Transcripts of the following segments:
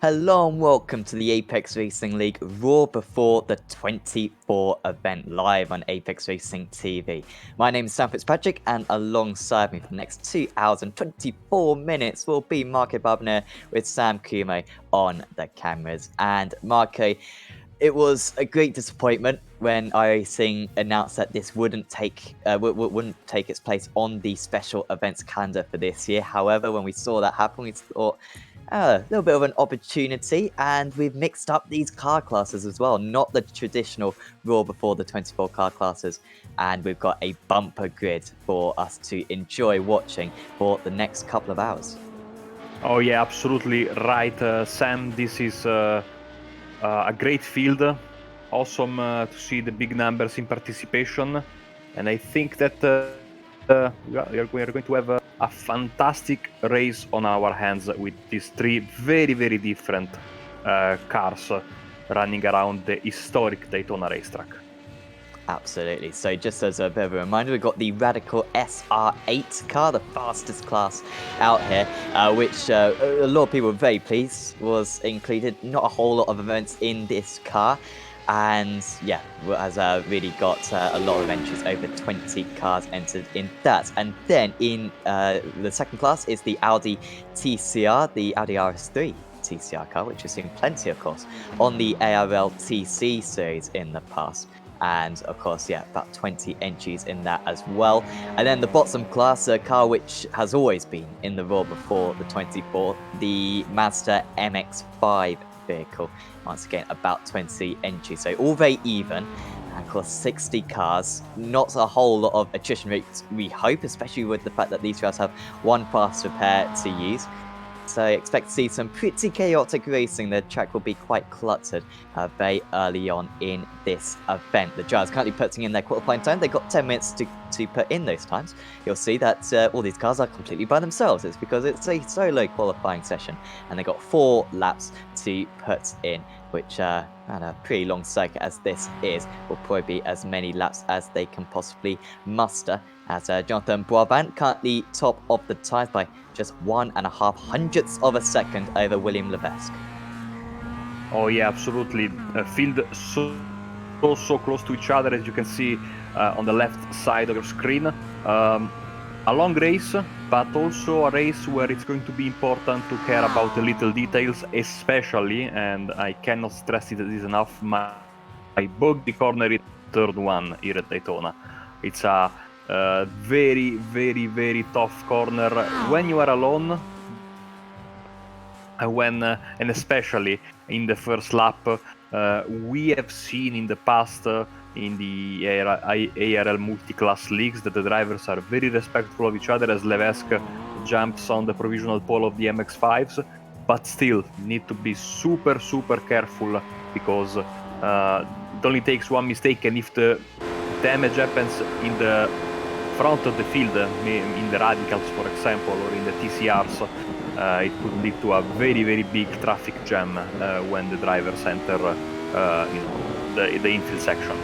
Hello and welcome to the Apex Racing League Roar Before the 24 event live on Apex Racing TV. My name is Sam Fitzpatrick, and alongside me for the next 2 hours and 24 minutes will be Marco Barbonet with Sam Kumo on the cameras. And Marco, it was a great disappointment when iRacing announced that this wouldn't take its place on the special events calendar for this year. However, when we saw that happen, we thought, a little bit of an opportunity, and we've mixed up these car classes as well, not the traditional Raw Before the 24 car classes, and we've got a bumper grid for us to enjoy watching for the next couple of hours. Oh yeah, absolutely right, Sam. This is a great field. Awesome to see the big numbers in participation, and I think that we are going to have a fantastic race on our hands with these three very, very different cars running around the historic Daytona racetrack. Absolutely. So just as a bit of a reminder, we've got the Radical SR8 car, the fastest class out here, which a lot of people were very pleased was included. Not a whole lot of events in this car. And yeah, has really got a lot of entries, over 20 cars entered in that. And then in the second class is the Audi TCR, the Audi RS3 TCR car, which has seen plenty, of course, on the ARL TC series in the past. And of course, yeah, about 20 entries in that as well. And then the bottom class, a car which has always been in the Raw Before the 24, the Mazda MX-5 vehicle. Once again, about 20 entries, so all very even. And of course, 60 cars, not a whole lot of attrition rates, we hope, especially with the fact that these cars have one fast repair to use. So I expect to see some pretty chaotic racing. The track will be quite cluttered very early on in this event. The drivers currently putting in their qualifying time. They've got 10 minutes to put in those times. You'll see that all these cars are completely by themselves. It's because it's a solo qualifying session, and they've got 4 laps to put in, which and a pretty long circuit as this is, will probably be as many laps as they can possibly muster, as Jonathan Brabant currently top of the times by just 1.5 hundredths of a second over William Levesque. Oh yeah, absolutely. Field so close to each other, as you can see on the left side of your screen. A long race, but also a race where it's going to be important to care about the little details, especially, and I cannot stress it enough, my bogey corner is the third one here at Daytona. It's a very, very, very tough corner when you are alone, and especially in the first lap. We have seen in the past in the ARL multi-class leagues that the drivers are very respectful of each other, as Levesque jumps on the provisional pole of the MX-5s, but still need to be super, super careful, because it only takes one mistake, and if the damage happens in the front of the field, in the radicals, for example, or in the TCRs, it could lead to a very, very big traffic jam when the drivers enter the infield section.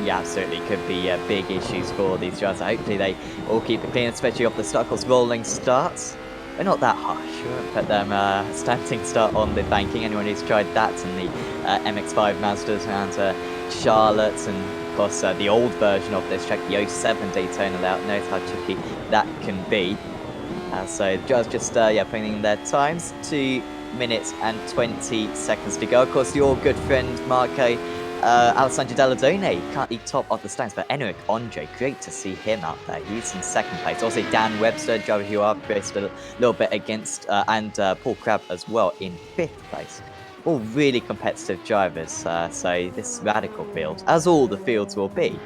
Yeah, certainly could be big issues for these drivers. Hopefully they all keep it clean, especially off the start, because rolling starts. They're not that harsh. We won't put them standing start on the banking. Anyone who's tried that in the MX-5 Mazdas around Charlotte, and of course the old version of this track, the 07 Daytona layout, knows how tricky that can be. So the drivers just putting in their times, 2 minutes and 20 seconds to go. Of course, your good friend Marco Alessandro Dalladone currently top of the standings, but Enric Andre, great to see him out there. He's in second place. Also Dan Webster, driver who I've raced a little bit against, and Paul Crabb as well in 5th place. All really competitive drivers, so this Radical field, as all the fields will be,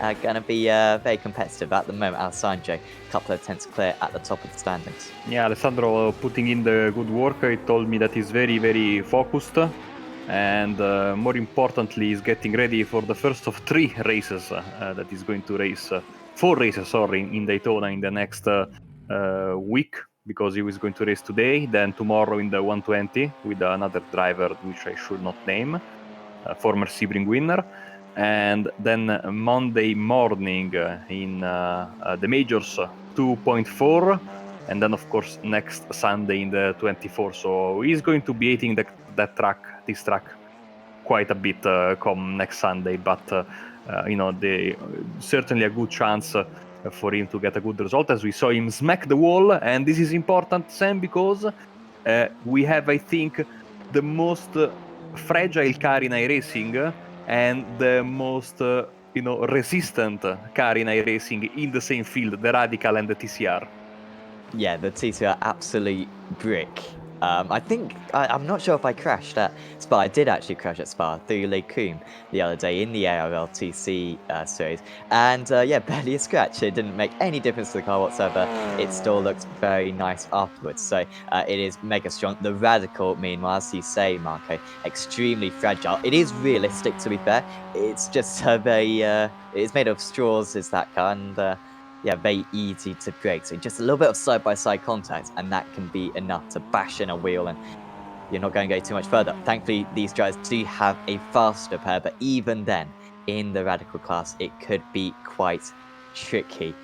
going to be very competitive at the moment. Alessandro, a couple of tenths clear at the top of the standings. Yeah, Alessandro putting in the good work. He told me that he's very, very focused, and more importantly, he's getting ready for the first of 3 races that he's going to race. 4 races, sorry, in Daytona in the next week, because he was going to race today, then tomorrow in the 120 with another driver, which I should not name, former Sebring winner. And then Monday morning in the Majors 2.4 and then of course next Sunday in the 24. So he's going to be hitting this track quite a bit come next Sunday, but certainly a good chance for him to get a good result, as we saw him smack the wall. And this is important, Sam, because we have, I think, the most fragile car in iRacing and the most resistant car in iRacing in the same field, the Radical and the TCR. Yeah, the TCR absolute brick. I think I'm not sure if I crashed at Spa. I did actually crash at Spa through Lecombe the other day in the ARL TC series, and yeah, barely a scratch. It didn't make any difference to the car whatsoever. It still looks very nice afterwards. So it is mega strong. The Radical, meanwhile, as you say, Marco, extremely fragile. It is realistic, to be fair. It's just very. It's made of straws, is that car, and yeah, very easy to break. So just a little bit of side-by-side contact, and that can be enough to bash in a wheel, and you're not going to go too much further. Thankfully, these drivers do have a faster pair, but even then, in the Radical class, it could be quite tricky.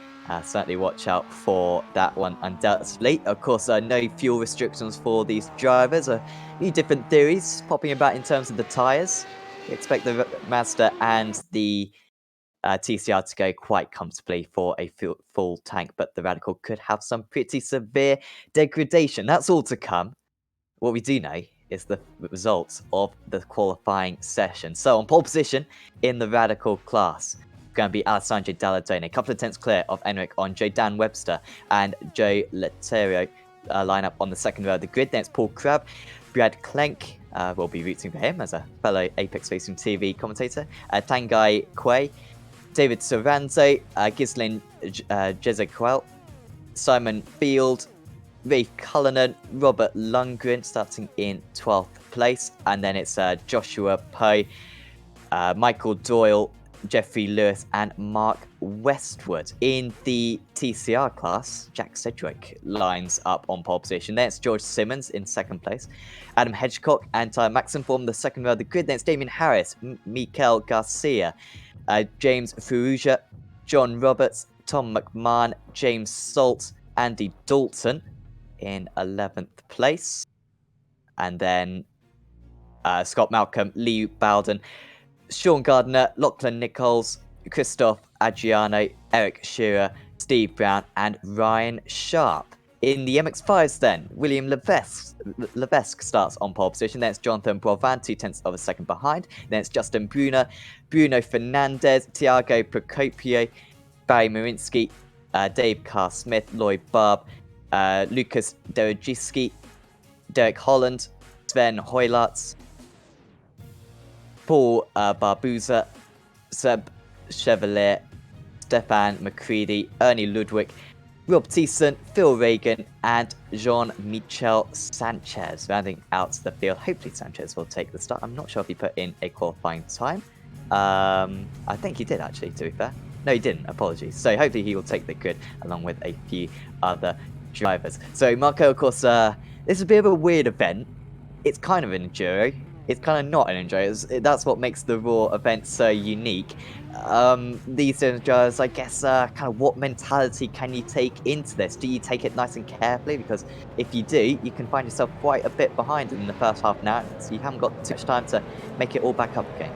Certainly watch out for that one, undoubtedly. Of course, no fuel restrictions for these drivers. A few different theories popping about in terms of the tyres. We expect the Mazda and the TCR to go quite comfortably for a full tank, but the Radical could have some pretty severe degradation. That's all to come. What we do know is the results of the qualifying session. So on pole position in the Radical class, going to be Alessandro Dalla Donna, a couple of tenths clear of Enric on Joe Dan Webster and Joe Letterio line up on the second row of the grid. Then it's Paul Crabb, Brad Klenk, we'll be rooting for him as a fellow ApexRacingTV commentator, Tanguy Quay, David Soranzo, Ghislain Jezequel, Simon Field, Rafe Cullinan, Robert Lundgren starting in 12th place, and then it's Joshua Poe, Michael Doyle, Jeffrey Lewis, and Mark Westwood. In the TCR class, Jack Sedgwick lines up on pole position. Then it's George Simmons in second place, Adam Hedgecock and Tyler Maxon form the second row of the grid. Then it's Damien Harris, Mikel Garcia, James Ferrugia, John Roberts, Tom McMahon, James Salt, Andy Dalton in 11th place. And then Scott Malcolm, Lee Bowden, Sean Gardner, Lachlan Nichols, Christoph Adriano, Eric Shearer, Steve Brown, and Ryan Sharp. In the MX-5s then, William Levesque starts on pole position. Then it's Jonathan Boivin, 2/10 of a second behind. Then it's Justin Brunner, Bruno Fernandez, Tiago Procopio, Barry Marinsky, Dave Carr-Smith, Lloyd Barb, Lucas Derogiski, Derek Holland, Sven Hoylarts, Paul Barbuza, Seb Chevalier, Stefan McCready, Ernie Ludwig, Rob Thiessen, Phil Reagan, and Jean-Michel Sanchez rounding out the field. Hopefully Sanchez will take the start. I'm not sure if he put in a qualifying time. I think he did, actually, to be fair. No, he didn't. Apologies. So hopefully he will take the grid along with a few other drivers. So Marco, of course, this is a bit of a weird event. It's kind of an enduro. It's kind of not an enduro. That's what makes the Roar event so unique. These enduros, I guess, kind of what mentality can you take into this? Do you take it nice and carefully? Because if you do, you can find yourself quite a bit behind in the first half now, so you haven't got too much time to make it all back up again.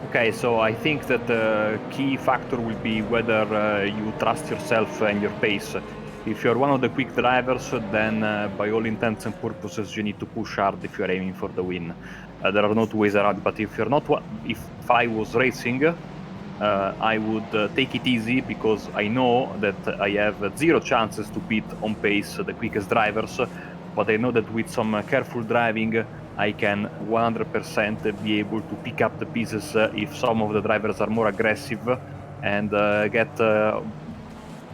Okay, so I think that the key factor will be whether you trust yourself and your pace. If you're one of the quick drivers, then by all intents and purposes you need to push hard if you're aiming for the win. There are no two ways around, but if you're not, if I was racing, I would take it easy, because I know that I have zero chances to beat on pace the quickest drivers, but I know that with some careful driving I can 100% be able to pick up the pieces if some of the drivers are more aggressive and get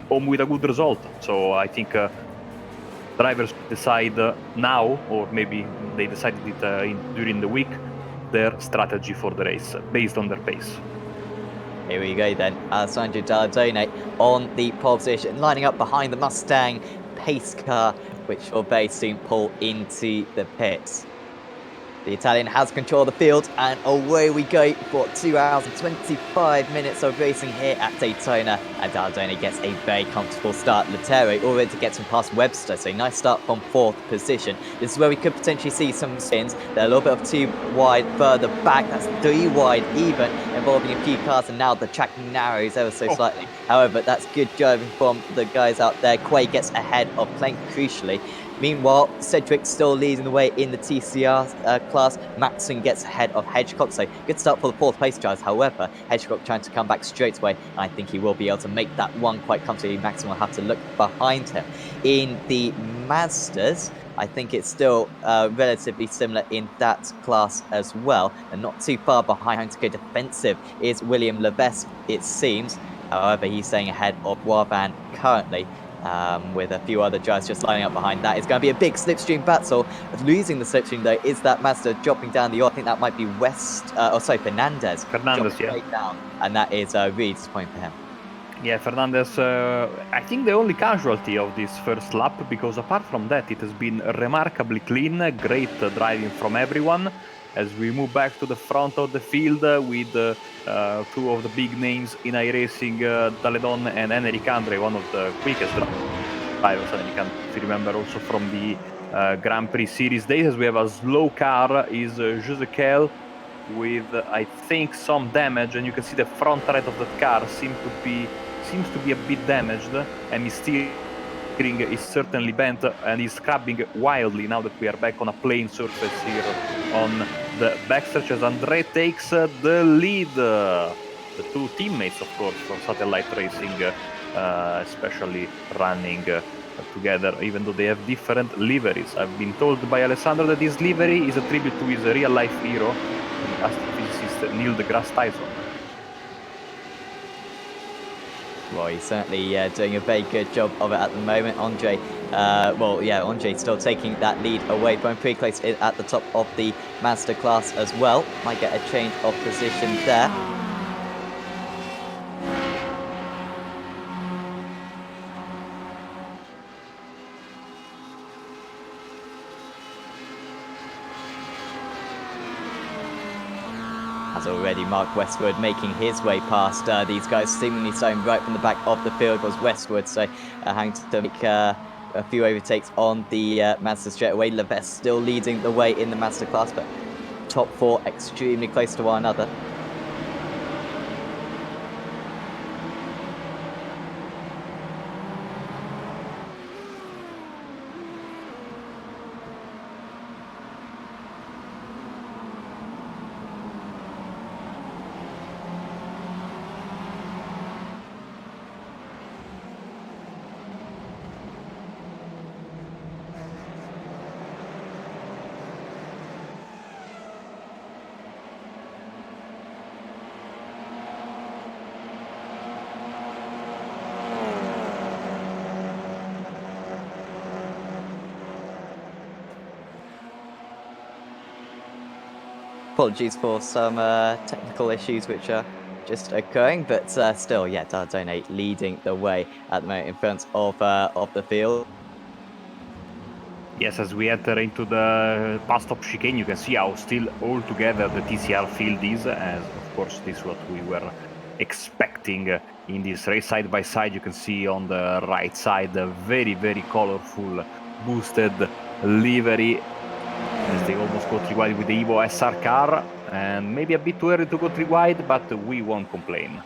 home with a good result. So I think drivers decide now, or maybe they decided it during the week, their strategy for the race based on their pace. Here we go then, Alessandro Dalla Donna on the pole position, lining up behind the Mustang pace car, which will very soon pull into the pits. The Italian has control of the field, and away we go for 2 hours and 25 minutes of racing here at Daytona. And Dardone gets a very comfortable start. Letero already gets him past Webster, so nice start from 4th position. This is where we could potentially see some spins. They're a little bit of 2 wide further back. That's 3 wide even, involving a few cars, and now the track narrows ever so slightly. However, that's good driving from the guys out there. Quay gets ahead of Plank, crucially. Meanwhile, Cedric still leading the way in the TCR class. Maxon gets ahead of Hedgecock, so good start for the 4th place drivers. However, Hedgecock trying to come back straight away, and I think he will be able to make that one quite comfortably. Maxon will have to look behind him. In the Mazdas, I think it's still relatively similar in that class as well, and not too far behind. Trying to go defensive is William Levesque, it seems. However, he's staying ahead of Warvan currently. With a few other drivers just lining up behind that. It's going to be a big slipstream battle. Losing the slipstream, though, is that Mazda dropping down the... I think that might be Fernandez. Fernandez, yeah. Right down, and that is a really disappointing for him. Yeah, Fernandez, I think the only casualty of this first lap, because apart from that, it has been remarkably clean, great driving from everyone. As we move back to the front of the field with 2 of the big names in iRacing, Daledon and Enric Andre, one of the quickest drivers, if you remember also from the Grand Prix Series days. As we have a slow car, is Jusekel with, I think, some damage, and you can see the front right of that car seems to be a bit damaged, and his steering is certainly bent, and he's scrubbing wildly now that we are back on a plain surface here on the backstretch, as Andre takes the lead. The 2 teammates, of course, for Satellite Racing, especially running together, even though they have different liveries. I've been told by Alessandro that this livery is a tribute to his real-life hero, the astrophysicist Neil deGrasse Tyson. Well, he's certainly doing a very good job of it at the moment. Andre, Andre still taking that lead away, going pretty close at the top of the Mazda class as well. Might get a change of position there. Has already Mark Westwood making his way past these guys, seemingly starting right from the back of the field was Westwood, so having to make a few overtakes on the Mazda straight away. Levesque still leading the way in the Mazda class, but top 4 extremely close to one another. Apologies for some technical issues which are just occurring, but still, yeah, Dardone leading the way at the moment in front of the field. Yes, as we enter into the past stop chicane, you can see how still all together the TCR field is, as of course this is what we were expecting in this race. Side by side, you can see on the right side a very, very colorful boosted livery, as they almost go 3 wide with the Evo SR car, and maybe a bit too early to go 3 wide, but we won't complain.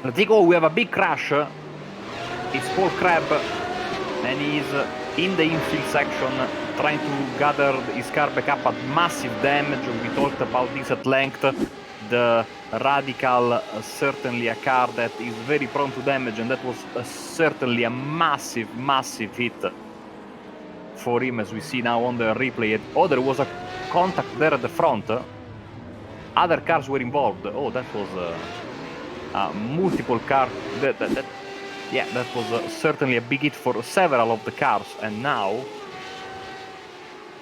Latigo, we have a big crash. It's Paul Crab, and he's in the infield section trying to gather his car back up, but massive damage. We talked about this at length. The Radical, certainly a car that is very prone to damage, and that was certainly a massive, massive hit for him, as we see now on the replay. Oh, there was a contact there at the front. Other cars were involved. Oh, that was multiple cars. That was certainly a big hit for several of the cars. And now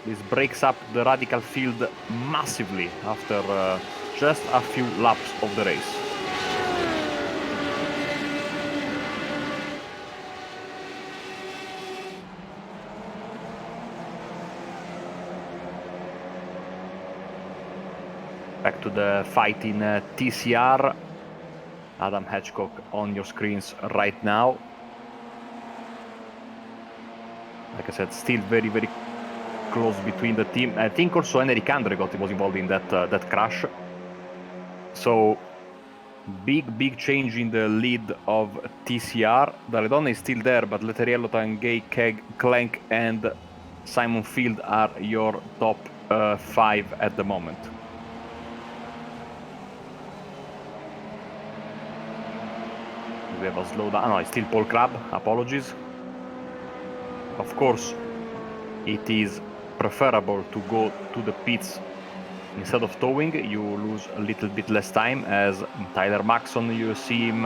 This breaks up the radical field massively after just a few laps of the race. Back to the fight in TCR. Adam Hedgecock on your screens right now. Like I said, still very, very close between the team. I think also Henrik Andregot was involved in that crash. So big change in the lead of TCR. Daredon is still there, but Letteriello, Tanguay, Keg, Clank, and Simon Field are your top 5 at the moment. We have a slowdown. No, it's still Paul Crabb. Apologies. Of course, it is preferable to go to the pits instead of towing. You lose a little bit less time, as Tyler Maxson, you see him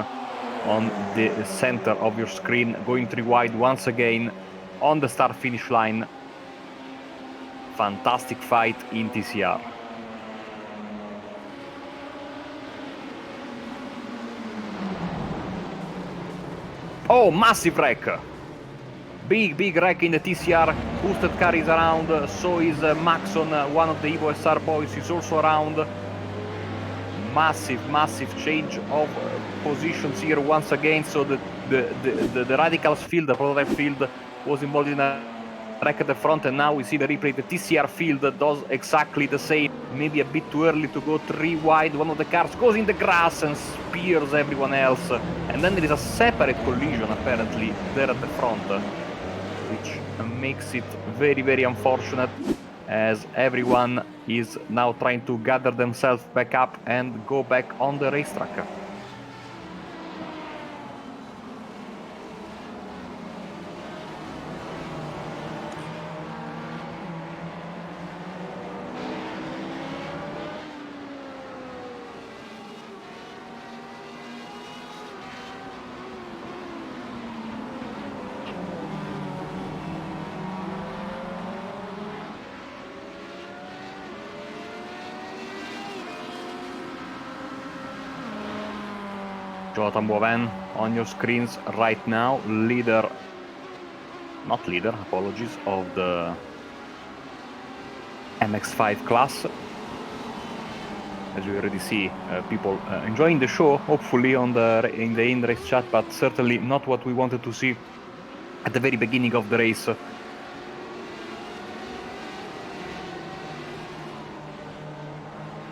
on the center of your screen, going 3 wide once again on the start-finish line. Fantastic fight in TCR. Oh, massive wreck! Big wreck in the TCR. Boosted car is around, so is Maxon, one of the Evo SR boys, is also around. Massive change of positions here once again. So the Radicals field, the prototype field, was involved in a wreck at the front, and now we see the replay. The TCR field does exactly the same. Maybe a bit too early to go 3 wide. One of the cars goes in the grass and spears everyone else. And then there is a separate collision apparently there at the front, which makes it very, very unfortunate, as everyone is now trying to gather themselves back up and go back on the racetrack. Jonathan Boivin on your screens right now, apologies, of the MX-5 class. As you already see, people enjoying the show, hopefully in the in-race chat, but certainly not what we wanted to see at the very beginning of the race.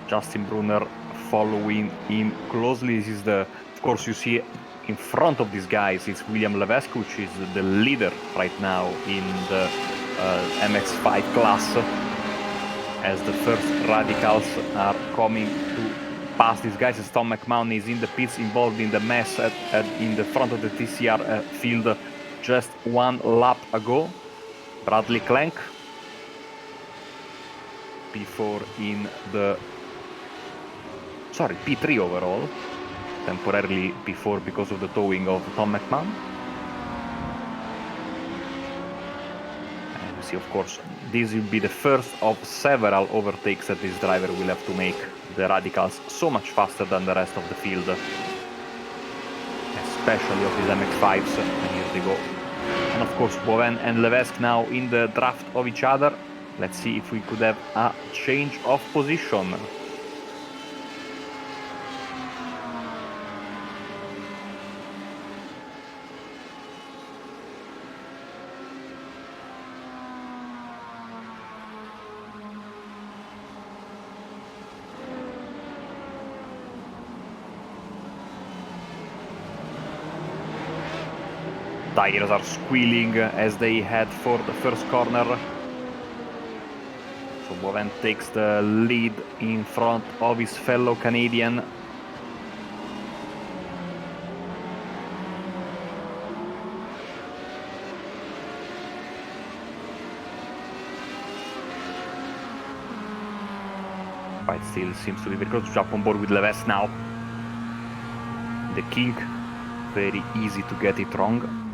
Justin Brunner following him closely. This is of course, you see in front of these guys, it's William Levesque, which is the leader right now in the MX-5 class, as the first Radicals are coming to pass these guys, as Tom McMahon is in the pits, involved in the mess in the front of the TCR field just 1 lap ago. Bradley Clank P4 in the P3 overall, temporarily P4 because of the towing of Tom McMahon. And you see, of course, this will be the first of several overtakes that this driver will have to make the Radicals so much faster than the rest of the field, especially of these MX-5s. And here they go. And of course, Boivin and Levesque now in the draft of each other. Let's see if we could have a change of position. Tires are squealing as they head for the first corner. So Boivin takes the lead in front of his fellow Canadian. Fight still seems to be very close to jump on board with Levesque now. The King, very easy to get it wrong.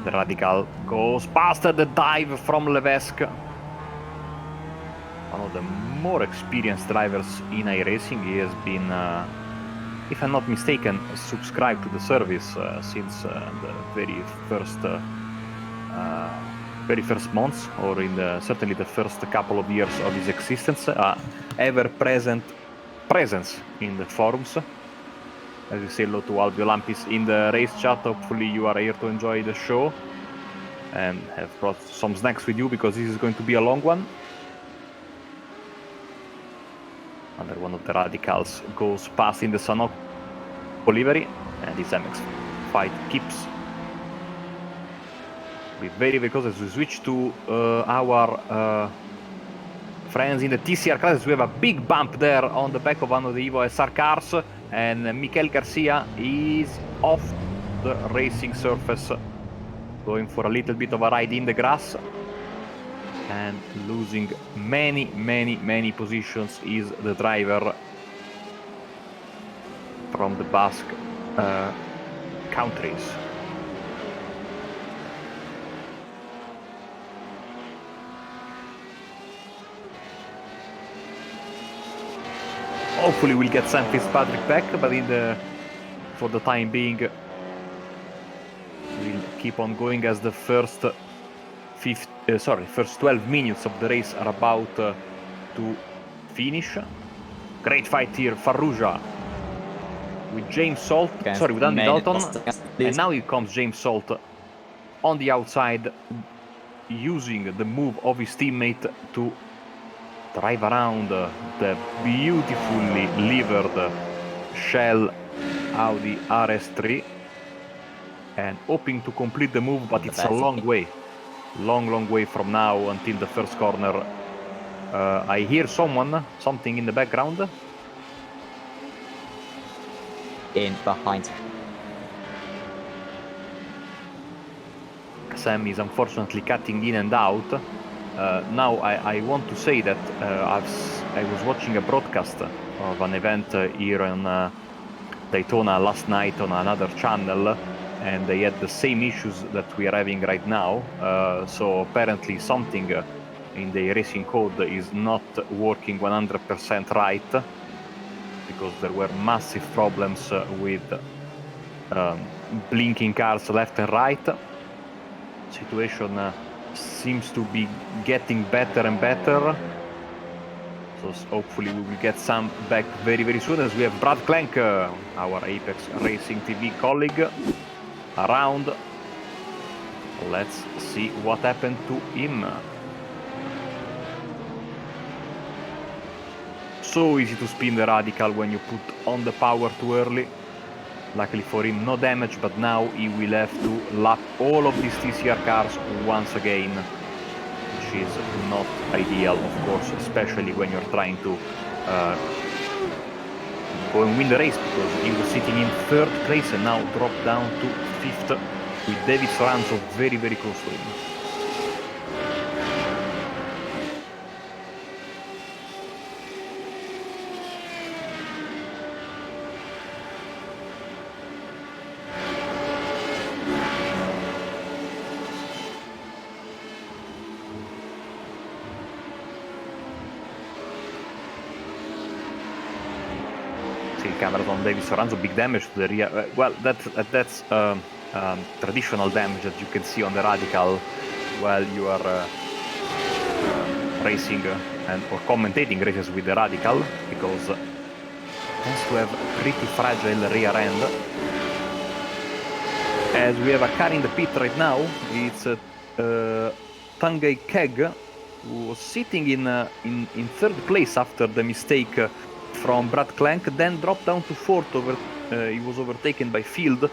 The Radical goes past the dive from Levesque. One of the more experienced drivers in iRacing. He has been, if I'm not mistaken, subscribed to the service since the very first months, or in certainly the first couple of years of his existence. Ever-present presence in the forums. As we say hello to Alvio Lampis in the race chat. Hopefully you are here to enjoy the show and have brought some snacks with you, because this is going to be a long one. Another one of the Radicals goes past in the Sanoco livery, and this MX fight keeps be very, very close as we switch to our friends in the TCR classes. We have a big bump there on the back of one of the Evo SR cars, and Mikel Garcia is off the racing surface, going for a little bit of a ride in the grass, and losing many positions is the driver from the Basque countries. Hopefully we'll get Sam Fitzpatrick back, but for the time being we'll keep on going, as the first 12 minutes of the race are about to finish. Great fight here, Farrugia with James Salt, with Andy Dalton, and now here comes James Salt on the outside, using the move of his teammate to drive around the beautifully levered Shell Audi RS3, and hoping to complete the move, but it's a long way. Long way from now until the first corner. I hear something in the background. In behind. Sam is unfortunately cutting in and out. Now I want to say that I was watching a broadcast of an event here in Daytona last night on another channel, and they had the same issues that we are having right now. So apparently something in the racing code is not working 100% right, because there were massive problems with blinking cars left and right. Situation seems to be getting better and better, so hopefully we will get Sam back very soon, as we have Brad Clank, our Apex Racing TV colleague, around. Let's see what happened to him. So easy to spin the Radical when you put on the power too early. Luckily for him, no damage, but now he will have to lap all of these TCR cars once again, which is not ideal, of course, especially when you're trying to go and win the race, because he was sitting in 3rd place and now dropped down to 5th, with David Soranzo very close to him. Cameras on David Soranzo, big damage to the rear. Well, that's traditional damage that you can see on the Radical while you are racing or commentating races with the Radical, because it tends to have a pretty fragile rear end. As we have a car in the pit right now, it's Tangay Keg, who was sitting in 3rd place after the mistake from Brad Clank, then dropped down to 4th. He was overtaken by Field,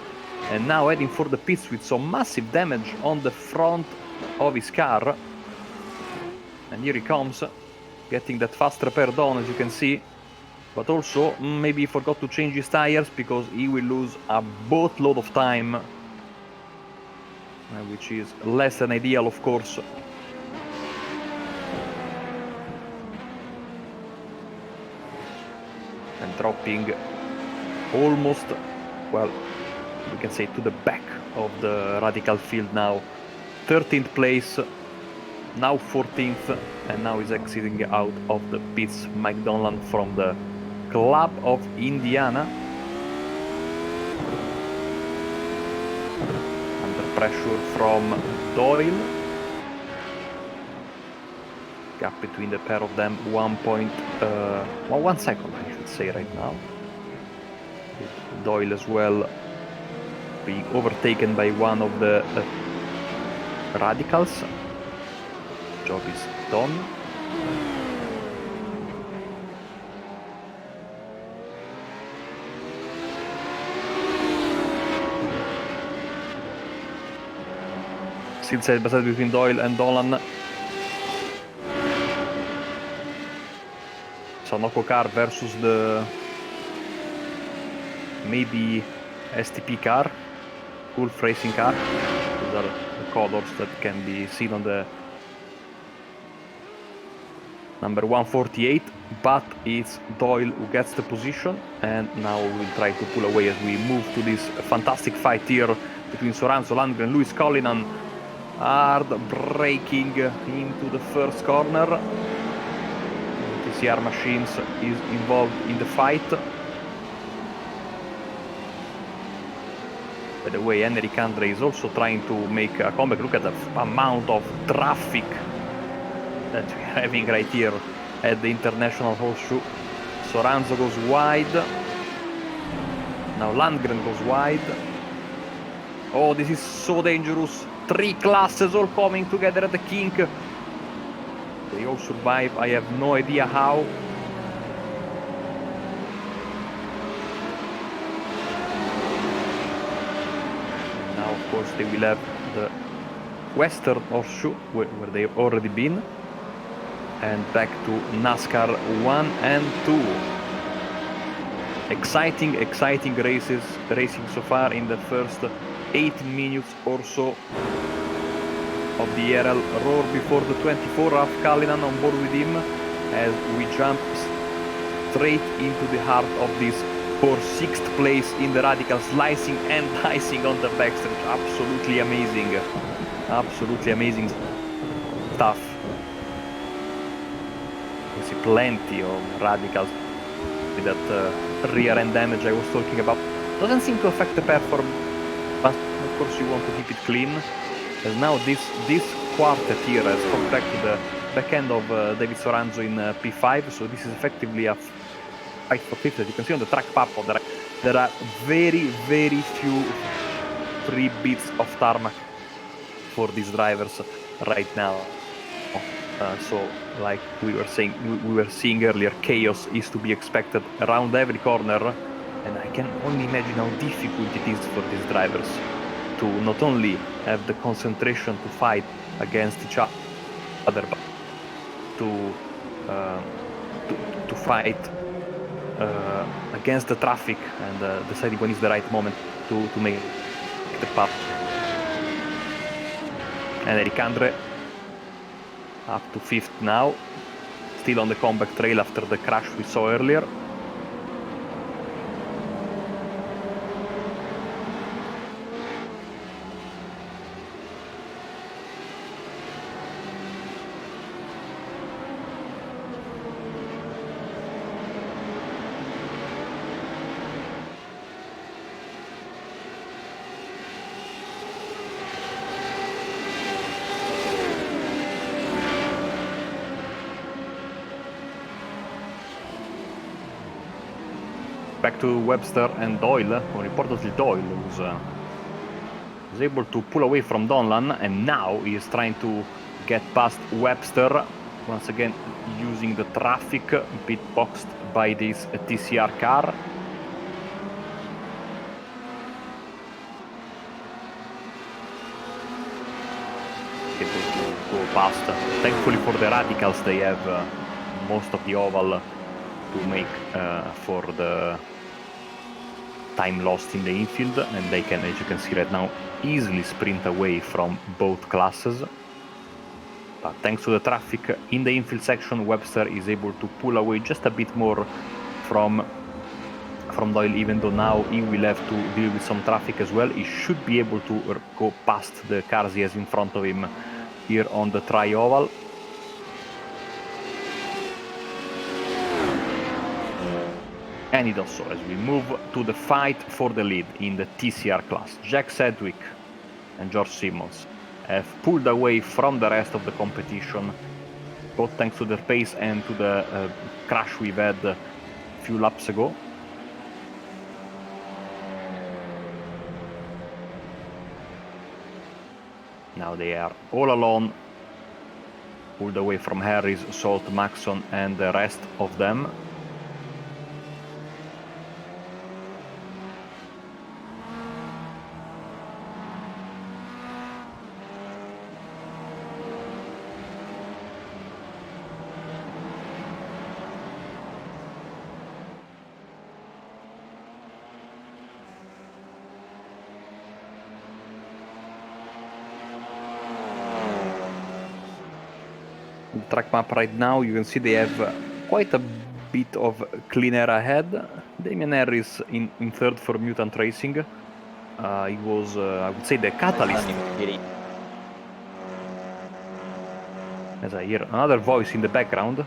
and now heading for the pits with some massive damage on the front of his car. And here he comes, getting that fast repair done, as you can see. But also, maybe he forgot to change his tires, because he will lose a boatload of time, which is less than ideal, of course. And dropping almost, well, we can say, to the back of the radical field now. 13th place, now 14th, and now is exiting out of the pits McDonald from the Club of Indiana. Under pressure from Doyle. Gap between the pair of them 1 second, I should say, right now. Doyle as well being overtaken by one of the radicals. Job is done. Still side by side between Doyle and Dolan. Sonoko car versus the maybe STP car, Gulf Racing car. These are the colors that can be seen on the number 148, but it's Doyle who gets the position, and now we'll try to pull away as we move to this fantastic fight here between Soranzo, Landgren, Lewis Cullinan. Hard braking into the first corner. TCR Machines is involved in the fight. By the way, Henrik Andre is also trying to make a comeback. Look at the amount of traffic that we're having right here at the International Horseshoe. Soranzo goes wide. Now Landgren goes wide. Oh, this is so dangerous. 3 classes all coming together at the kink. They all survive. I have no idea how. Now, of course, they will have the Western Horseshoe, where they've already been. And back to NASCAR 1 and 2. Exciting racing so far in the first 8 minutes or so of the ARL Roar Before the 24. Ralph Cullinan on board with him as we jump straight into the heart of this for 6th place in the radical, slicing and dicing on the backstretch. Absolutely amazing stuff. We see plenty of radicals with that rear end damage I was talking about. Doesn't seem to affect the performance, but of course you want to keep it clean. As now this quartet here has come back to the back end of David Soranzo in P5, so this is effectively a fight for 5th. As you can see on the track purple, there are very few free bits of tarmac for these drivers right now. So, like we were seeing earlier, chaos is to be expected around every corner, and I can only imagine how difficult it is for these drivers to not only have the concentration to fight against each other, but to fight against the traffic and deciding when is the right moment to make the path. And Eric Andre up to 5th now, still on the comeback trail after the crash we saw earlier. Back to Webster and Doyle, or reportedly Doyle was able to pull away from Donlan, and now he is trying to get past Webster, once again using the traffic, bit boxed by this TCR car. Able to go past. Thankfully for the radicals, they have most of the oval to make for the time lost in the infield, and they can, as you can see right now, easily sprint away from both classes. But thanks to the traffic in the infield section, Webster is able to pull away just a bit more from from Doyle, even though now he will have to deal with some traffic as well. He should be able to go past the cars he has in front of him here on the tri-oval. And he does so as we move to the fight for the lead in the TCR class. Jack Sedgwick and George Simmons have pulled away from the rest of the competition, both thanks to their pace and to the crash we've had a few laps ago. Now they are all alone, pulled away from Harris, Salt, Maxon, and the rest of them. Track map right now, you can see they have quite a bit of clean air ahead. Damien Harris in third for Mutant Racing. He was, I would say, the catalyst. As I hear another voice in the background.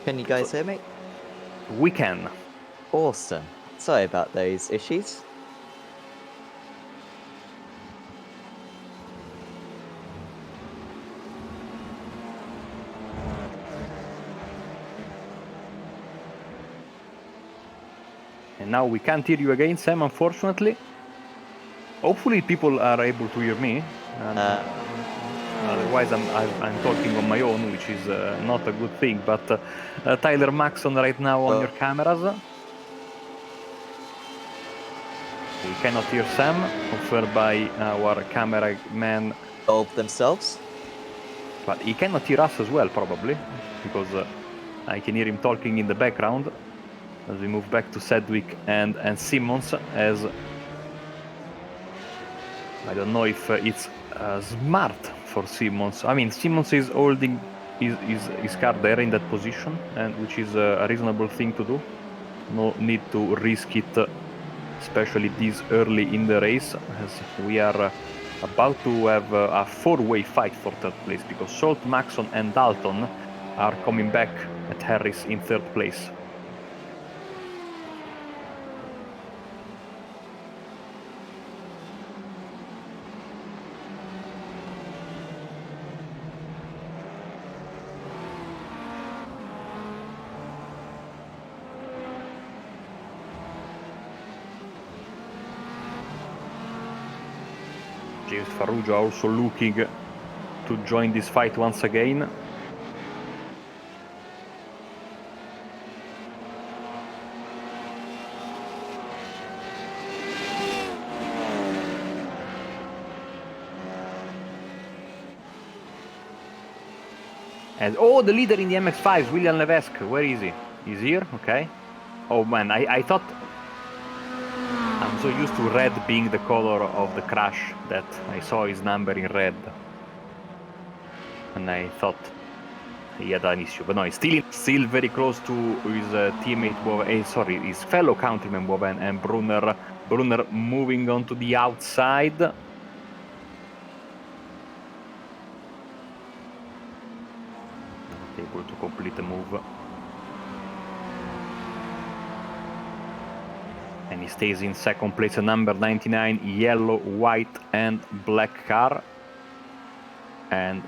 Can you guys hear me? We can. Awesome. Sorry about those issues. And now we can't hear you again, Sam, unfortunately. Hopefully people are able to hear me. And, otherwise I'm talking on my own, which is not a good thing. But Tyler Maxon right now on your cameras. We cannot hear Sam, confirmed by our cameraman. Solve themselves. But he cannot hear us as well, probably, because I can hear him talking in the background. As we move back to Sedgwick and Simmons, as I don't know if it's smart for Simmons. I mean, Simmons is holding his car there in that position, and which is a reasonable thing to do. No need to risk it, especially this early in the race, as we are about to have a four-way fight for third place, because Salt, Maxon, and Dalton are coming back at Harris in third place. James Farrugia also looking to join this fight once again. And oh, the leader in the MX-5, William Levesque. Where is he? He's here, okay. Oh man, I thought... I'm so used to red being the color of the crash that I saw his number in red. And I thought he had an issue. But no, he's still very close to his teammate, his fellow countryman Boven and Brunner. Brunner moving on to the outside. Able to complete the move. And he stays in second place, a number 99 yellow, white and black car. And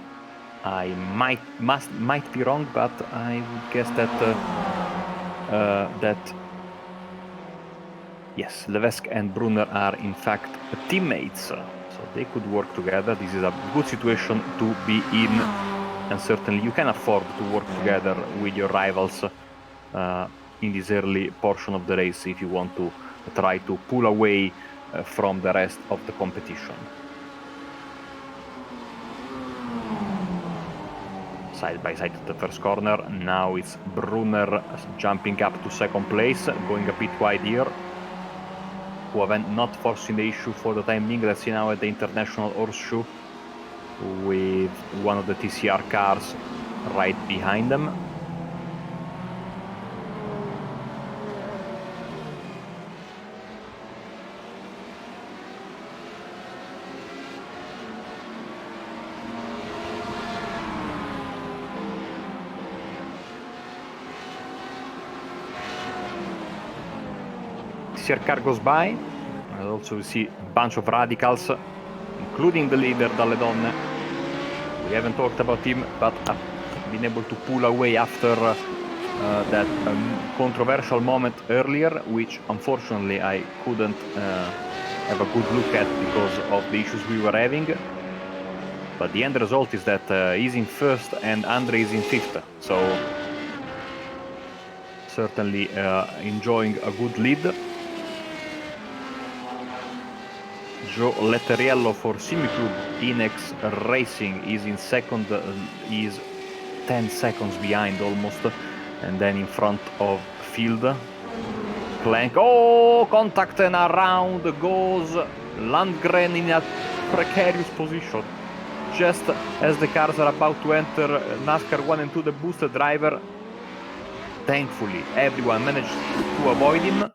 I might be wrong, but I would guess that yes, Levesque and Brunner are in fact teammates, so they could work together. This is a good situation to be in, and certainly you can afford to work together with your rivals in this early portion of the race if you want to try to pull away from the rest of the competition. Side by side to the first corner. Now it's Brunner jumping up to second place, going a bit wide here. However, not forcing the issue for the time being. Let's see now at the International Horseshoe with one of the TCR cars right behind them. This here car goes by, and also we see a bunch of radicals, including the leader, Dalle Donne. We haven't talked about him, but been able to pull away after that controversial moment earlier, which unfortunately I couldn't have a good look at because of the issues we were having. But the end result is that he's in first and Andre is in fifth. So certainly enjoying a good lead. Joe Letteriello for Simiclub Inex Racing is in second, is 10 seconds behind almost, and then in front of Field. Clank, oh, contact, and around goes Landgren in a precarious position. Just as the cars are about to enter NASCAR 1 and 2, the boosted driver, thankfully, everyone managed to avoid him.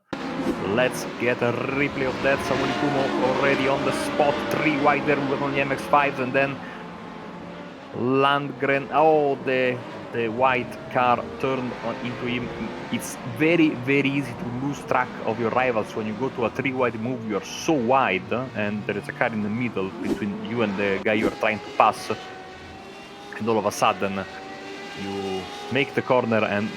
Let's get a replay of that. Samuel Kumo already on the spot, 3 wide there with on the MX-5s, and then Landgren, oh, the white car turned into him. It's very, very easy to lose track of your rivals when you go to a 3 wide move. You are so wide, and there is a car in the middle between you and the guy you are trying to pass, and all of a sudden you make the corner and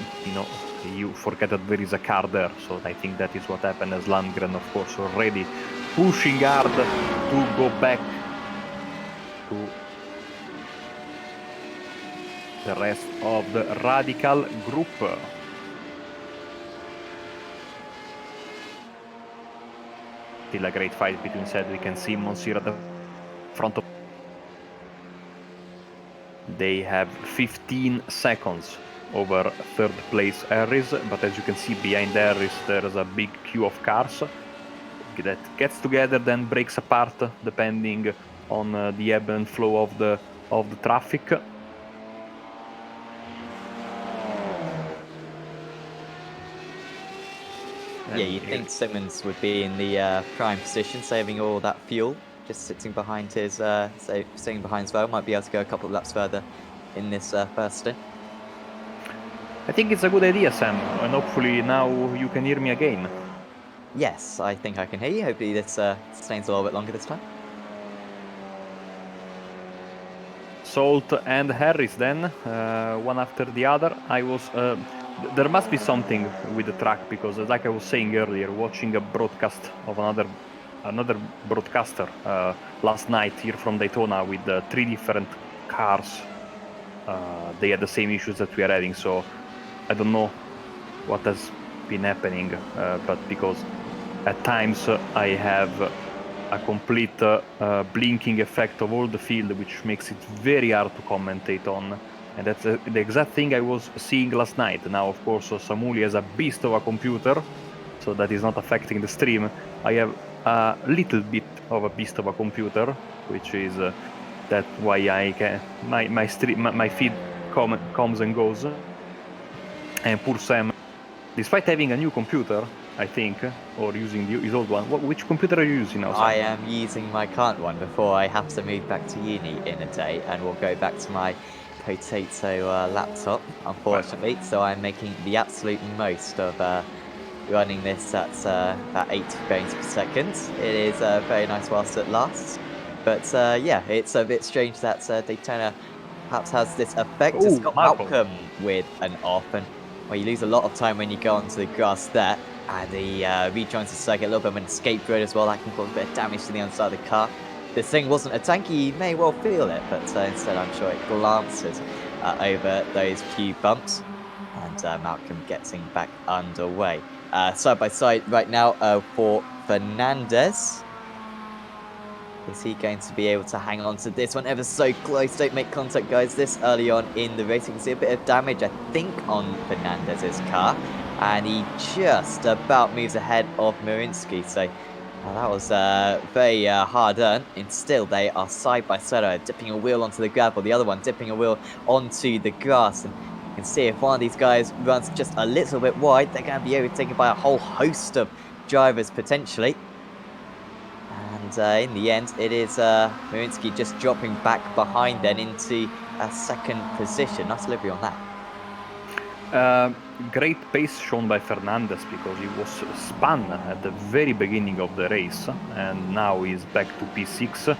you forget that there is a car there. So I think that is what happened, as Landgren, of course, already pushing hard to go back to the rest of the Radical group. Still a great fight between Cedric and Simmons here at the front of. They have 15 seconds over third place Harris, but as you can see behind Harris there is a big queue of cars that gets together, then breaks apart depending on the ebb and flow of the traffic. Yeah, you'd think Simmons would be in the prime position, saving all that fuel, just sitting behind his, sitting behind as well, might be able to go a couple of laps further in this first stint. I think it's a good idea, Sam, and hopefully now you can hear me again. Yes, I think I can hear you. Hopefully this sustains a little bit longer this time. Salt and Harris then, one after the other. There must be something with the track, because like I was saying earlier, watching a broadcast of another broadcaster last night here from Daytona with 3 different cars, they had the same issues that we are having. So I don't know what has been happening, but because at times I have a complete blinking effect of all the field, which makes it very hard to commentate on. And that's the exact thing I was seeing last night. Now, of course, Samuli has a beast of a computer, so that is not affecting the stream. I have a little bit of a beast of a computer, which is that's why I can my feed comes and goes. And poor Sam, despite having a new computer, I think, or using his old one. Which computer are you using now, Sam? I am using my current one before I have to move back to uni in a day, and we'll go back to my potato laptop, unfortunately. So I'm making the absolute most of running this at about 8 frames per second. It is very nice whilst it lasts. But yeah, it's a bit strange that Daytona perhaps has this effect. It's got outcome with an off, and well, you lose a lot of time when you go onto the grass there. And he rejoins the circuit, a little bit of an escape road as well. That can cause a bit of damage to the underside of the car. This thing wasn't a tanky, you may well feel it, but instead I'm sure it glances over those few bumps. And Malcolm gets him back underway. Side by side right now for Fernandez. Is he going to be able to hang on to this one ever so close? Don't make contact, guys, this early on in the race. You can see a bit of damage, I think, on Fernandez's car. And he just about moves ahead of Marinsky. So Well, that was very hard earned, and still they are side by side, dipping a wheel onto the gravel, the other one dipping a wheel onto the grass. And you can see if one of these guys runs just a little bit wide, they're going to be overtaken by a whole host of drivers potentially. And in the end, it is Marinsky just dropping back behind then into a second position. Nice delivery on that. Great pace shown by Fernandez because he was spun at the very beginning of the race, and now he's back to P6.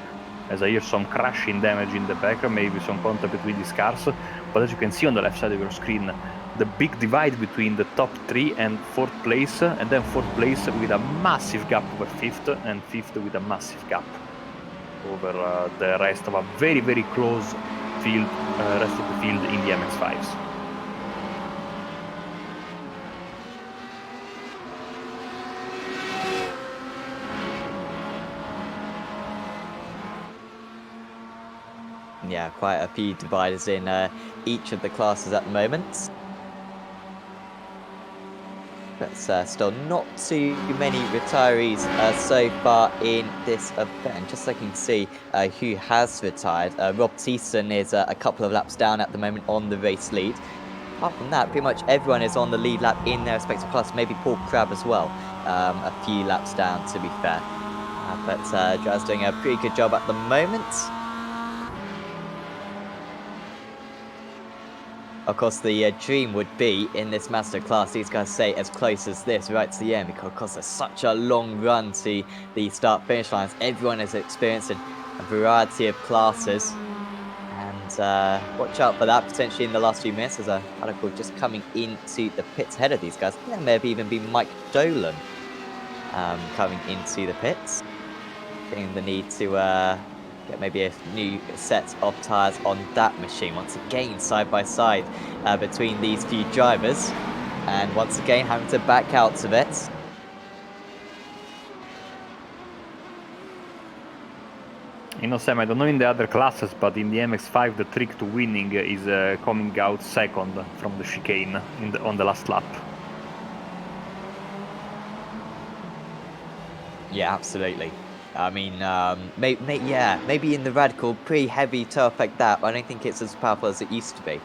As I hear some crashing damage in the back, maybe some contact between these cars. But as you can see on the left side of your screen, the big divide between the top 3 and 4th place, and then 4th place with a massive gap over 5th, and 5th with a massive gap over the rest of a very, very close field, rest of the field in the MX-5s. Yeah, quite a few dividers in each of the classes at the moment. But still not too many retirees so far in this event. Just so you can see who has retired. Rob Thiessen is a couple of laps down at the moment on the race lead. Apart from that, pretty much everyone is on the lead lap in their respective class. Maybe Paul Crabb as well. A few laps down, to be fair. But Jazz doing a pretty good job at the moment. Of course, the dream would be in this Mazda class, these guys say as close as this right to the end, because of course there's such a long run to the start-finish lines. Everyone is experiencing a variety of classes. And watch out for that potentially in the last few minutes as a article just coming into the pits ahead of these guys. I think that may have even been Mike Dolan coming into the pits. Getting the need to get maybe a new set of tyres on that machine. Once again, side by side between these few drivers. And once again, having to back out of it. You know, Sam, I don't know in the other classes, but in the MX-5, the trick to winning is coming out second from the chicane on the last lap. Yeah, absolutely. I mean, maybe in the Radical, pretty heavy toe effect that, but I don't think it's as powerful as it used to be.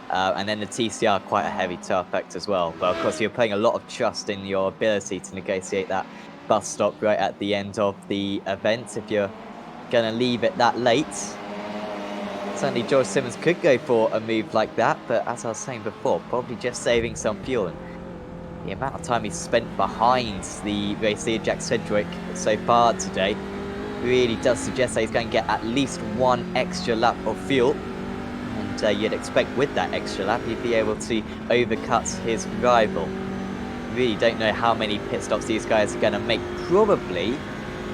And then the TCR, quite a heavy toe effect as well. But of course, you're putting a lot of trust in your ability to negotiate that bus stop right at the end of the event. If you're going to leave it that late, certainly George Simmons could go for a move like that. But as I was saying before, probably just saving some fuel. And the amount of time he's spent behind the race leader, Jack Sedgwick, so far today really does suggest that he's going to get at least one extra lap of fuel. And you'd expect with that extra lap, he'd be able to overcut his rival. Really don't know how many pit stops these guys are going to make. Probably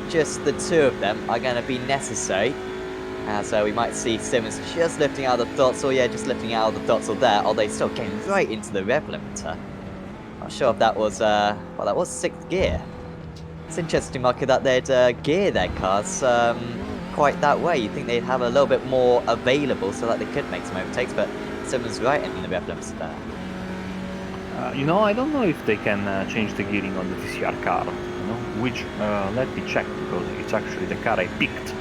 just the two of them are going to be necessary. So we might see Simmons just lifting out of the throttle. Yeah, just lifting out of the throttle there. Although still getting right into the rev limiter. Not sure if that was, well, that was 6th gear. It's interesting, Marco, that they'd gear their cars quite that way. You'd think they'd have a little bit more available so that they could make some overtakes, but Simmons right in the rev limiter there. You know, I don't know if they can change the gearing on the TCR car, you know, which, let me check, because it's actually the car I picked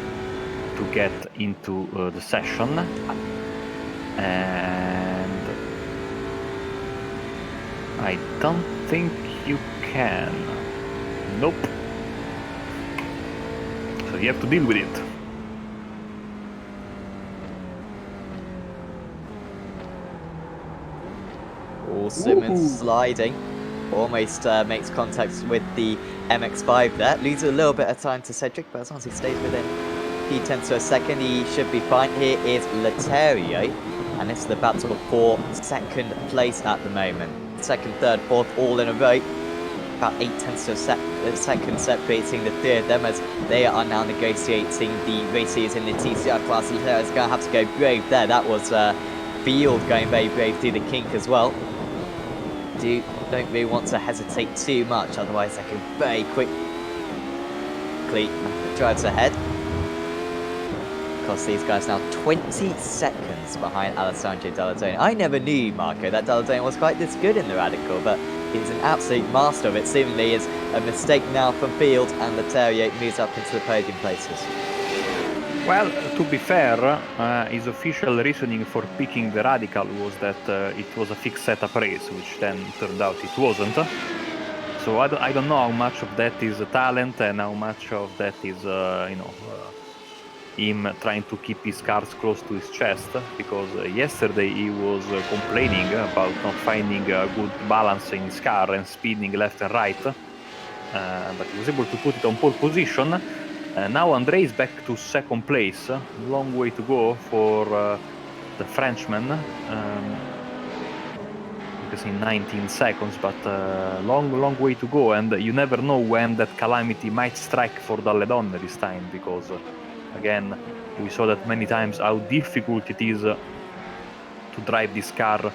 to get into the session. And I don't think you can. Nope. So you have to deal with it. Oh, Simmons sliding. Almost makes contact with the MX-5 there. Loses a little bit of time to Cedric, but as long as he stays within P10 to a second, he should be fine. Here is Letterio, and this is the battle for 2nd place at the moment. 2nd, 3rd, 4th, all in a row. About 8/10 of a second separating the three of them as they are now negotiating the races in the TCR class. Letterio's going to have to go brave there. That was Field going very brave through the kink as well. Don't really want to hesitate too much, otherwise they can very quickly drives ahead. Of course, these guys now 20 seconds behind Alessandro Dalla Donna. I never knew, Marco, that Dalla Donna was quite this good in the Radical, but He's an absolute master of it. Seemingly is a mistake now from field, and Letterier moves up into the podium places. Well, to be fair, his official reasoning for picking the Radical was that it was a fixed setup race, which then turned out it wasn't. So I don't know how much of that is talent and how much of that is, him trying to keep his cards close to his chest, because yesterday he was complaining about not finding a good balance in his car and speeding left and right, but he was able to put it on pole position. Now André is back to second place. Long way to go for the Frenchman. Because in 19 seconds, but long way to go, and you never know when that calamity might strike for Dalle Donne this time, because again, we saw that many times how difficult it is to drive this car.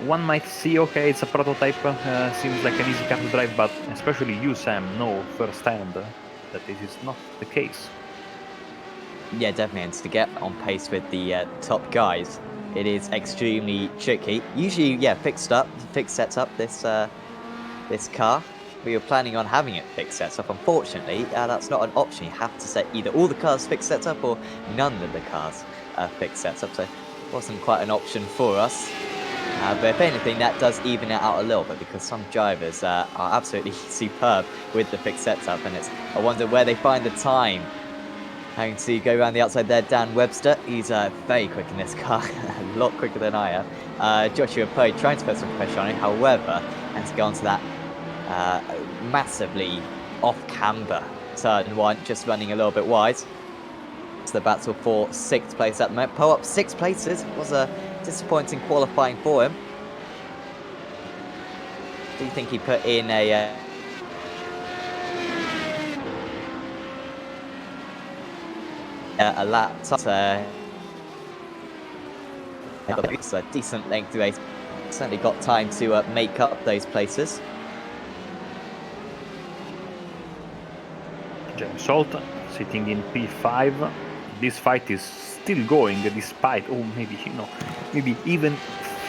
One might see, okay, it's a prototype, seems like an easy car to drive, but especially you, Sam, know firsthand that this is not the case. Yeah, definitely, and to get on pace with the top guys, it is extremely tricky. Usually, yeah, fixed sets up this this car. We were planning on having it fixed sets up. Unfortunately, that's not an option. You have to set either all the cars fixed sets up or none of the cars fixed sets up. So it wasn't quite an option for us. But if anything, that does even it out a little bit, because some drivers are absolutely superb with the fixed setup, and I wonder where they find the time. Having to go around the outside there, Dan Webster. He's very quick in this car, a lot quicker than I am. Joshua Poe trying to put some pressure on him, however, and to go onto that massively off-camber turn one, just running a little bit wide. It's the battle for 6th place at the moment. Poe up 6 places. It was a disappointing qualifying for him. Do you think he put in a lap? It's a decent length race. Certainly got time to make up those places. James Salt sitting in P5. This fight is still going despite, maybe even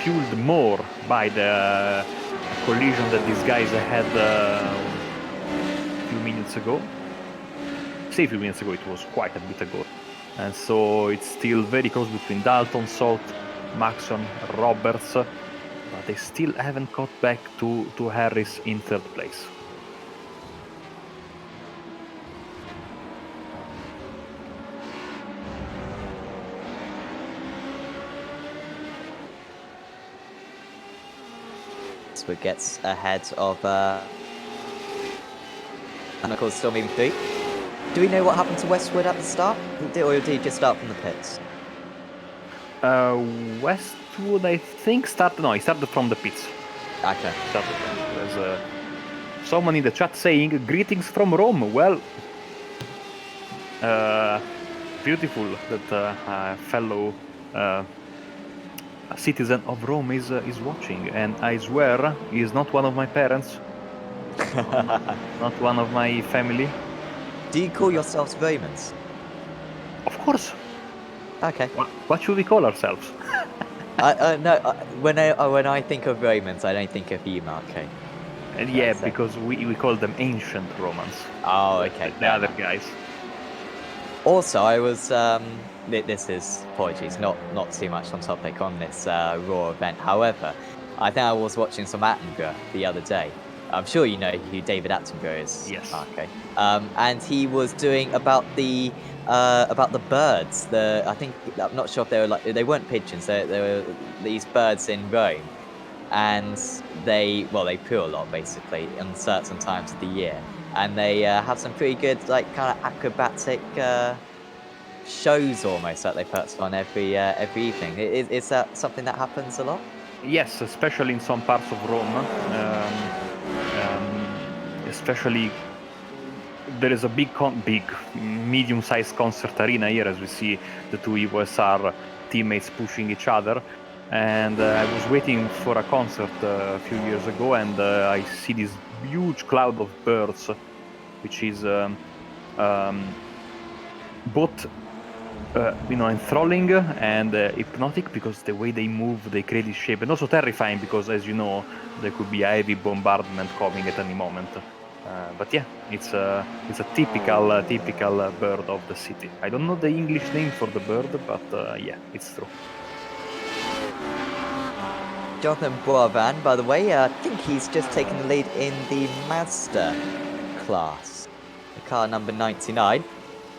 fueled more by the collision that these guys had a few minutes ago. Say a few minutes ago, it was quite a bit ago. And so it's still very close between Dalton, Salt, Maxon, Roberts, but they still haven't got back to Harris in 3rd place. Westwood gets ahead of, and of course still moving through. Do we know what happened to Westwood at the start? Or did he just start from the pits? Westwood, I think, he started from the pits. Okay. There's someone in the chat saying, greetings from Rome. Well, beautiful that a fellow citizen of Rome is watching, and I swear he is not one of my parents, not one of my family. Do you call yourselves Romans? Of course. Okay. What should we call ourselves? No, when I think of Romans, I don't think of you, Mark. Okay. And yeah, because we call them ancient Romans. Oh, okay. The other guys. Also, I was this is apologies, not too much on topic on this Raw event. However, I think I was watching some Attenborough the other day. I'm sure you know who David Attenborough is. Yes. Okay. And he was doing about the birds. I think I'm not sure if they weren't pigeons. They were these birds in Rome, and they poo a lot basically in certain times of the year, and they have some pretty good kind of acrobatic shows almost that they put on every evening. Is that something that happens a lot? Yes, especially in some parts of Rome. Especially there is a big medium-sized concert arena here, as we see the two USR teammates pushing each other. And I was waiting for a concert a few years ago, and I see this huge cloud of birds, which is both enthralling and hypnotic because the way they move, they create this shape, and also terrifying because, as you know, there could be a heavy bombardment coming at any moment. But yeah, it's a typical bird of the city. I don't know the English name for the bird, but yeah, it's true. Jonathan Boivin, by the way, I think he's just taken the lead in the Mazda class, the car number 99.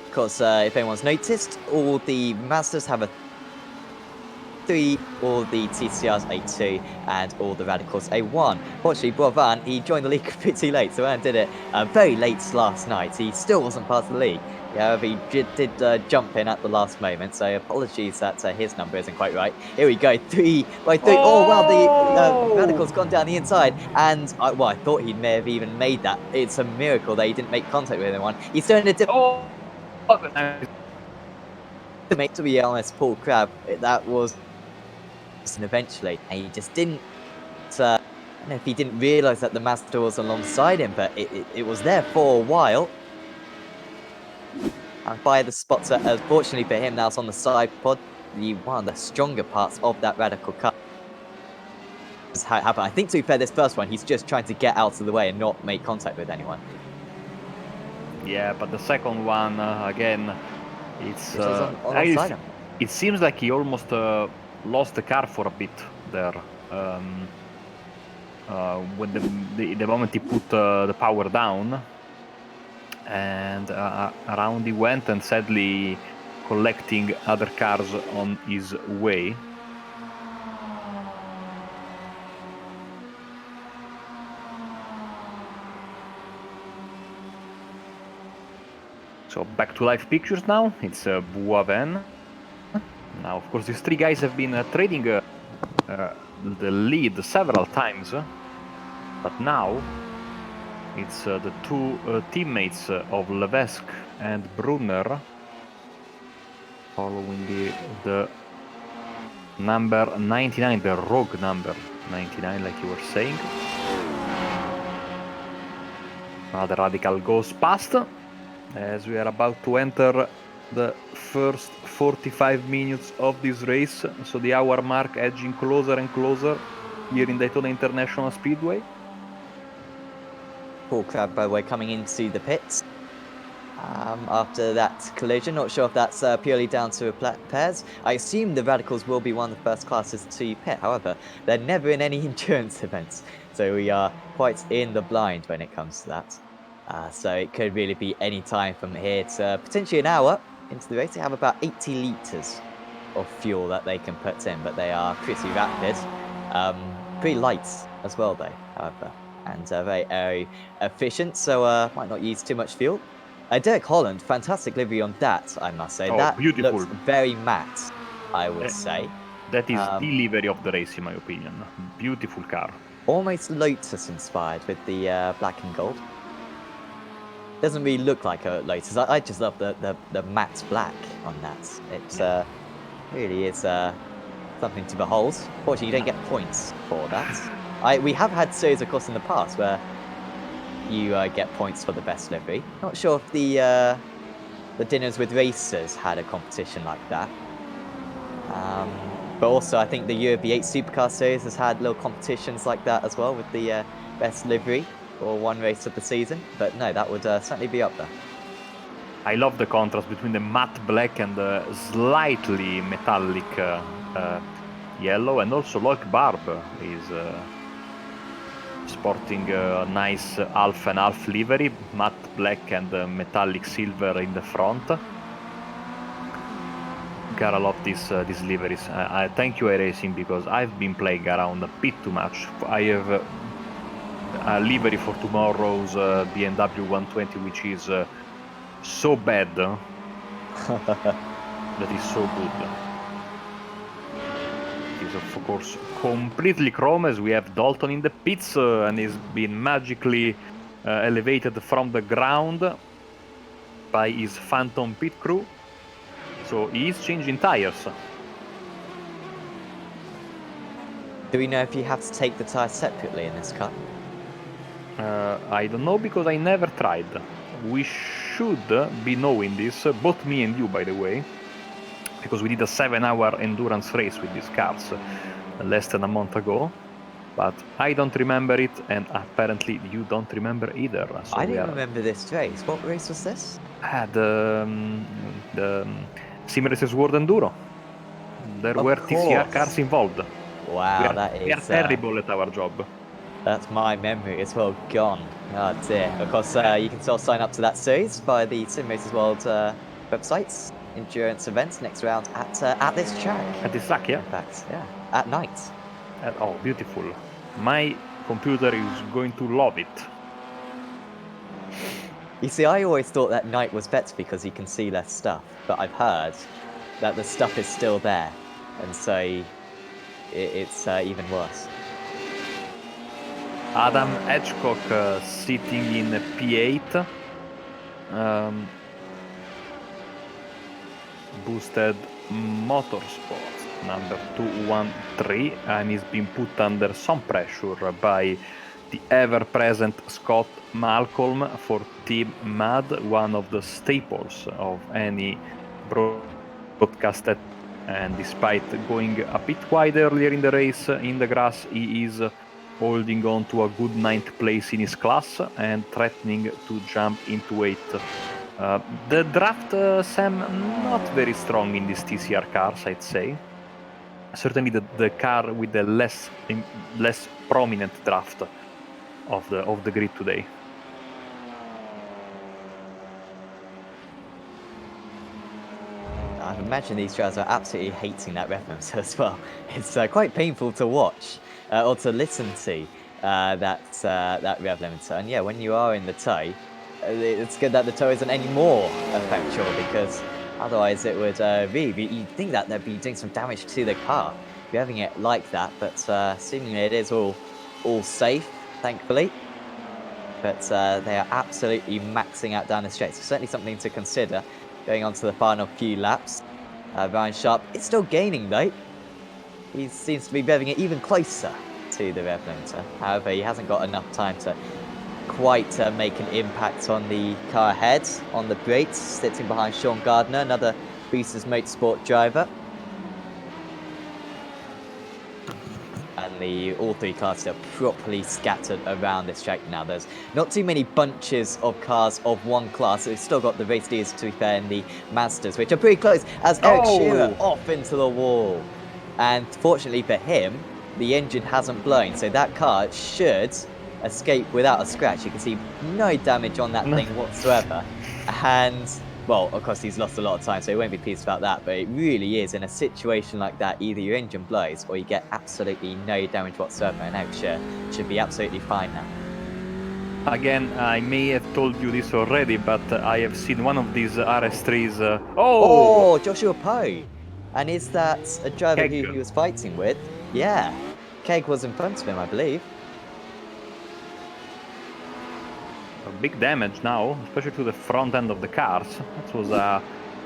Because if anyone's noticed, all the Mazdas have a 3, all the TCRs A2, and all the Radicals A1. Fortunately, Boivin, he joined the league pretty late, so Aaron did it very late last night. He still wasn't part of the league. Yeah, he did jump in at the last moment, so apologies that his number isn't quite right. Here we go, 3 by 3. Oh, wow, the Radical's gone down the inside, and well, I thought he may have even made that. It's a miracle that he didn't make contact with anyone. He's doing a different to be honest, Paul Crab, that was eventually, and he just didn't. I don't know if he didn't realise that the Mazda was alongside him, but it was there for a while. And by the spotter, fortunately for him, that's on the side pod. One of the stronger parts of that Radical car. That's how it happened. I think, to be fair, this first one, he's just trying to get out of the way and not make contact with anyone. Yeah, but the second one, again, it's alongside him. It seems like he almost lost the car for a bit there. When the moment he put the power down, and around he went, and sadly collecting other cars on his way. So back to live pictures now. It's Boivin. Now, of course, these three guys have been trading the lead several times, but now it's the two teammates of Levesque and Brunner following the number 99, the rogue number 99, like you were saying. Now the Radical goes past as we are about to enter the first 45 minutes of this race, so the hour mark edging closer and closer here in Daytona International Speedway. Paul Crab, by the way, coming into the pits after that collision. Not sure if that's purely down to pairs. I assume the Radicals will be one of the first classes to pit. However, they're never in any endurance events, so we are quite in the blind when it comes to that. So it could really be any time from here to potentially an hour into the race. They have about 80 litres of fuel that they can put in, but they are pretty rapid. Pretty light as well, though, however, and very efficient, so might not use too much fuel. Derek Holland, fantastic livery on that, I must say. Oh, that beautiful. Looks very matte, I would say. That is the livery of the race, in my opinion. Beautiful car. Almost Lotus inspired with the black and gold. Doesn't really look like a Lotus. I just love the matte black on that. It really is something to behold. Fortunately, you don't get points for that. We have had series, of course, in the past where you get points for the best livery. Not sure if the Dinners with Racers had a competition like that. But also, I think the Europe 8 Supercar Series has had little competitions like that as well with the best livery for one race of the season. But no, that would certainly be up there. I love the contrast between the matte black and the slightly metallic yellow, and also Loic Barb is sporting a nice half and half livery, matte black and metallic silver in the front. Gotta love these liveries. I thank you, iRacing, because I've been playing around a bit too much. I have a livery for tomorrow's BMW 120, which is so bad that is so good. It is, of course, completely chrome, as we have Dalton in the pits, and he's been magically elevated from the ground by his Phantom pit crew. So he is changing tires. Do we know if you have to take the tires separately in this car? I don't know, because I never tried. We should be knowing this, both me and you, by the way. because we did a 7-hour endurance race with these cars less than a month ago. But I don't remember it, and apparently you don't remember either. So I we didn't are remember this race. What race was this? the Sim Racers World Enduro. There Of were TCR cars course. involved. Wow, that We are is terrible at our job. that's my memory as well gone. Oh dear. Of course, you can still sign up to that series via the Sim Racers World websites. Endurance events next round at this track. At this track, yeah. In fact, yeah, at night. Oh, beautiful. My computer is going to love it. You see, I always thought that night was better because you can see less stuff, but I've heard that the stuff is still there, and so it's even worse. Adam Edgecock sitting in P8. Boosted Motorsports number 213, and he's been put under some pressure by the ever-present Scott Malcolm for Team Mad, one of the staples of any broadcast. And despite going a bit wide earlier in the race in the grass, he is holding on to a good 9th place in his class and threatening to jump into 8th. The draft, Sam, not very strong in these TCR cars, I'd say. Certainly the car with the less prominent draft of the grid today. I imagine these drivers are absolutely hating that rev limiter as well. It's quite painful to watch or to listen to that rev limiter. And yeah, when you are in the tow, it's good that the tow isn't any more effectual, because otherwise it would really, you'd think that they'd be doing some damage to the car if you're having it like that. But seemingly it is all safe, thankfully. But they are absolutely maxing out down the straight. So certainly something to consider going on to the final few laps. Ryan Sharp is still gaining though. He seems to be revving it even closer to the rev limiter. However, he hasn't got enough time to quite make an impact on the car ahead. On the brakes, sitting behind Sean Gardner, another Boosters Motorsport driver. And all three cars are properly scattered around this track now. There's not too many bunches of cars of one class. We've still got the race leaders, to be fair, in the Mazdas, which are pretty close, as Eric Shearer off into the wall. And fortunately for him, the engine hasn't blown, so that car should escape without a scratch. You can see no damage on that thing whatsoever. And, well, of course, he's lost a lot of time, so he won't be pleased about that. But it really is, in a situation like that, either your engine blows or you get absolutely no damage whatsoever. And Eric Shearer should be absolutely fine now. Again, I may have told you this already, but I have seen one of these RS3s. Oh, Joshua Poe. And is that a driver Keg. who he was fighting with? Yeah. Keg was in front of him, I believe. Big damage now, especially to the front end of the cars. That was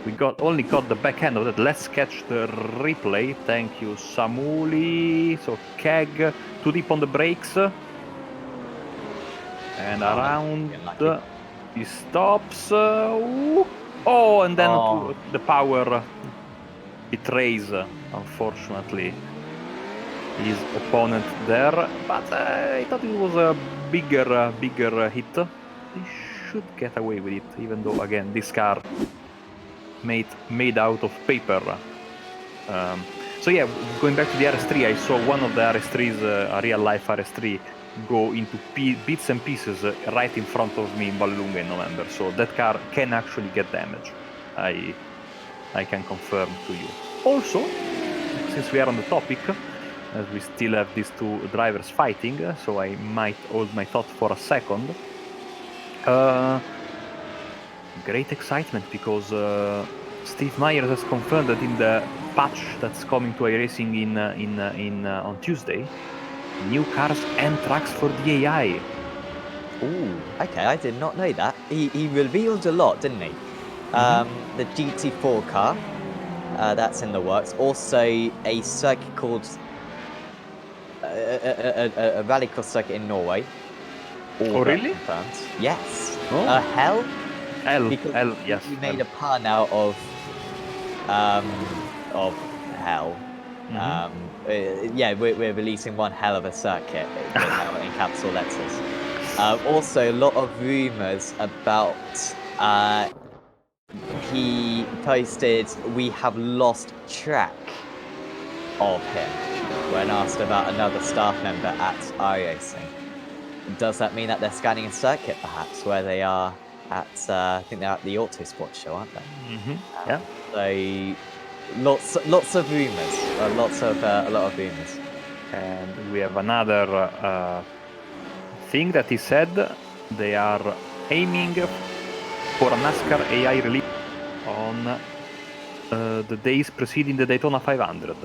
we only got the back end of that. Let's catch the replay. Thank you, Samuli. So Keg too deep on the brakes. And around he stops. And then the power betrays, unfortunately, his opponent there. But I thought it was a bigger hit. He should get away with it, even though, again, this car made out of paper. So yeah, going back to the RS3, I saw one of the RS3s, a real-life RS3, go into bits and pieces right in front of me in Vallelunga in November. So that car can actually get damage. I can confirm to you. Also, since we are on the topic, as we still have these two drivers fighting, so I might hold my thought for a second. Great excitement, because Steve Myers has confirmed that in the patch that's coming to iRacing on Tuesday, new cars and tracks for the AI. Ooh, okay, I did not know that. He revealed a lot, didn't he? The GT4 car, that's in the works. Also, a circuit called a rallycross circuit in Norway. Oh, really? Confirmed. Yes. Oh. Hell. Hell, yes. We made a pun out of of hell. Yeah, we're releasing one hell of a circuit with hell in capital letters. Also, a lot of rumors about. He posted, "We have lost track of him," when asked about another staff member at iRacing. Does that mean that they're scanning a circuit, perhaps, where they are at? I think they're at the Autosport show, aren't they? Yeah. So lots of rumors, a lot of rumors. And we have another thing that he said. They are aiming for a NASCAR AI release on the days preceding the Daytona 500.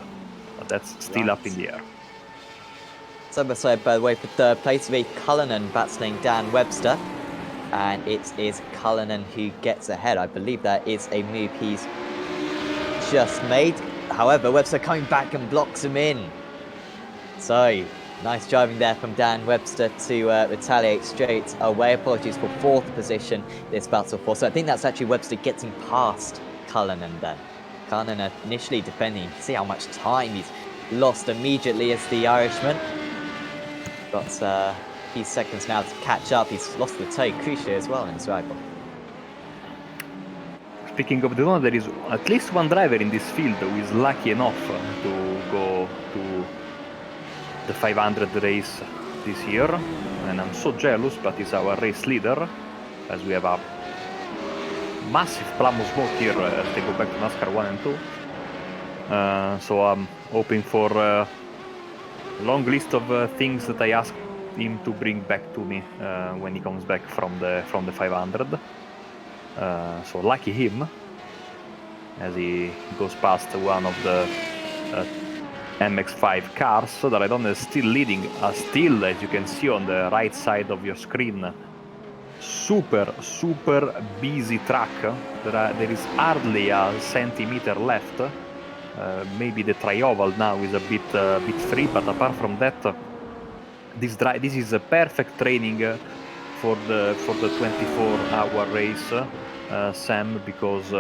But that's still up in the air. So, by the way, for third place, we have Cullinan battling Dan Webster. And it is Cullinan who gets ahead. I believe that is a move he's just made. However, Webster coming back and blocks him in. So, nice driving there from Dan Webster to retaliate straight away. Apologies for fourth position this battle for. So I think that's actually Webster getting past Cullinan then. Cullinan initially defending. You can see how much time he's lost immediately as the Irishman. Got a few seconds now to catch up. He's lost the toe crucially as well in his rival. Speaking of Daytona, there is at least one driver in this field who is lucky enough to go to the 500 race this year, and I'm so jealous, but he's our race leader, as we have a massive plum of smoke here as they go back to NASCAR 1 and 2. So I'm hoping for a long list of things that I asked him to bring back to me when he comes back from the 500. So lucky him, as he goes past one of the MX-5 cars that I don't know is still leading. Still, as you can see on the right side of your screen, super busy track. There is hardly a centimeter left. Maybe the trioval now is a bit free, but apart from that, this is a perfect training for the 24-hour race, Sam, because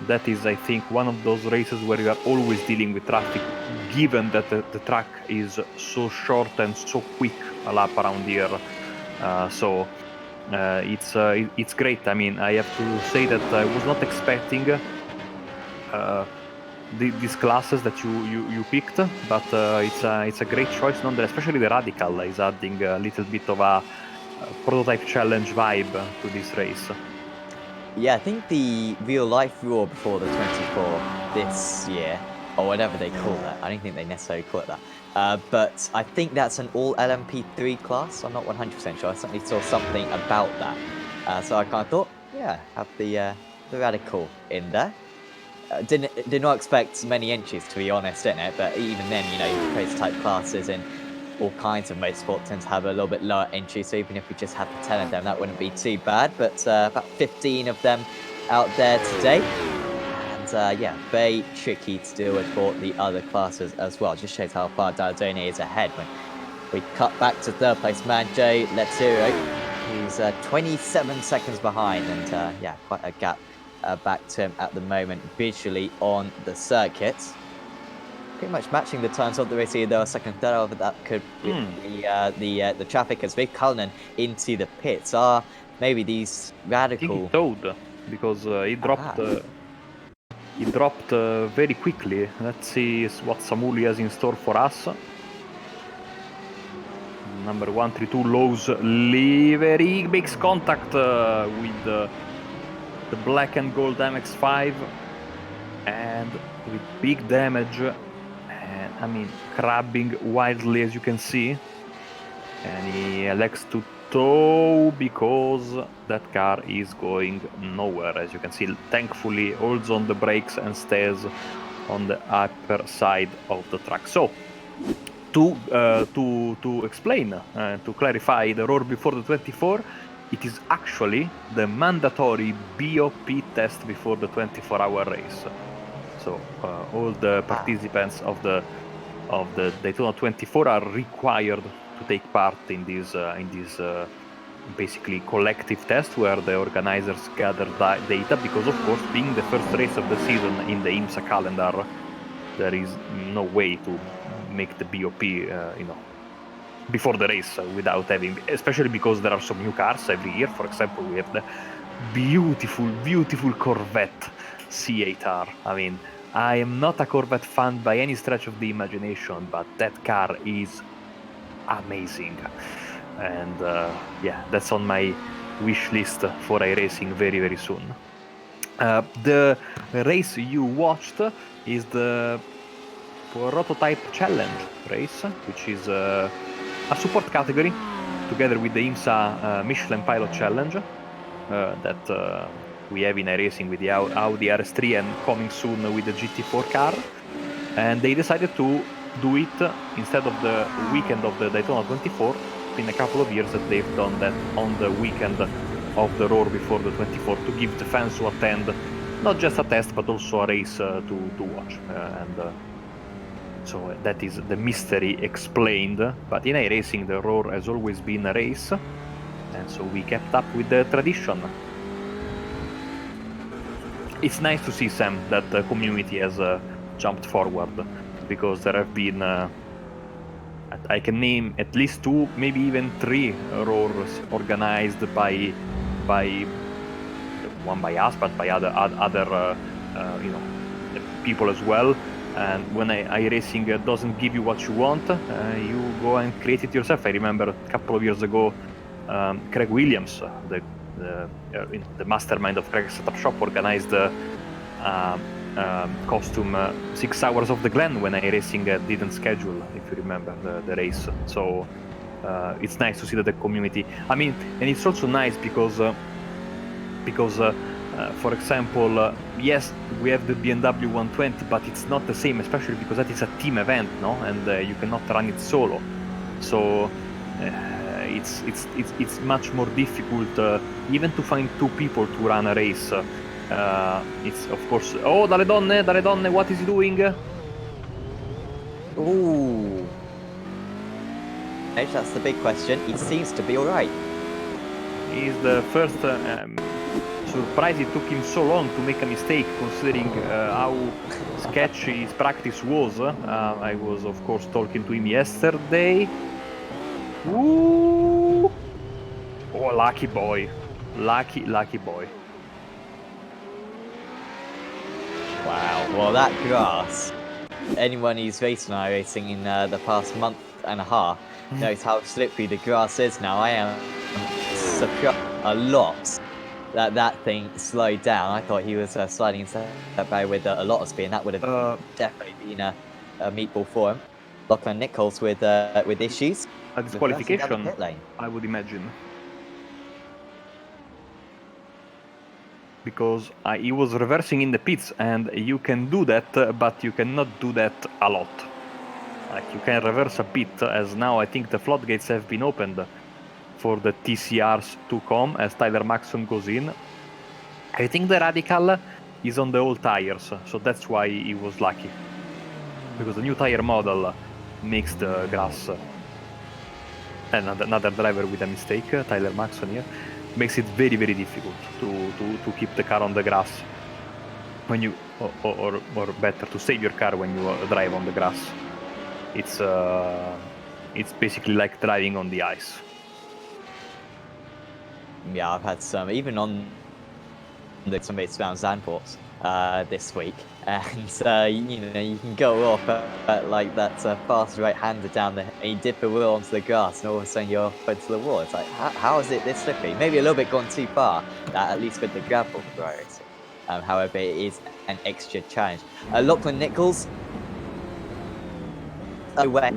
that is, I think, one of those races where you are always dealing with traffic, given that the track is so short and so quick a lap around here. So it's great. I mean, I have to say that I was not expecting these classes that you picked, but it's a great choice nonetheless. Especially the Radical is adding a little bit of a prototype challenge vibe to this race. Yeah, I think the real life Roar Before the 24 this year, or whatever they call that, I don't think they necessarily call it that, but I think that's an all LMP3 class. I'm not 100% sure. I certainly saw something about that. So I kind of thought, yeah, have the Radical in there. Did not expect many entries, to be honest, in it, but even then, you know, prototype classes in all kinds of motorsport tend to have a little bit lower entry, so even if we just had the 10 of them, that wouldn't be too bad. But about 15 of them out there today, and yeah, very tricky to deal with for the other classes as well. Just shows how far Daytona is ahead. When we cut back to third place Manjo Leturo, who's 27 seconds behind, and yeah, quite a gap back to him at the moment visually on the circuit. Pretty much matching the times of the race here, though. Second, third, but that could be the traffic as Vic Cullinan into the pits. Are maybe these Radical? I think he towed because he dropped very quickly. Let's see what Samuli has in store for us. Number 132 Lowe's livery makes contact with the black and gold MX-5, and with big damage. I mean, crabbing wildly, as you can see, and he elects to tow because that car is going nowhere. As you can see, thankfully holds on the brakes and stays on the upper side of the track. So to explain, to clarify the Roar Before the 24, it is actually the mandatory BOP test before the 24-hour race. So all the participants of the Daytona 24 are required to take part in this basically collective test, where the organizers gather data, because of course, being the first race of the season in the IMSA calendar, there is no way to make the BOP, before the race without having, especially because there are some new cars every year. For example, we have the beautiful Corvette C8R. I mean, I am not a Corvette fan by any stretch of the imagination, but that car is amazing. And yeah, that's on my wish list for iRacing very soon. The race you watched is the Prototype Challenge race, which is a support category together with the IMSA Michelin Pilot Challenge that we have in iRacing with the Audi RS3 and coming soon with the GT4 car. And they decided to do it instead of the weekend of the Daytona 24. It's been a couple of years that they've done that on the weekend of the Roar Before the 24 to give the fans who attend not just a test but also a race to watch. So that is the mystery explained. But in iRacing, the Roar has always been a race, and so we kept up with the tradition. It's nice to see, Sam, that the community has jumped forward, because there have been, I can name at least 2, maybe even 3 Roars organized by one by us, but by other people as well. And when iRacing doesn't give you what you want, you go and create it yourself. I remember a couple of years ago, Craig Williams, the mastermind of Craig's Setup Shop, organized costume 6 Hours of the Glen when iRacing didn't schedule, if you remember the race. So it's nice to see that the community. I mean, and it's also nice because for example, yes, we have the BMW 120, but it's not the same, especially because that is a team event, no, and you cannot run it solo. So it's much more difficult even to find 2 people to run a race. It's of course. Oh, dalle donne, what is he doing? Ooh. That's the big question. He seems to be all right. He's the first. Surprised it took him so long to make a mistake, considering how sketchy his practice was. I was, of course, talking to him yesterday. Ooh! Oh, lucky boy. Lucky boy. Wow. Well, that grass. Anyone who's raced on iRacing in the past month and a half knows how slippery the grass is now. I am surprised a lot that thing slowed down. I thought he was sliding into that barrier with a lot of speed, and that would have definitely been a meatball for him. Lachlan Nichols with issues. A disqualification, Pit lane. I would imagine. Because he was reversing in the pits, and you can do that, but you cannot do that a lot. Like, you can reverse a bit, as now I think the floodgates have been opened for the TCRs to come as Tyler Maxson goes in. I think the Radical is on the old tires, so that's why he was lucky. Because the new tire model makes the grass. Another driver with a mistake, Tyler Maxson here, makes it very difficult to keep the car on the grass when you, or better, to save your car when you drive on the grass. It's basically like driving on the ice. Yeah, I've had some, even on some races around Zandvoort this week, and you can go off at like that fast right-hander down there, and you dip a wheel onto the grass, and all of a sudden you're off into the wall. It's like, how is it this slippery? Maybe a little bit gone too far, at least with the gravel variety. However, it is an extra challenge. Lachlan Nichols, away.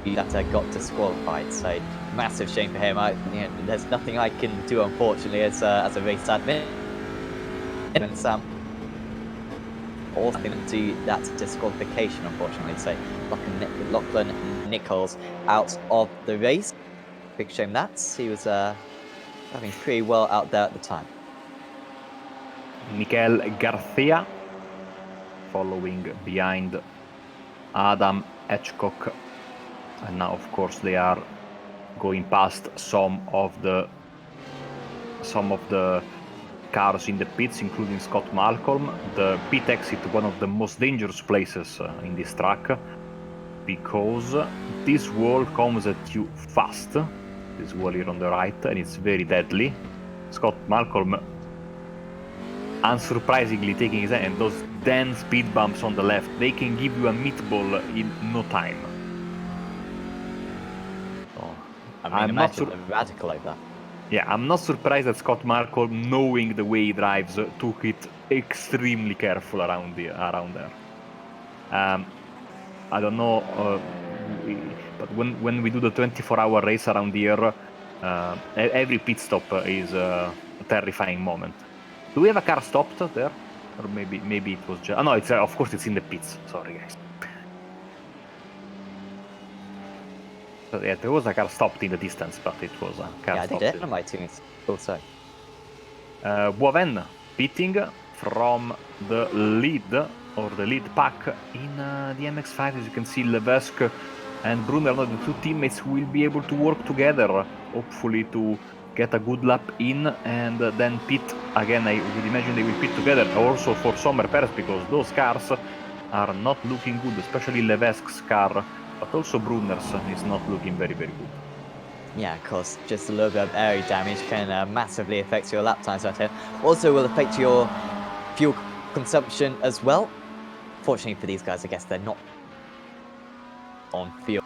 That got disqualified, so massive shame for him. There's nothing I can do, unfortunately, as a race admin. And Sam also didn't do that disqualification, unfortunately. So Lachlan Nichols out of the race. Big shame that. He was having pretty well out there at the time. Mikel Garcia following behind Adam Hitchcock. And now, of course, they are going past some of the cars in the pits, including Scott Malcolm. The pit exit, one of the most dangerous places in this track, because this wall comes at you fast. This wall here on the right, and it's very deadly. Scott Malcolm, unsurprisingly, taking his hand, and those dense speed bumps on the left, they can give you a meatball in no time. So, I mean, imagine the radical like that. Yeah, I'm not surprised that Scott Malcolm, knowing the way he drives, took it extremely careful around there. I don't know, but when we do the 24-hour race around here, every pit stop is a terrifying moment. Do we have a car stopped there? Or maybe it was just... Oh, no, it's of course it's in the pits. Sorry, guys. So, yeah, there was a car stopped in the distance, but it was a car stopped. Yeah, I did it. My team is also. Boven pitting from the lead, or the lead pack in the MX-5. As you can see, Levesque and Brunner, the two teammates, who will be able to work together, hopefully to get a good lap in and then pit again. I would imagine they will pit together also for Sommer Perez, because those cars are not looking good, especially Levesque's car, but also Brunner's is not looking very, very good. Yeah, of course, just a little bit of area damage can massively affect your lap times out here. Also will affect your fuel consumption as well. Fortunately for these guys, I guess they're not on fuel.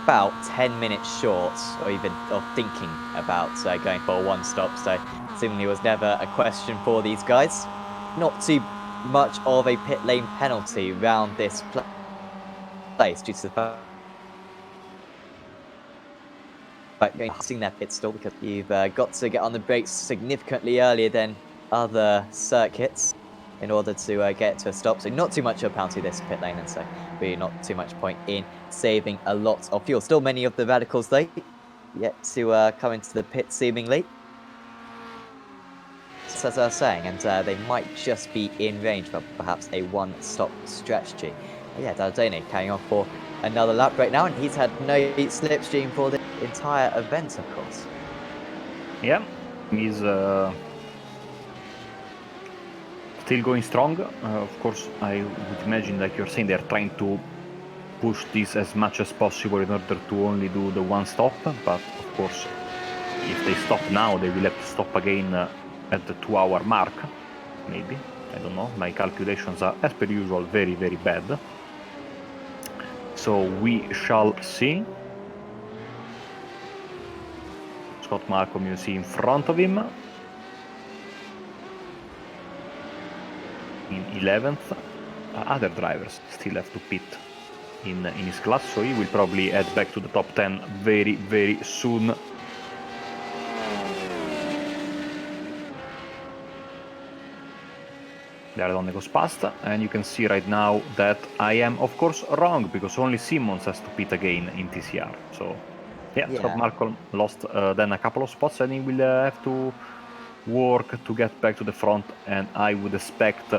About 10 minutes short, or even of thinking about going for a one stop, so seemingly was never a question for these guys. Not too much of a pit lane penalty around this place due to the fact hitting their pit stall, because you've got to get on the brakes significantly earlier than other circuits in order to get to a stop. So not too much of a penalty this pit lane, and so really not too much point in saving a lot of fuel. Still many of the radicals though yet to come into the pit seemingly, so as I was saying, and they might just be in range, but perhaps a one-stop strategy. But yeah, Daytona carrying on for another lap right now, and he's had no slipstream for the entire event, of course. Yeah, he's still going strong. Of course, I would imagine, like you're saying, they're trying to push this as much as possible in order to only do the one stop, but of course, if they stop now, they will have to stop again at the 2-hour mark, maybe. I don't know, my calculations are, as per usual, very, very bad. So we shall see. Scott Malcolm, you see in front of him. In 11th. Other drivers still have to pit in his class, so he will probably head back to the top 10 very, very soon. Daytona goes past, and you can see right now that I am, of course, wrong, because only Simmons has to pit again in TCR. So, yeah. Scott Malcolm lost then a couple of spots, and he will have to work to get back to the front, and I would expect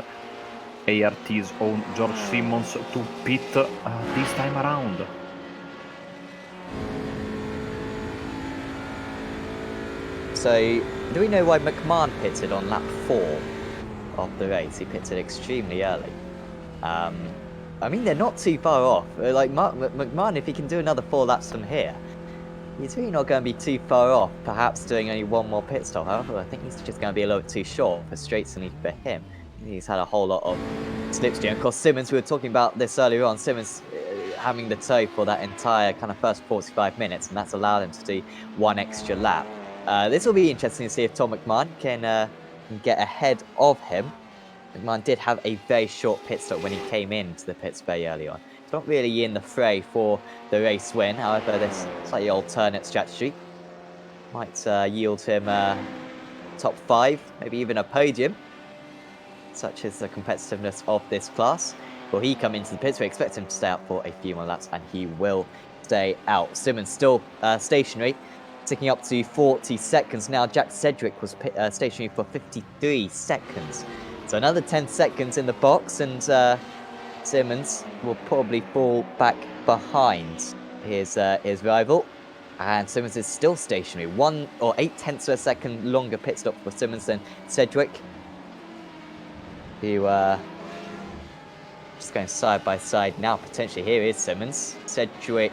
ART's own George Simmons to pit this time around. So, do we know why McMahon pitted on lap 4 of the race? He pitted extremely early. I mean, they're not too far off. Like, McMahon, if he can do another 4 laps from here, he's really not going to be too far off, perhaps doing only one more pit stop. However, I think he's just going to be a little bit too short, frustratingly for him. He's had a whole lot of slipstream. Of course, Simmons, we were talking about this earlier on, Simmons having the tow for that entire kind of first 45 minutes, and that's allowed him to do one extra lap. This will be interesting to see if Tom McMahon can get ahead of him. McMahon did have a very short pit stop when he came into the pits very early on. He's not really in the fray for the race win. However, this slightly alternate strategy might yield him top 5, maybe even a podium. Such is the competitiveness of this class. Will he come into the pits? We expect him to stay out for a few more laps, and he will stay out. Simmons still stationary, ticking up to 40 seconds now. Jack Sedgwick was stationary for 53 seconds. So another 10 seconds in the box, and Simmons will probably fall back behind his rival. And Simmons is still stationary. 1 or 0.8 of a second longer pit stop for Simmons than Sedgwick. Who, just going side by side now, potentially. Here is Simmons. Sedgwick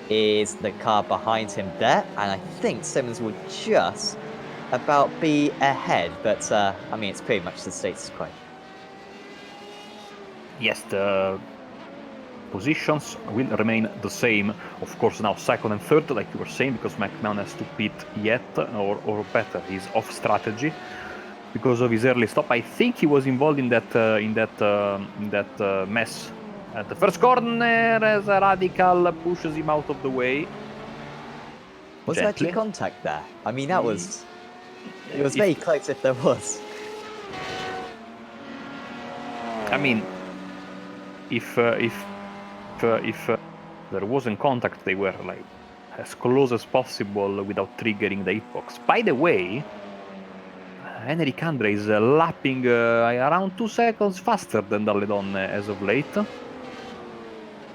is the car behind him there. And I think Simmons will just about be ahead. But, I mean, it's pretty much the status quo. Yes, the positions will remain the same. Of course, now second and third, like you were saying, because McMahon has to pit yet, or better, he's off strategy because of his early stop. I think he was involved in that mess at the first corner as a Radical pushes him out of the way. Was there actually contact there? I mean, that was... It was very close if there was. I mean, if there wasn't contact, they were like as close as possible without triggering the hitbox. By the way, Henrik Andre is lapping around 2 seconds faster than Dalle Donne as of late.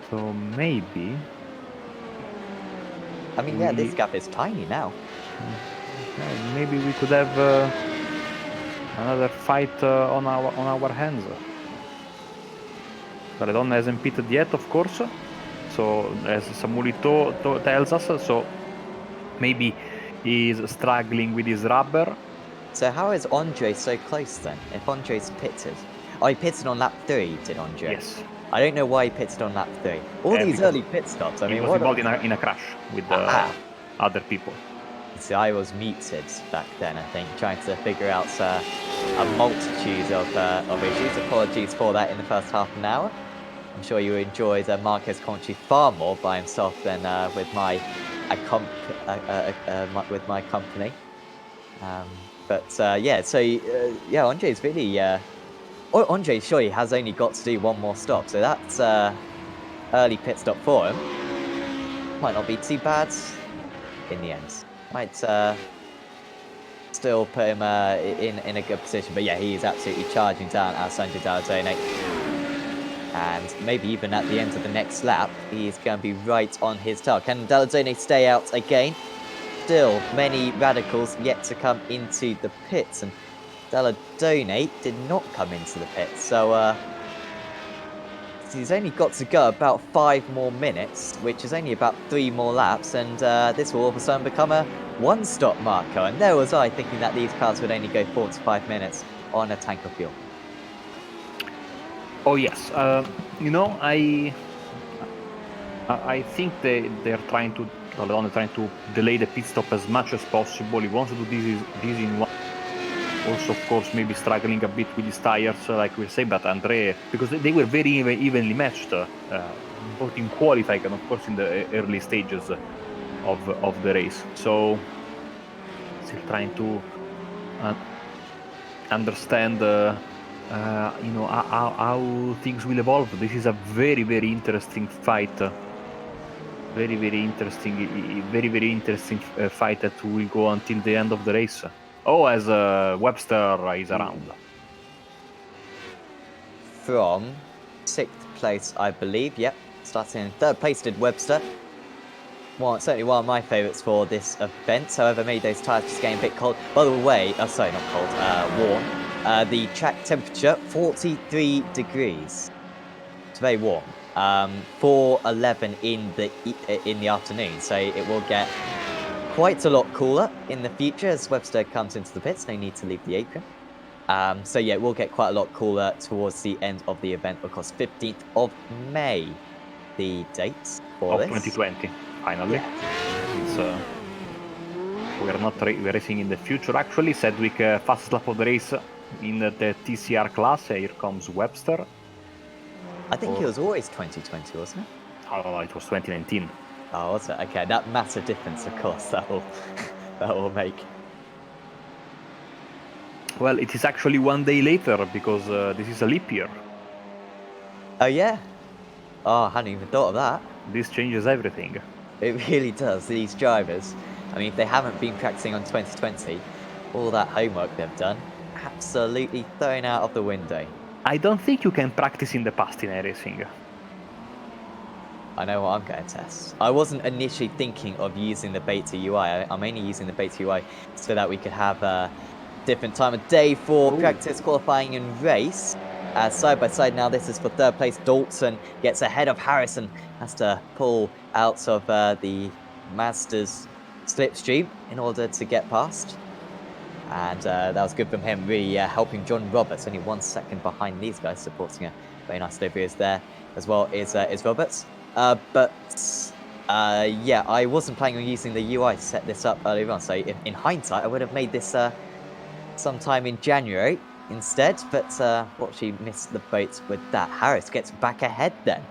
So maybe... I mean, yeah, this gap is tiny now. Maybe we could have another fight on our hands. Dalle Donne hasn't pitted yet, of course. So, as Samulito tells us, so maybe he's struggling with his rubber. So how is Andre so close then? If Andre's pitted? Oh, he pitted on lap 3, did Andre? Yes. I don't know why he pitted on lap 3. All these early pit stops, I mean, he was involved in a crash with other people. See, I was muted back then, I think, trying to figure out a multitude of issues. Apologies for that in the first half an hour. I'm sure you enjoyed Marco's commentary far more by himself than with my company. Yeah, so yeah, Andre's really... Andre surely has only got to do one more stop, so that's early pit stop for him. Might not be too bad in the end. Might still put him in a good position, but yeah, he is absolutely charging down Alessandro Dalle Donne. And maybe even at the end of the next lap, he's going to be right on his tail. Can Dalle Donne stay out again? Still, many radicals yet to come into the pits, and Dalle Donne did not come into the pits, so he's only got to go about 5 more minutes, which is only about 3 more laps, and this will all of a sudden become a one-stop Marco. And there was I thinking that these cars would only go 4 to 5 minutes on a tank of fuel. Oh yes, you know, I think they're trying to delay the pit stop as much as possible. He wants to do this in one. Also, of course, maybe struggling a bit with his tires, like we say, but Andre, because they were very evenly matched, both in qualifying and of course in the early stages of the race. So, still trying to understand. You know, how things will evolve. This is a very interesting fight. Very interesting fight that will go until the end of the race. Oh, as Webster is around. From 6th place, I believe. Yep, starting in 3rd place did Webster. Well, certainly one of my favourites for this event. However, made those tyres just getting a bit cold. By the way, sorry, not cold, warm. The track temperature, 43 degrees. It's very warm. 4:11 in the afternoon, so it will get quite a lot cooler in the future as Webster comes into the pits. No need to leave the apron. So yeah, it will get quite a lot cooler towards the end of the event. Of course, 15th of May, the date for this. 2020, finally. Yeah. We're not racing in the future, actually. Sedgwick, fastest lap of the race in the TCR class. Here comes Webster. I think it was always 2020, wasn't it? Oh, it was 2019. Oh, was it? Okay, that massive difference, of course, that will make. Well, it is actually 1 day later because this is a leap year. Oh yeah? Oh, I hadn't even thought of that. This changes everything. It really does. These drivers, I mean, if they haven't been practicing on 2020, all that homework they've done, absolutely thrown out of the window. I don't think you can practice in the past in iRacing. I know what I'm going to test. I wasn't initially thinking of using the beta UI. I'm only using the beta UI so that we could have a different time of day for practice, qualifying, and race. Side by side now, this is for third place. Dalton gets ahead of Harrison, has to pull out of the Mazda's slipstream in order to get past. And that was good from him, really helping John Roberts, only 1 second behind these guys, supporting a very nice delivery there, as well is Roberts. Yeah, I wasn't planning on using the UI to set this up earlier on, so in hindsight, I would have made this sometime in January instead, but she missed the boat with that. Harris gets back ahead then,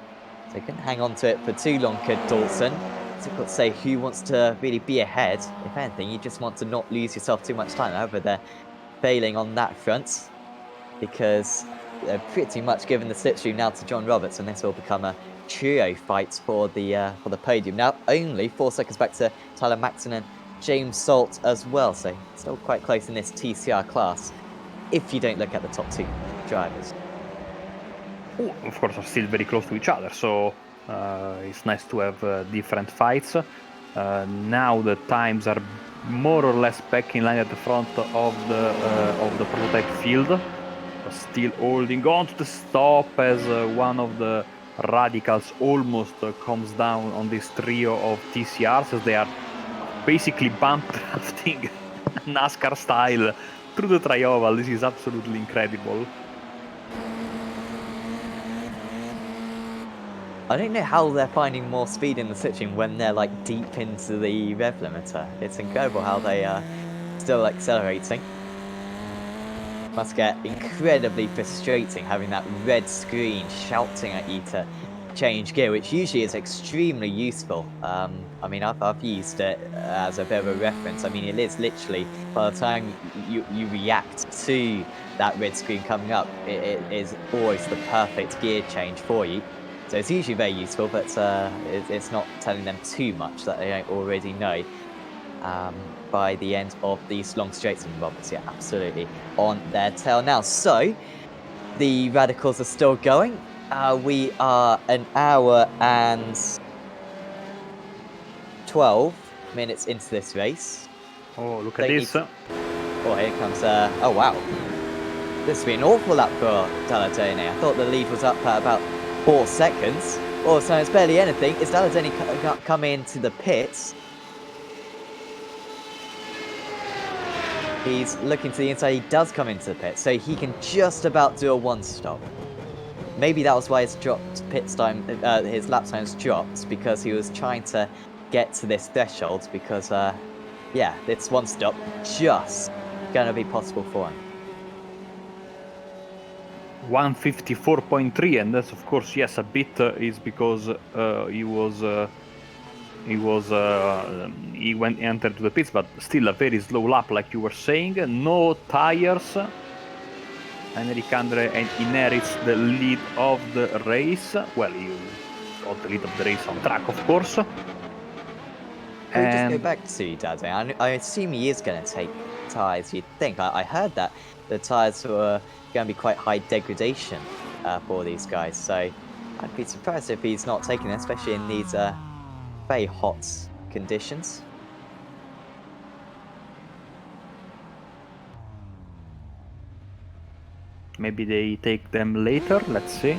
so he couldn't hang on to it for too long, could Dawson. Difficult to say who wants to really be ahead. If anything, you just want to not lose yourself too much time. However, they're failing on that front because they're pretty much giving the slipstream now to John Roberts, and this will become a trio fight for the podium. Now, only 4 seconds back to Tyler Maxon and James Salt as well, so still quite close in this TCR class, if you don't look at the top 2 drivers. Of course, are still very close to each other, so it's nice to have different fights. Now the times are more or less back in line at the front of the prototype field. Still holding on to the stop as one of the radicals almost comes down on this trio of TCRs as they are basically bump drafting NASCAR style through the trioval. This is absolutely incredible. I don't know how they're finding more speed in the slipstream when they're like deep into the rev limiter. It's incredible how they are still accelerating. Must get incredibly frustrating having that red screen shouting at you to change gear, which usually is extremely useful. I mean, I've used it as a bit of a reference. I mean, it is literally, by the time you react to that red screen coming up, it is always the perfect gear change for you. So it's usually very useful, but it's not telling them too much that they don't already know. By the end of these long straights, and Roberts, yeah, absolutely on their tail now. So the radicals are still going. We are an hour and 12 minutes into this race. Oh, look at this. Oh, here comes, oh wow. This will be an awful lap for Daytona. I thought the lead was up at about 4 seconds. Oh, so it's barely anything. Is Daytona come into the pits? He's looking to the inside. He does come into the pit, so he can just about do a 1-stop. Maybe that was why his his lap times dropped, because he was trying to get to this threshold. Because yeah, this 1-stop just gonna be possible for him. 154.3, and that's of course, yes, a bit is because he entered to the pits, but still a very slow lap, like you were saying. No tires. Henrik Andre inherits the lead of the race. Well, he got the lead of the race on track, of course. Can we just go back to Dade? I assume he is going to take tyres, you'd think. I heard that the tyres were going to be quite high degradation for these guys, so I'd be surprised if he's not taking them, especially in these very hot conditions. Maybe they take them later, let's see.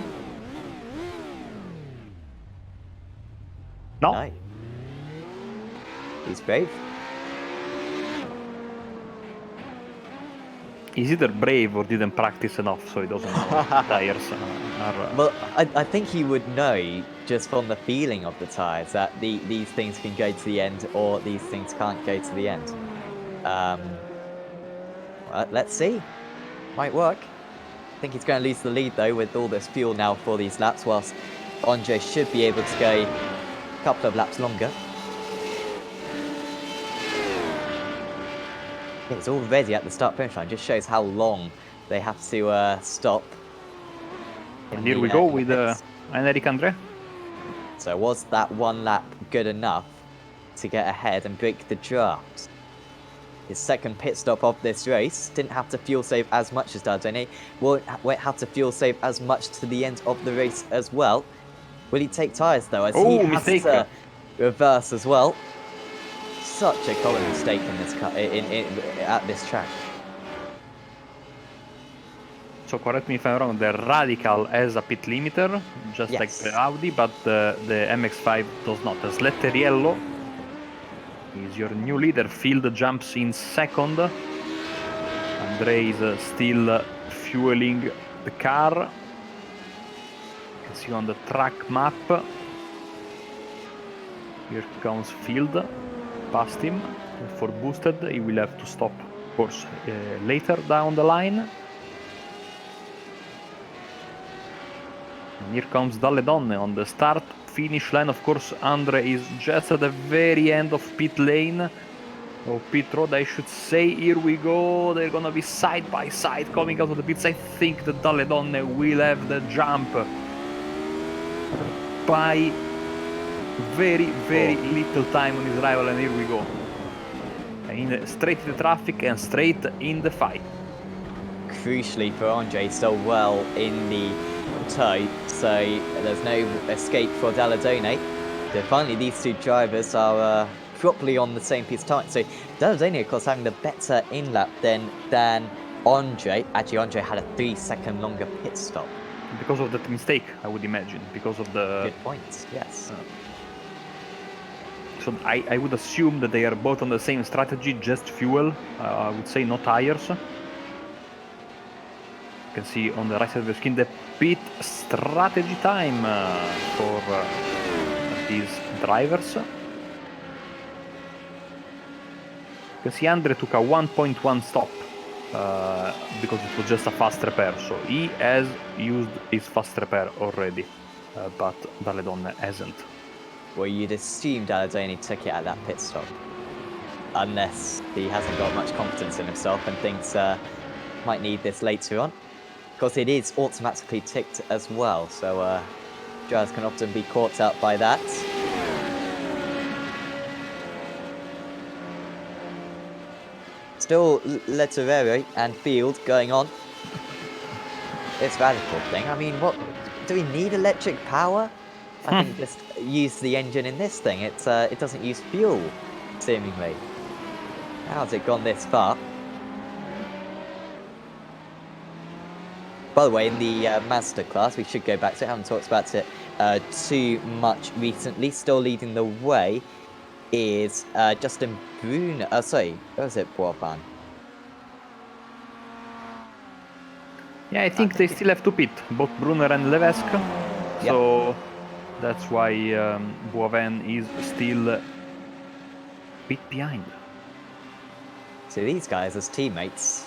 No. He's brave. He's either brave or didn't practice enough, so he doesn't know tires are... Well, I think he would know just from the feeling of the tyres that these things can go to the end or these things can't go to the end. Well, let's see. Might work. I think he's going to lose the lead though with all this fuel now for these laps, whilst Andre should be able to go a couple of laps longer. It's already at the start finish line, just shows how long they have to stop. And here we go with Henrik Andre. So was that 1 lap good enough to get ahead and break the draft? His second pit stop of this race. Didn't have to fuel save as much as Dardenne. Won't have to fuel save as much to the end of the race as well. Will he take tyres though, as he Oh, has mistake. to reverse as well? Such a common mistake in this at this track. So correct me if I'm wrong, the Radical has a pit limiter, just like the Yes. Audi, but the MX-5 does not. As Letteriello is your new leader. Field jumps in second. Andre is still fueling the car. You can see on the track map. Here comes Field, past him. For boosted, he will have to stop, of course, later down the line. And here comes Dalle Donne on the start-finish line. Of course, Andre is just at the very end of pit lane. Or pit road, I should say. Here we go. They're gonna be side by side coming out of the pits. I think that Dalle Donne will have the jump by very little time on his rival, and here we go. Straight in the traffic and straight in the fight. Crucially for Andre, still well in the tow, so there's no escape for Dalle Donne. So finally, these two drivers are properly on the same piece of time. So Dalle Donne, of course, having the better in-lap than Andre. Actually, Andre had a 3-second longer pit stop. Because of that mistake, I would imagine. Because of the... Good point, yes. So I would assume that they are both on the same strategy, just fuel. I would say no tires. You can see on the right side of the screen the pit strategy time for these drivers. You can see Andre took a 1.1 stop because it was just a fast repair. So he has used his fast repair already, but Dalle Donne hasn't. Well, you'd assume Dalle Donne took it at that pit stop. Unless he hasn't got much confidence in himself and thinks might need this later on. Of course, it is automatically ticked as well, so drivers can often be caught out by that. Still Letterero and Field going on. This radical thing, I mean, what do we need electric power? I think just use the engine in this thing. It doesn't use fuel, seemingly. How's it gone this far? By the way, in the Mazda class, we should go back to it. I haven't talked about it too much recently. Still leading the way is Justin Brunner. Sorry, where was it? Boivin. Yeah, I think they still have to pit, both Brunner and Levesque. Yep. So that's why Boivin is still bit behind. So these guys as teammates,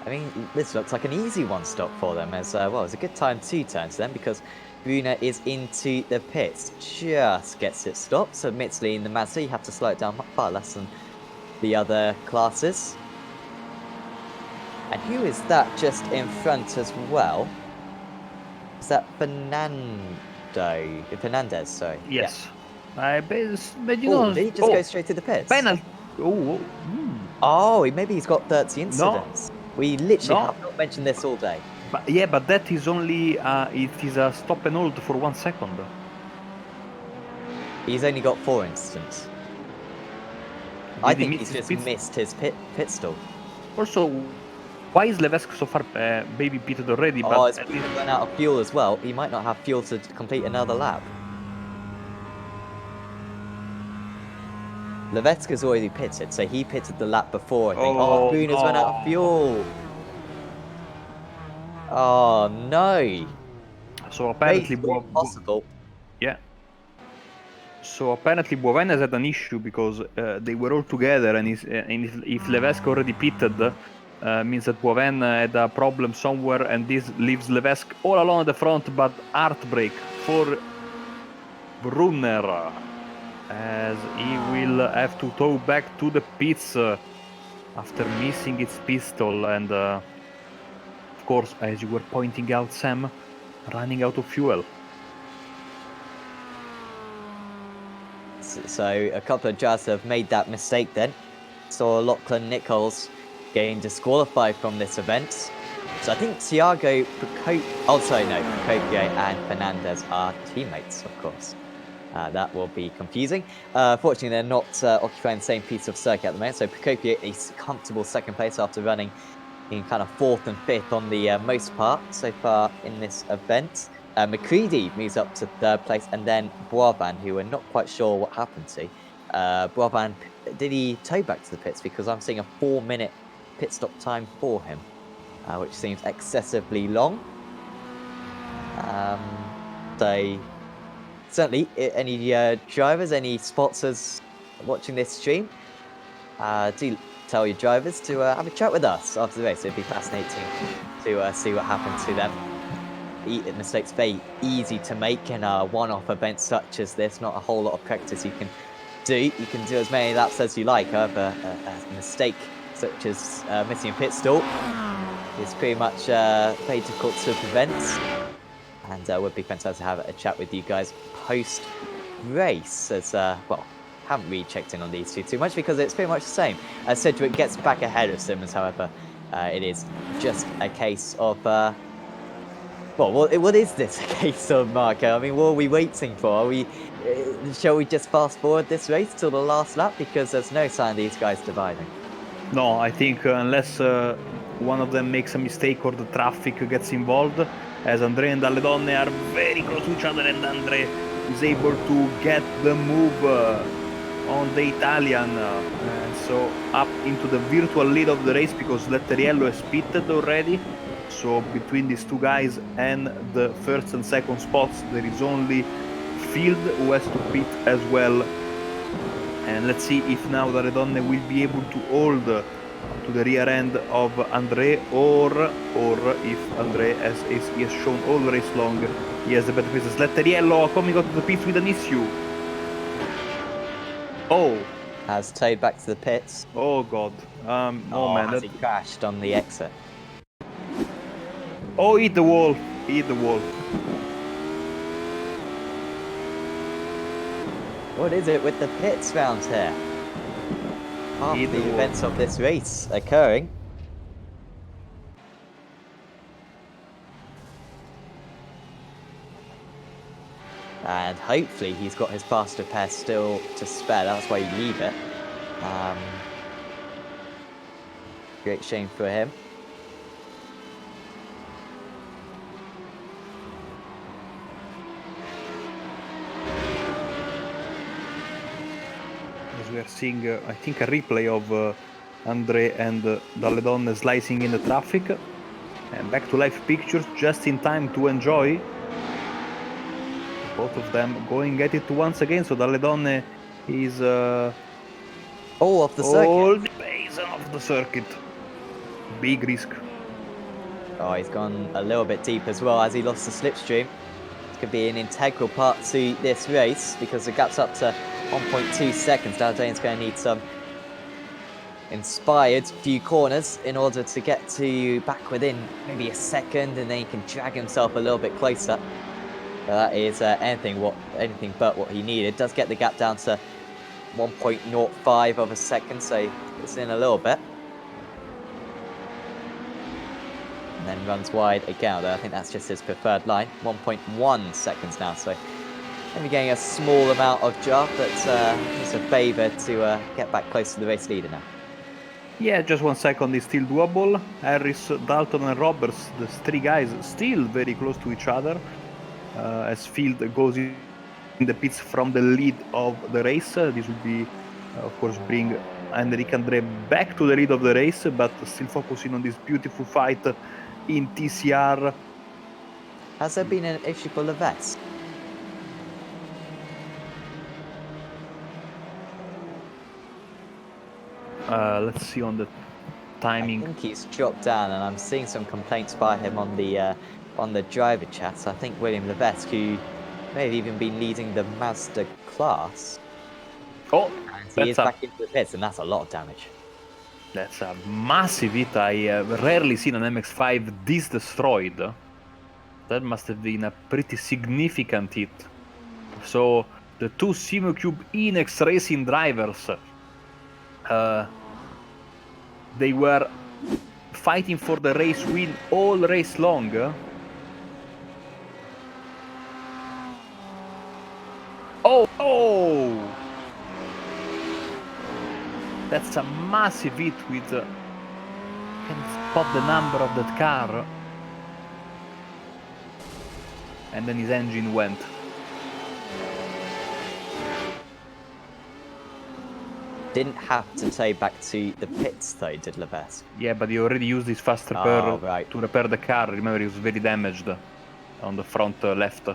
I mean, this looks like an easy one stop for them as well. It's a good time to turn to them because Brunner is into the pits, just gets it stopped. So admittedly in the Mazda you have to slow it down far less than the other classes. And who is that just in front as well? Is that Fernandez, sorry. Yes. Yeah. But you know, did he just go straight to the pits? Penalty. Oh, maybe he's got 30 incidents. No. We literally have not mentioned this all day. But yeah, but that is only it is a stop and hold for 1 second. He's only got 4 incidents. I think he's just missed his pit stall. Also, why is Levesque so far baby pitted already? Oh, it's run out of fuel as well. He might not have fuel to complete another lap. Levesque has already pitted, so he pitted the lap before, I think. Oh, Brunner's run out of fuel. Oh, no. So apparently... Possible. Yeah. So apparently Boivin has had an issue because they were all together, and if Levesque already pitted, means that Boivin had a problem somewhere, and this leaves Levesque all alone at the front, but heartbreak for Brunner, as he will have to tow back to the pits after missing its pistol, and of course, as you were pointing out, Sam, running out of fuel. So a couple of drivers have made that mistake then. Saw Lachlan Nichols getting disqualified from this event. So I think Thiago, Procopio and Fernandez are teammates, of course. That will be confusing. Fortunately, they're not occupying the same piece of circuit at the moment. So Procopio is comfortable second place after running in kind of 4th and 5th on the most part so far in this event. McCready moves up to 3rd place, and then Boavan, who we're not quite sure what happened to. Boavan, did he tow back to the pits? Because I'm seeing a 4-minute pit stop time for him, which seems excessively long. So certainly, any drivers, any sponsors watching this stream, do tell your drivers to have a chat with us after the race. It'd be fascinating to see what happened to them. Mistakes very easy to make in a one-off event such as this. Not a whole lot of practice you can do. You can do as many laps as you like. However, a mistake such as missing a pit stop is pretty much very difficult to prevent. And would be fantastic to have a chat with you guys post-race as, well, haven't really checked in on these two too much because it's pretty much the same. Cedric gets back ahead of Simmons, however, it is just a case of, well, what is this a case of, Marco? I mean, what are we waiting for? Shall we just fast forward this race till the last lap? Because there's no sign of these guys dividing. No, I think unless one of them makes a mistake or the traffic gets involved, as Andre and Dalledonne are very close to each other, and Andre is able to get the move on the Italian, so up into the virtual lead of the race because Letteriello has pitted already. So between these two guys and the first and second spots, there is only Field who has to pit as well. And let's see if now Dalledonne will be able to hold to the rear end of Andre, or if Andre, as he has shown all the race long, he has the better paces. Letteriello coming out to the pits with an issue. Oh. Has towed back to the pits. Oh god. Oh man. Has he crashed on the exit? Oh, hit the wall. Hit the wall. What is it with the pits round here? Half the events of this race occurring. And hopefully he's got his faster pair still to spare. That's why you leave it. Great shame for him. We are seeing, I think, a replay of Andre and Dalledonne slicing in the traffic. And back to live pictures, just in time to enjoy. Both of them going at it once again, so Dalledonne is... off the circuit. All the pace off the circuit. Big risk. Oh, he's gone a little bit deep as well as he lost the slipstream. This could be an integral part to this race because the gap's up to 1.2 seconds. Dalledonne's going to need some inspired few corners in order to get to back within maybe a second, and then he can drag himself a little bit closer. That is anything but what he needed. Does get the gap down to 1.05 of a second, so it's in a little bit. And then runs wide again, although I think that's just his preferred line. 1.1 seconds now, so maybe getting a small amount of draft, but it's a favour to get back close to the race leader now. Yeah, just 1 second is still doable. Harris, Dalton and Roberts, the three guys, still very close to each other. As Field goes in the pits from the lead of the race. This will be, of course, bring Henrik Andre back to the lead of the race, but still focusing on this beautiful fight in TCR. Has there been an issue for Levet? Let's see on the timing. I think he's dropped down, and I'm seeing some complaints by him on the driver chat. So I think William Levesque, who may have even been leading the Mazda class, he is back into the pits, and that's a lot of damage. That's a massive hit. I have rarely seen an MX-5 this destroyed. That must have been a pretty significant hit. So the two Simocube Inex Racing drivers, they were fighting for the race win all race long. Oh! That's a massive hit with... can spot the number of that car. And then his engine went. Didn't have to take back to the pits though, did Levesque? Yeah, but he already used his fast repair right. to repair the car. Remember, he was very damaged on the front left.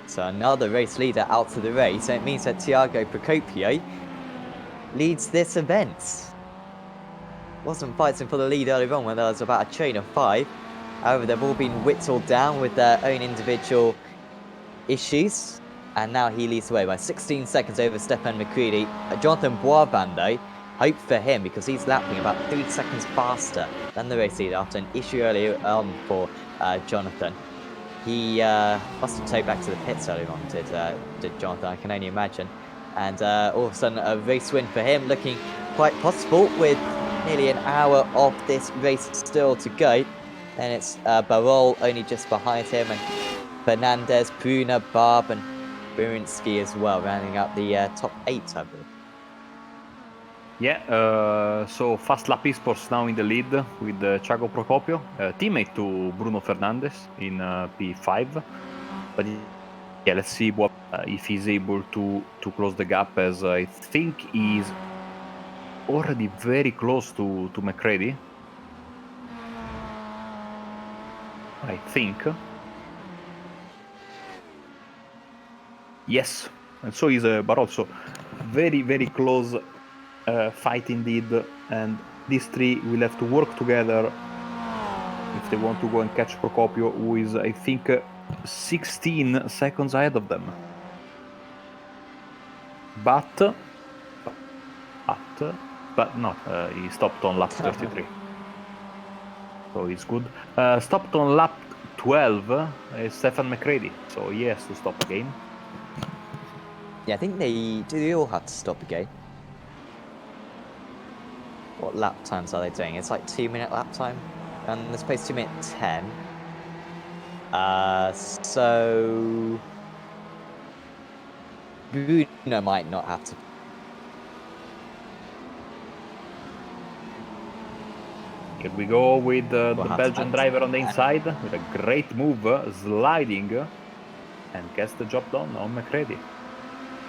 So another race leader out to the race, and it means that Thiago Procopio leads this event. Wasn't fighting for the lead earlier on when there was about a chain of 5. However, they've all been whittled down with their own individual issues. And now he leads the way by 16 seconds over Stefan McCready. Jonathan Boisvan, though, hope for him because he's lapping about 3 seconds faster than the race leader after an issue earlier on for Jonathan. He must have towed back to the pits earlier on, did Jonathan, I can only imagine. And all of a sudden, a race win for him, looking quite possible with nearly an hour of this race still to go. And it's Barol only just behind him, and Fernandez, Bruna, Barb, and Burinsky as well, rounding out the top 8, I believe. Yeah, so Fast Lap Esports now in the lead with Thiago Procopio, teammate to Bruno Fernandez in P5. But yeah, let's see what if he's able to close the gap, as I think he's already very close to McCready. I think. Yes, and so is but also very, very close fight indeed, and these three will have to work together if they want to go and catch Procopio, who is, I think, 16 seconds ahead of them. But no, he stopped on lap 33. So he's good. Stopped on lap 12 is Stefan McCready, so he has to stop again. Yeah, I think they all have to stop again. What lap times are they doing? It's like 2-minute lap time, and they're supposed to 2-minute 10. So Bruno might not have to. Here we go with the Belgian driver on the inside with a great move, sliding, and gets the job done on McCready.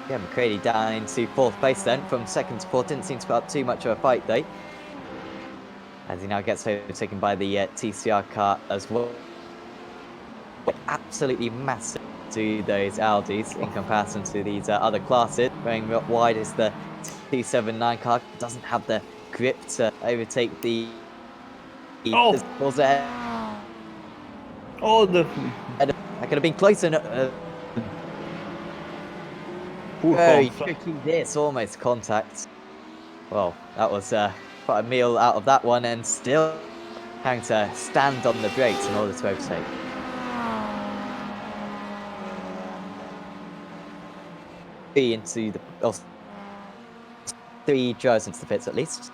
Yeah, McCready down into 4th place then, from 2nd to 4th. Didn't seem to put up too much of a fight though, as he now gets overtaken by the TCR car as well. Absolutely massive to those Audis in comparison to these other classes. Going wide is the 279 car, doesn't have the grip to overtake the... Oh! Oh, that could have been close enough. Very tricky this, almost contact. Well, that was quite a meal out of that one, and still having to stand on the brakes in order to overtake. Into the 3 drivers into the pits at least.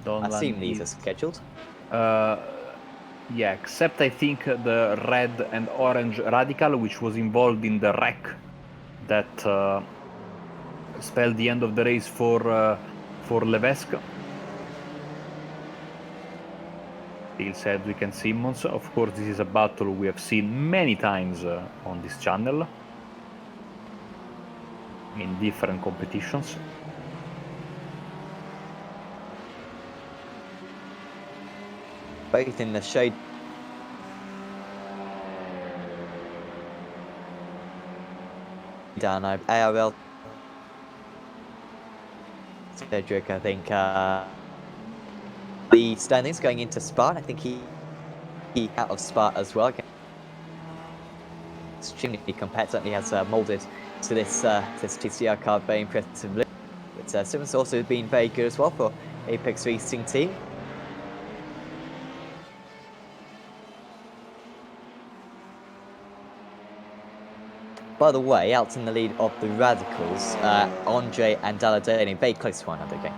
I assume these are scheduled. Yeah, except I think the red and orange Radical, which was involved in the wreck that spelled the end of the race for Levesque. Still said we can Simmons. Of course, this is a battle we have seen many times on this channel in different competitions. Both in the shade. Down ARL. Cedric, I think, the standings going into Spa. I think he out of Spa as well. Extremely compact, certainly has moulded to this TCR car very impressively. But Simmons also been very good as well for Apex Racing team. by the way, out in the lead of the Radicals, Andre and Daytona, very close to one another again.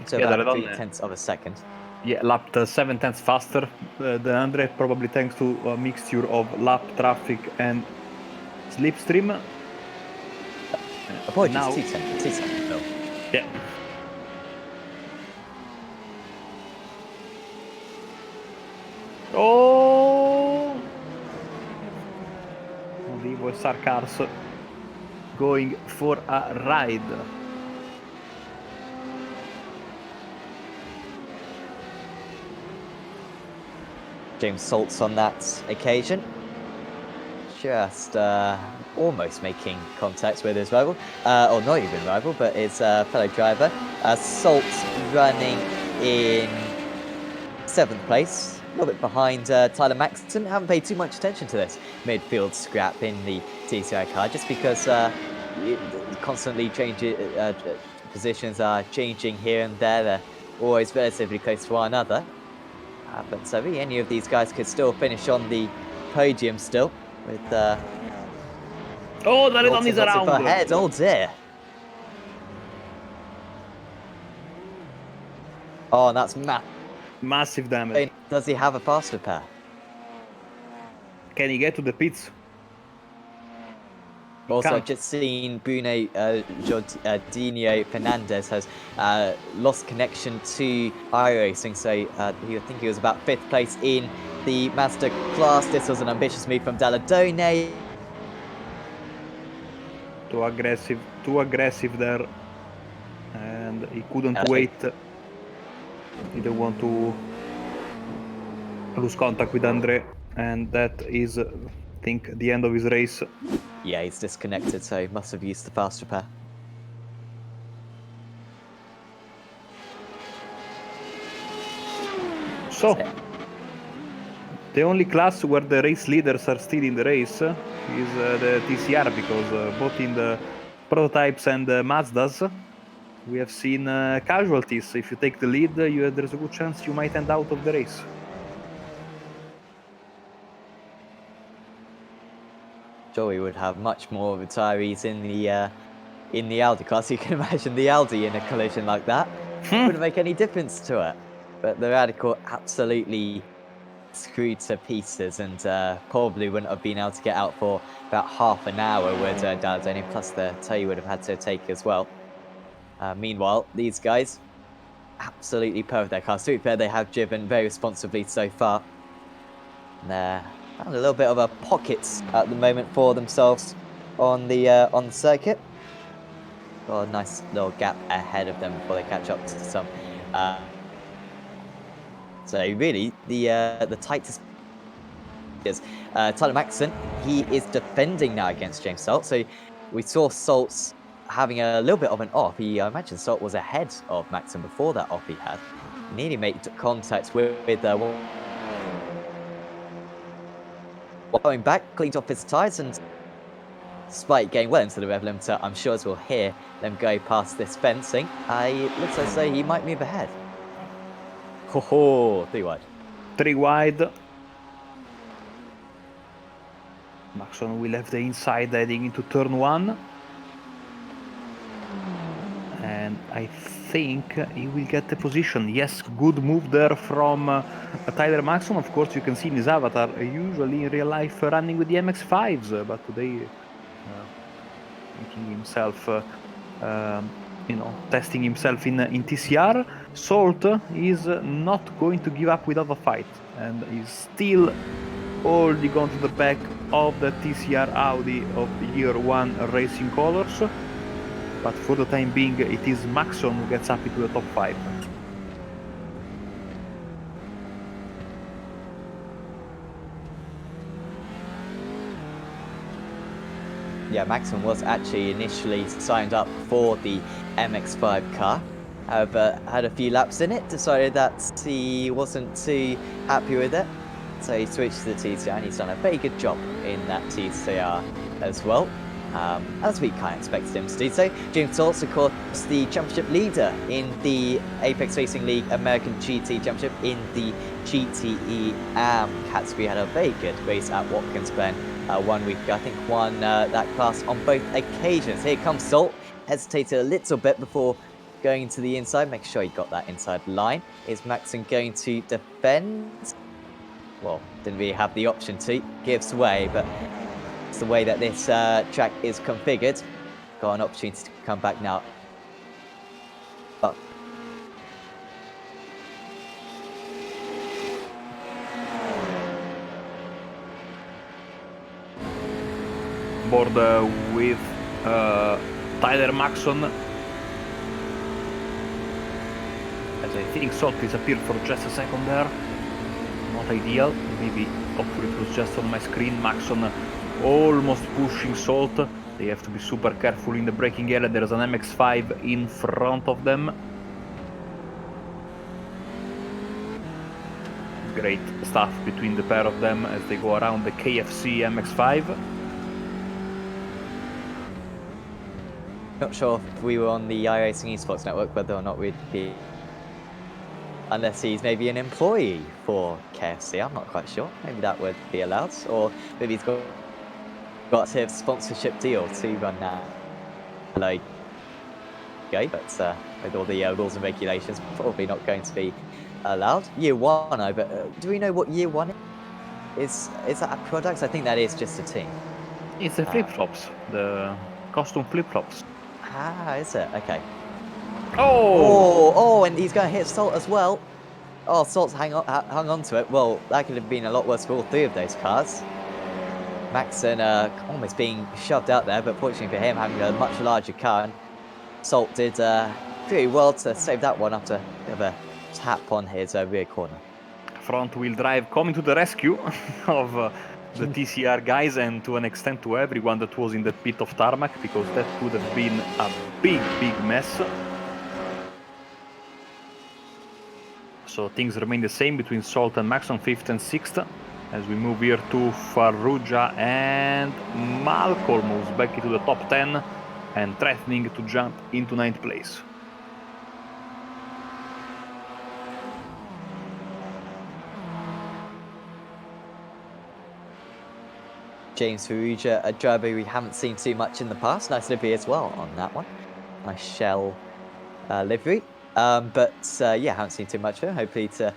So Yeah, about Daytona. 0.3 of a second. Yeah, lapped 7 tenths faster than Andre, probably thanks to a mixture of lap traffic and slipstream. Apologies, now, 2 seconds, Phil. yeah. Oh! Olivo e Sarkars going for a ride. James Salt's on that occasion. Just almost making contact with his rival, or not even rival, but his fellow driver. Salt running in 7th place, a little bit behind Tyler Maxton. Haven't paid too much attention to this midfield scrap in the TCI car, just because constantly positions are changing here and there. They're always relatively close to one another. But really, any of these guys could still finish on the podium still with Oh, Daytona is around! ahead. Oh dear. Oh, and that's massive damage. Does he have a fast repair? Can he get to the pits? Also, I've just seen Bruno Jordinho Fernandez has lost connection to iRacing, so I think he was about 5th place in the Mazda class. This was an ambitious move from Daytona. Too aggressive there, and he couldn't wait. He didn't want to lose contact with Andre, and that is, I think, the end of his race. Yeah, he's disconnected, so he must have used the fast repair. So, the only class where the race leaders are still in the race is the TCR, because both in the prototypes and the Mazdas, we have seen casualties. If you take the lead, there's a good chance you might end out of the race. Sure, we would have much more retirees in the Audi class. You can imagine the Audi in a collision like that. Wouldn't make any difference to it. But the Radical absolutely screwed to pieces, and probably wouldn't have been able to get out for about half an hour with Daytona, plus the tow you would have had to take as well. Meanwhile, these guys absolutely perfect their cars. To be fair, they have driven very responsibly so far. And they're found a little bit of a pocket at the moment for themselves on the circuit. Got a nice little gap ahead of them before they catch up to some. So really, the tightest is Tyler Maxton. He is defending now against James Salt. So we saw Salt's having a little bit of an off. I imagine Salt was ahead of Maxton before that off he had. He nearly made contact with going back, cleaned off his tyres, and despite getting well into the rev limiter, I'm sure as we'll hear them go past this fencing, it looks as though he might move ahead. Ho, 3 wide. 3 wide. Maxon will have the inside heading into turn 1. And I think he will get the position. Yes, good move there from Tyler Maxon. Of course, you can see in his avatar, usually in real life running with the MX-5s, but today making himself, testing himself in TCR. Salt is not going to give up without a fight, and is still holding on to the back of the TCR Audi of Year 1 racing colors. But for the time being, it is Maxon who gets up into the top 5. Yeah, Maxon was actually initially signed up for the MX-5 car. However, had a few laps in it, decided that he wasn't too happy with it. So he switched to the TCR, and he's done a very good job in that TCR as well. As we kind of expected him to do so. James Salt's, of course, the championship leader in the Apex Racing League American GT Championship in the GTE category had a very good race at Watkins Glen 1 week ago. I think won that class on both occasions. Here comes Salt. Hesitated a little bit before going to the inside. Make sure he got that inside line. Is Maxon going to defend? Well, didn't really have the option to. Gives way, but it's the way that this track is configured. Got an opportunity to come back now. But board with Tyler Maxon, as I think Salt disappeared for just a second there. Not ideal. Maybe hopefully it was just on my screen. Maxon almost pushing Salt. They have to be super careful in the braking area. There's an MX-5 in front of them. Great stuff between the pair of them as they go around the KFC MX-5. not sure if we were on the iRacing Esports Network, whether or not we'd be... Unless he's maybe an employee for KFC, I'm not quite sure. Maybe that would be allowed. Or maybe he's got a sponsorship deal to run that. Like, okay, but with all the rules and regulations, probably not going to be allowed. Year 1, but do we know what year 1 is? Is that a product? I think that is just a team. It's the flip-flops, the costume flip-flops. Ah, is it? Okay. Oh! And he's going to hit Salt as well. Oh, Salt's hung on to it. Well, that could have been a lot worse for all 3 of those cars. Maxon almost being shoved out there, but fortunately for him, having a much larger car, and Salt did pretty well to save that one after a bit of a tap on his rear corner. Front-wheel drive coming to the rescue of the TCR guys, and to an extent to everyone that was in the pit of tarmac, because that could have been a big mess. So things remain the same between Salt and Maxon, 5th and 6th. As we move here to Farrugia, and Malcolm moves back into the top 10 and threatening to jump into 9th place. James Farrugia, a driver we haven't seen too much in the past. Nice livery as well on that one. Nice shell livery. But yeah, haven't seen too much of him. Hopefully to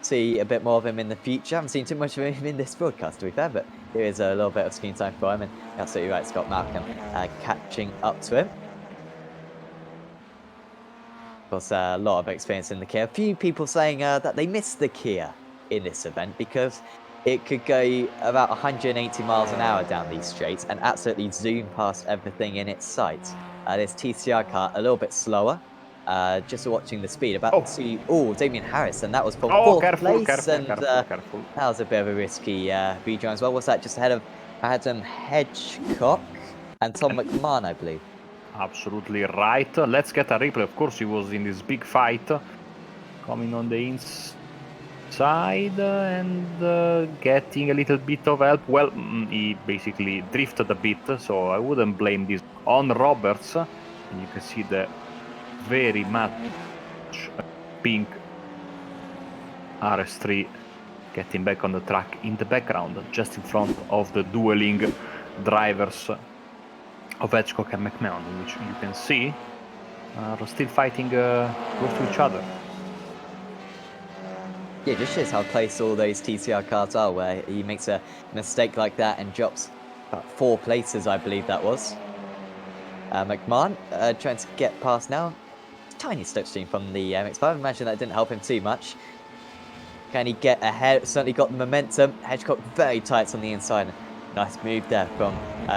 see a bit more of him in the future. Haven't seen too much of him in this broadcast, to be fair, but here is a little bit of screen time for him, and you're absolutely right, Scott Malcolm catching up to him. Of course, a lot of experience in the Kia. A few people saying that they missed the Kia in this event because it could go about 180 miles an hour down these straights and absolutely zoom past everything in its sight. This TCR car a little bit slower. Just watching the speed, about to... Oh, Damien Harris, and that was for 4th place. Careful. That was a bit of a risky rejoin as well. Was that just ahead of Adam Hedgecock and Tom McMahon, I believe? Absolutely right. Let's get a replay. Of course, he was in this big fight. Coming on the inside and getting a little bit of help. Well, he basically drifted a bit, so I wouldn't blame this on Roberts. And you can see the very much pink RS3 getting back on the track in the background, just in front of the dueling drivers of Hedgecock and McMahon, which you can see are still fighting close to each other. Yeah, it just shows how close all those TCR cars are, where he makes a mistake like that and drops about 4 places, I believe that was. McMahon trying to get past now. Tiny slipstream from the MX-5. I imagine that didn't help him too much. Can he get ahead? Certainly got the momentum. Hedgecock very tight on the inside. Nice move there from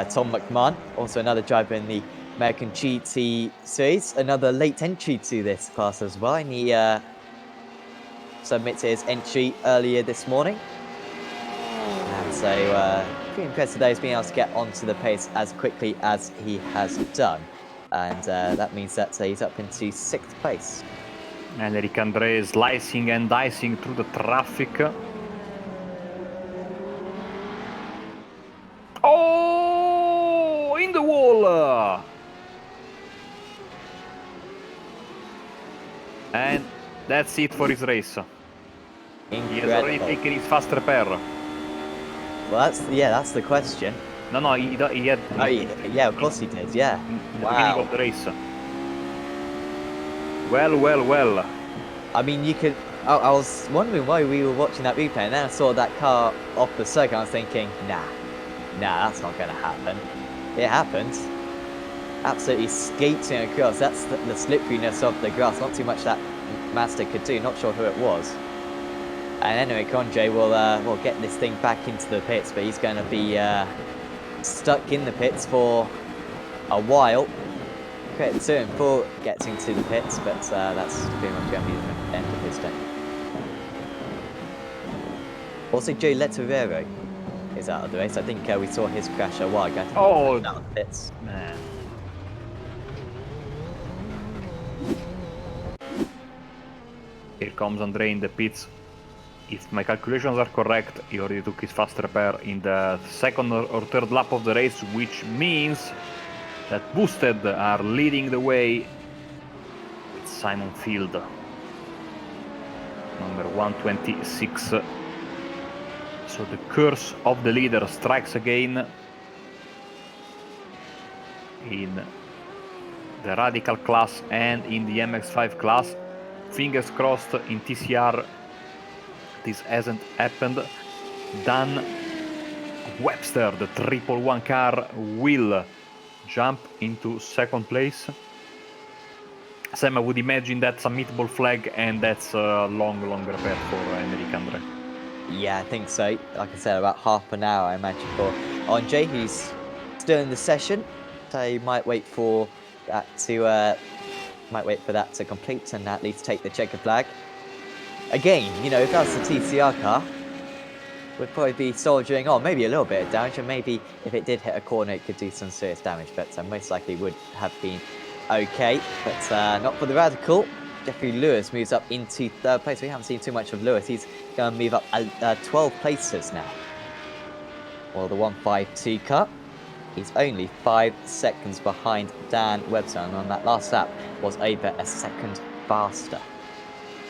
Tom McMahon. Also another driver in the American GT series. Another late entry to this class as well. And he submitted his entry earlier this morning. And so pretty impressive that he's been able to get onto the pace as quickly as he has done. And that means that he's up into 6th place. And Eric Andre slicing and dicing through the traffic. Oh, in the wall! And that's it for his race. He has already Incredible. taken his fast repair. Well, that's the question. No, he had. Oh, yeah, of course he did, yeah. In the beginning of the race. Well. I mean, you could... I was wondering why we were watching that replay, and then I saw that car off the circuit, and I was thinking, nah, that's not going to happen. It happened. Absolutely skating across. That's the slipperiness of the grass. Not too much that Mazda could do. Not sure who it was. And anyway, Conjay will get this thing back into the pits, but he's going to be stuck in the pits for a while. Credit to him for getting to the pits, but that's pretty much going to be the end of his day. Also, Joe Letterero is out of the race. I think we saw his crash a while ago. Oh, out of the pits. Man. Here comes Andre in the pits. If my calculations are correct, he already took his fast repair in the second or third lap of the race, which means that Boosted are leading the way with Simon Field, number 126. So the curse of the leader strikes again in the Radical class and in the MX-5 class. Fingers crossed in TCR this hasn't happened. Dan Webster, the 111 car, will jump into second place. Sam, I would imagine that's a meatball flag and that's a long repair for Enric Andre. Yeah, I think so. Like I said, about half an hour, I imagine, for Andre, who's still in the session. So you might wait for that to complete and at least take the checker flag. Again, you know, if that's the TCR car, would probably be soldiering on, maybe a little bit of damage, and maybe if it did hit a corner, it could do some serious damage, but most likely would have been okay, but not for the Radical. Jeffrey Lewis moves up into third place. We haven't seen too much of Lewis. He's going to move up 12 places now. Well, the 152 car, he's only 5 seconds behind Dan Webster, and on that last lap was over a second faster.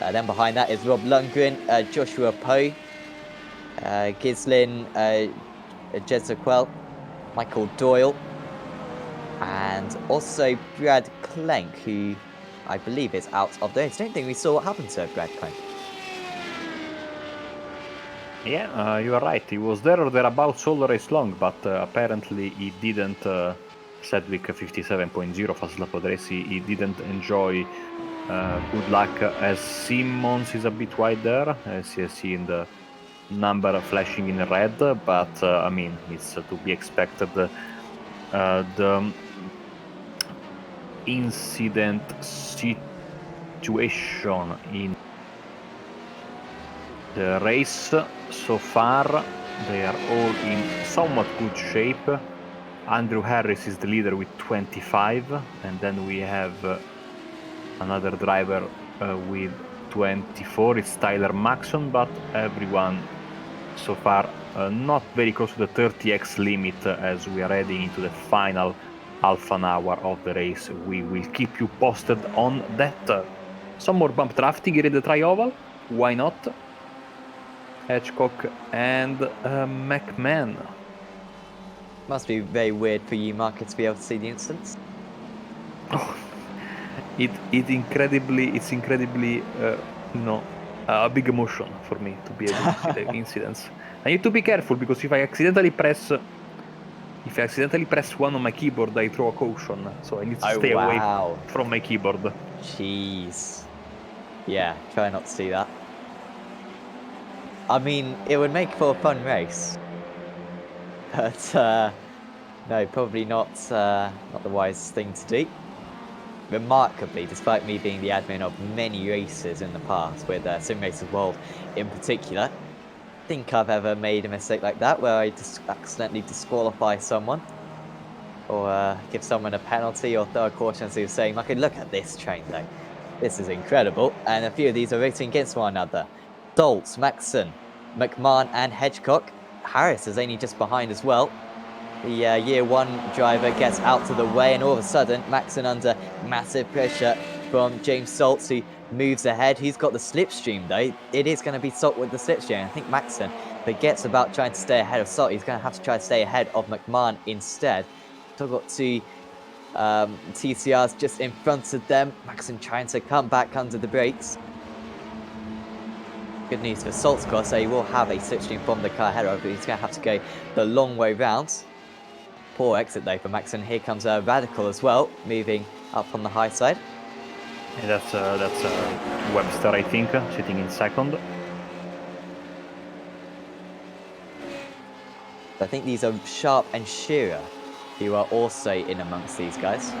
Then behind that is Rob Lundgren, Joshua Poe, Gislin, Jezequel, Michael Doyle, and also Brad Klenk, who I believe is out of the race. I don't think we saw what happened to Brad Klenk. Yeah, you are right. He was there or thereabouts all the race long, but apparently he didn't. Sedgwick 57.0 fast lap of the race. He didn't enjoy. Good luck, as Simmons is a bit wide there, as you see in the number flashing in red, but I mean, it's to be expected. The incident situation in the race so far, they are all in somewhat good shape. Andrew Harris is the leader with 25, and then we have another driver with 24. It's Tyler Maxson, but everyone so far not very close to the 30x limit as we are heading into the final half an hour of the race. We will keep you posted on that. Some more bump drafting here in the tri-oval, why not? Hedgecock and McMahon. Must be very weird for you, Marcus, to be able to see the instance. Oh, it's incredibly a big emotion for me to be able to see the incidents. I need to be careful because if I accidentally press one on my keyboard, I throw a caution. So I need to stay away from my keyboard. Jeez. Yeah, try not to see that. I mean, it would make for a fun race. But, no, probably not the wisest thing to do. Remarkably, despite me being the admin of many races in the past, with Sim Racers World in particular, I think I've ever made a mistake like that, where I just accidentally disqualify someone, or give someone a penalty, or throw a caution as he was saying, like, look at this train though. This is incredible, and a few of these are racing against one another. Stoltz, Maxson, McMahon and Hedgecock. Harris is only just behind as well. The year one driver gets out to the way, and all of a sudden, Maxson under massive pressure from James Stoltz, who moves ahead. He's got the slipstream though. It is going to be Salt with the slipstream. I think Maxson forgets about trying to stay ahead of Salt. He's going to have to try to stay ahead of McMahon instead. Still got two TCRs just in front of them. Maxson trying to come back under the brakes. Good news for Salt's car, so he will have a slipstream from the car ahead of him, but he's going to have to go the long way round. Poor exit though for Maxson. Here comes Radical as well, moving up on the high side. And that's Webster, I think, sitting in second. I think these are Sharp and Shearer, who are also in amongst these guys.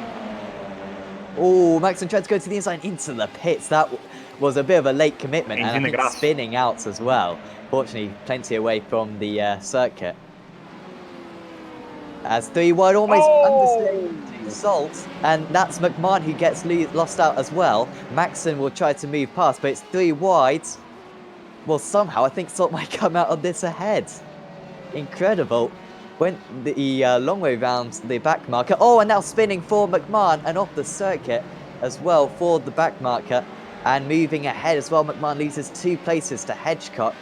Oh, Maxson tried to go to the inside into the pits. That was a bit of a late commitment, and I think spinning out as well. Fortunately, plenty away from the circuit. As 3 wide almost understated Salt, and that's McMahon who gets lost out as well. Maxson will try to move past, but it's 3 wide. Well, somehow I think Salt might come out of this ahead. Incredible. Went the long way round the back marker. Oh, and now spinning for McMahon and off the circuit as well for the back marker. And moving ahead as well, McMahon loses 2 places to Hedgecock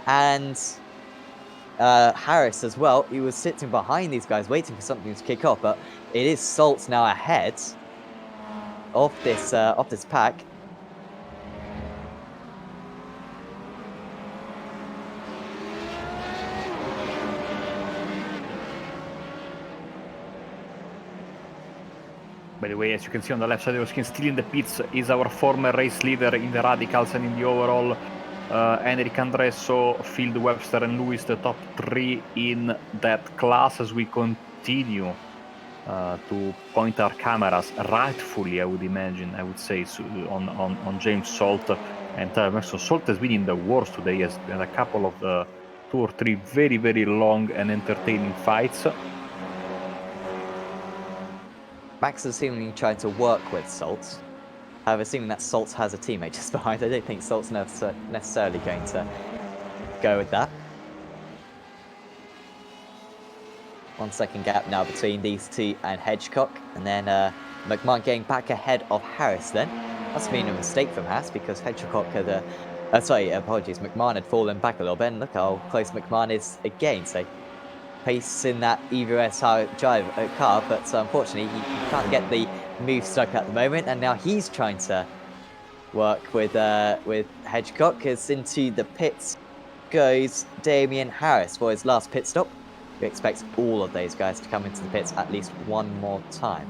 and Harris as well. He was sitting behind these guys waiting for something to kick off, but it is Salt now ahead of this pack. By the way, as you can see on the left side of your screen, still in the pits is our former race leader in the Radicals and in the overall. Enric Andresso, Field, Webster and Lewis, the top 3 in that class, as we continue to point our cameras, rightfully I would imagine, I would say, on James Salt and Tyler Maxson. Salt has been in the wars today. He has been a couple of 2 or 3 very, very long and entertaining fights. Max is seemingly trying to work with Salt. However, assuming that Salt has a teammate just behind, I don't think Salt's necessarily going to go with that. 1 second gap now between these 2 and Hedgecock. And then McMahon getting back ahead of Harris then. Must have been a mistake from Harris because Hedgecock had apologies, McMahon had fallen back a little bit. And look how close McMahon is again. So pace in that EVS car, but unfortunately he can't get the move stuck at the moment, and now he's trying to work with Hedgecock. As into the pits goes Damien Harris for his last pit stop. We expect all of those guys to come into the pits at least one more time.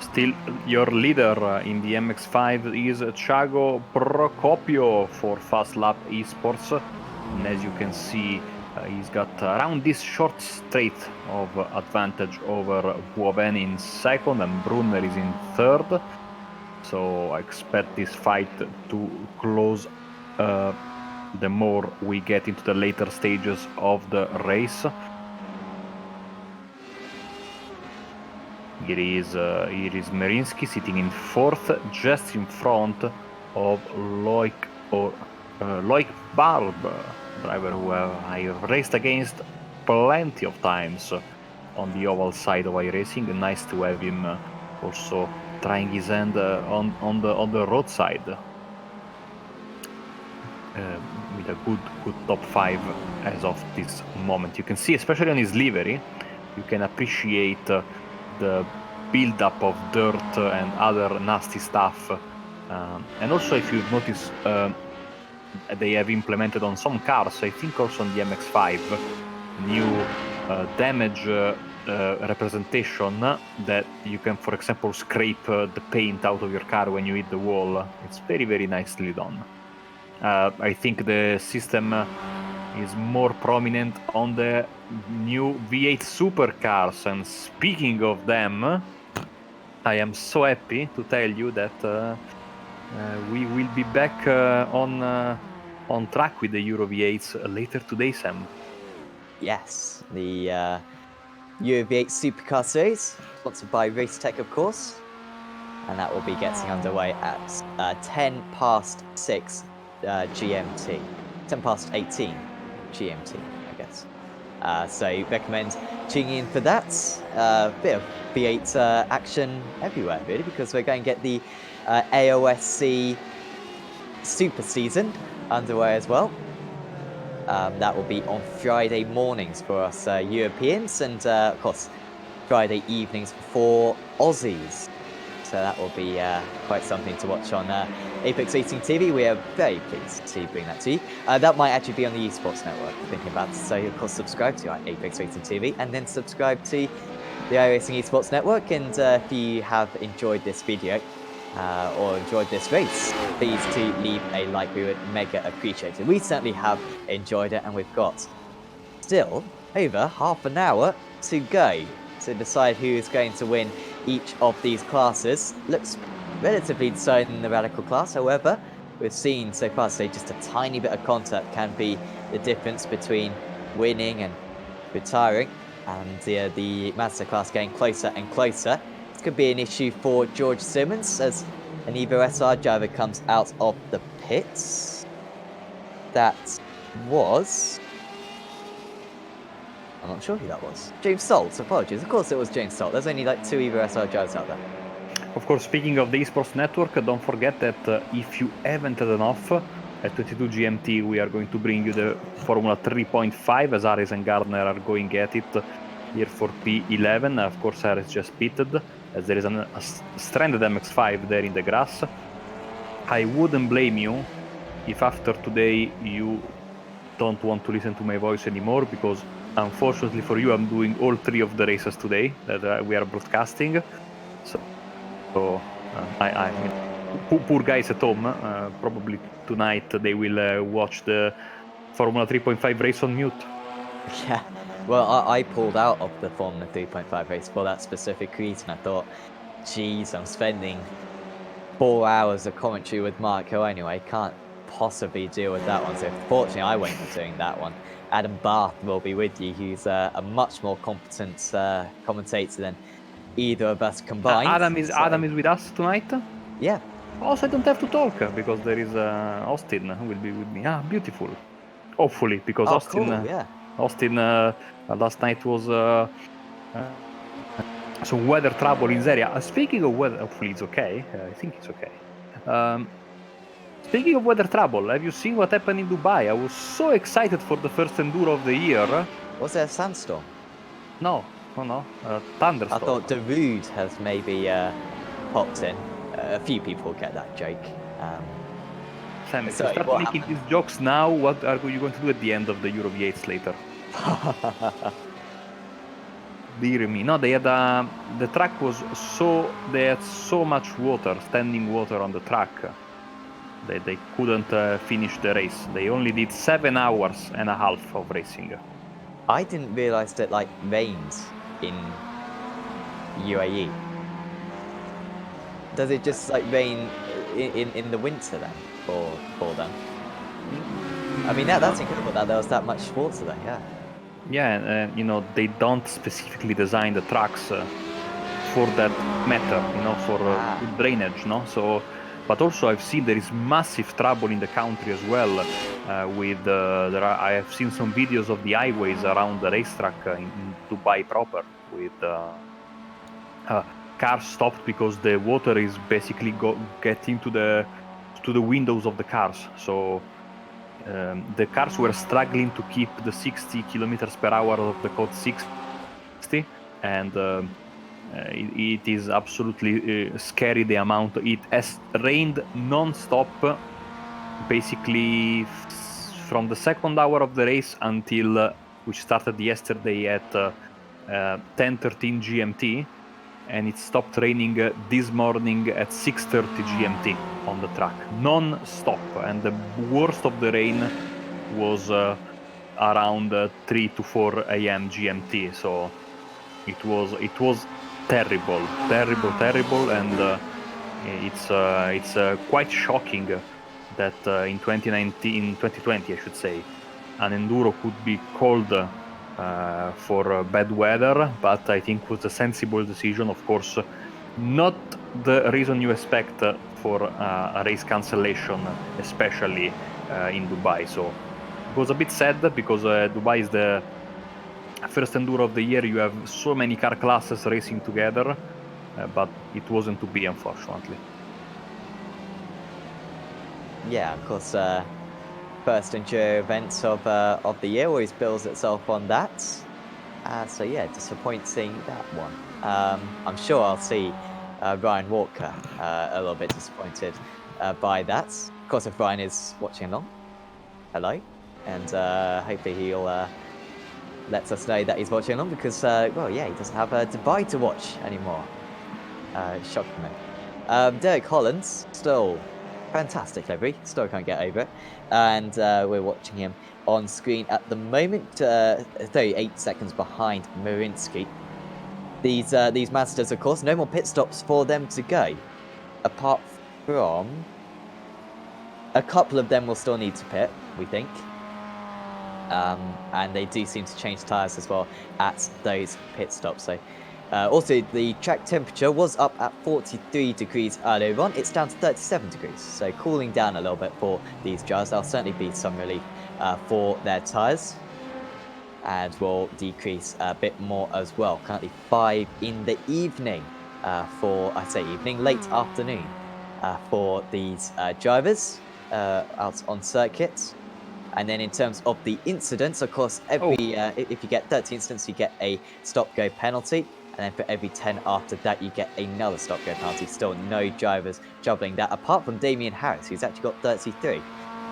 Still, your leader in the MX5 is Thiago Procopio for Fast Lap Esports. And as you can see, he's got around this short straight of advantage over Boven in second, and Brunner is in third. So I expect this fight to close the more we get into the later stages of the race. Here is Merinsky sitting in fourth, just in front of Loic Barb, driver who I have raced against plenty of times on the oval side of iRacing. Nice to have him also trying his hand on the roadside with a good top 5 as of this moment. You can see, especially on his livery, you can appreciate the build-up of dirt and other nasty stuff. And also, if you've noticed, they have implemented on some cars, I think also on the MX5, new damage representation that you can, for example, scrape the paint out of your car when you hit the wall. It's very, very nicely done. I think the system is more prominent on the new V8 supercars, and speaking of them, I am so happy to tell you that we will be back on track with the Euro V8s later today, Sam. Yes, the Euro V8 Supercar Series, sponsored by Racetech, of course, and that will be getting underway at 10 past 6 GMT, 10 past 18 GMT, I guess. So recommend tuning in for that. Bit of V8 action everywhere, really, because we're going to get the AOSC Super Season underway as well. That will be on Friday mornings for us Europeans, and of course, Friday evenings for Aussies. So that will be quite something to watch on Apex Racing TV. We are very pleased to bring that to you. That might actually be on the Esports Network, thinking about it. So, of course, subscribe to Apex Racing TV and then subscribe to the iRacing Esports Network. And if you have enjoyed this video or enjoyed this race, please do leave a like. We would mega appreciate it. We certainly have enjoyed it, and we've got still over half an hour to go to decide who is going to win each of these classes. Looks relatively decided in the Radical class, however, we've seen so far today just a tiny bit of contact can be the difference between winning and retiring, and the Mazda class getting closer and closer. This could be an issue for George Simmons as an Evo SR driver comes out of the pits. That was... I'm not sure who that was. James Salt, apologies. Of course it was James Salt. There's only like 2 Evo SR drivers out there. Of course, speaking of the Esports Network, don't forget that if you haven't had enough, at 22 GMT we are going to bring you the Formula 3.5 as Ares and Gardner are going at it here for P11. Of course, Ares just pitted as there is a stranded MX-5 there in the grass. I wouldn't blame you if after today you don't want to listen to my voice anymore, because unfortunately for you, I'm doing all 3 of the races today that we are broadcasting. So poor guys at home, probably tonight they will watch the Formula 3.5 race on mute. Yeah, well, I pulled out of the Formula 3.5 race for that specific reason. I thought, geez, I'm spending 4 hours of commentary with Marco anyway, can't possibly deal with that one. So fortunately, I won't be doing that one. Adam Barth will be with you, who's a much more competent commentator than either of us combined. Adam is with us tonight? Yeah. Also, I don't have to talk because there is Austin who will be with me. Ah, beautiful. Hopefully, because Austin, cool, yeah. Austin last night was some weather trouble in the area. Speaking of weather, hopefully it's okay. I think it's okay. Speaking of weather trouble, have you seen what happened in Dubai? I was so excited for the first enduro of the year. Was there a sandstorm? No. Thunderstorm. I thought Darude has maybe popped in. A few people get that joke. Sam, if you start making these jokes now, what are you going to do at the end of the Euro V8s later? Dear me. No, they had the track was they had so much water, standing water on the track. They couldn't finish the race. They only did 7 hours and a half of racing. I didn't realise that like rains in UAE. Does it just like rain in the winter then for them? I mean that's incredible that there was that much water there. Yeah. Yeah, you know, they don't specifically design the tracks for that matter, you know, for drainage, no? So, but also I've seen there is massive trouble in the country as well. With I have seen some videos of the highways around the racetrack in Dubai proper, with cars stopped because the water is basically getting to the windows of the cars. So the cars were struggling to keep the 60 kilometers per hour of the code 60, and it is absolutely scary the amount. It has rained non-stop, basically from the second hour of the race until which started yesterday at 10:13 GMT, and it stopped raining this morning at 6:30 GMT on the track, non-stop. And the worst of the rain was around 3 to 4 a.m. GMT. So it was terrible, and it's quite shocking that in 2020, I should say, an enduro could be called for bad weather, but I think was a sensible decision. Of course, not the reason you expect for a race cancellation, especially in Dubai. So it was a bit sad because Dubai is the first Enduro of the year, you have so many car classes racing together, but it wasn't to be, unfortunately. Yeah, of course, first enduro event of the year always builds itself on that. So yeah, disappointing that one. I'm sure I'll see Ryan Walker a little bit disappointed by that. Of course, if Ryan is watching along, hello, and hopefully he'll lets us know that he's watching along because, well, yeah, he doesn't have Dubai to watch anymore. Shockingly. Derek Holland's still fantastic livery, still can't get over it, and we're watching him on screen at the moment, 38 seconds behind Marinsky. These Mazdas, of course, no more pit stops for them to go, apart from a couple of them will still need to pit, we think. And they do seem to change tyres as well at those pit stops. So, also the track temperature was up at 43 degrees earlier on. It's down to 37 degrees, so cooling down a little bit for these drivers. There'll certainly be some relief for their tyres, and will decrease a bit more as well. Currently 5 in the evening late afternoon for these drivers out on circuit. And then in terms of the incidents, of course, if you get 30 incidents, you get a stop-go penalty. And then for every 10 after that, you get another stop-go penalty. Still no drivers troubling that, apart from Damien Harris, who's actually got 33.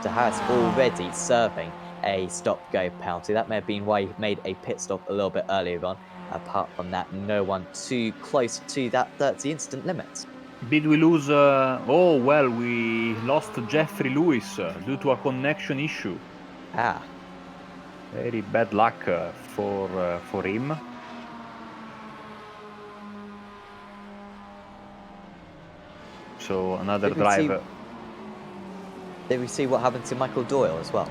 So Harris already serving a stop-go penalty. That may have been why he made a pit stop a little bit earlier on. Apart from that, no one too close to that 30 incident limit. Did we lose? Oh, well, we lost Jeffrey Lewis due to a connection issue. Ah. Very bad luck for him. So another driver. Did we see what happened to Michael Doyle as well?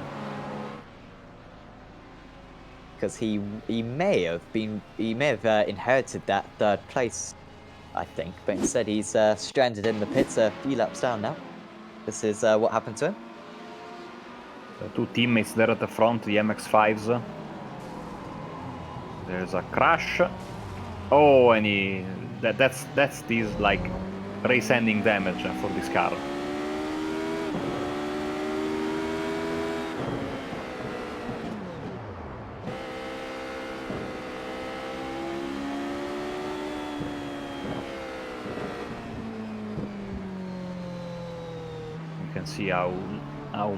Because he may have inherited that third place, I think, but instead he's stranded in the pits a few laps down now. This is what happened to him. The two teammates there at the front, the MX-5s. There's a crash. Oh, and that's this like race-ending damage for this car. You can see how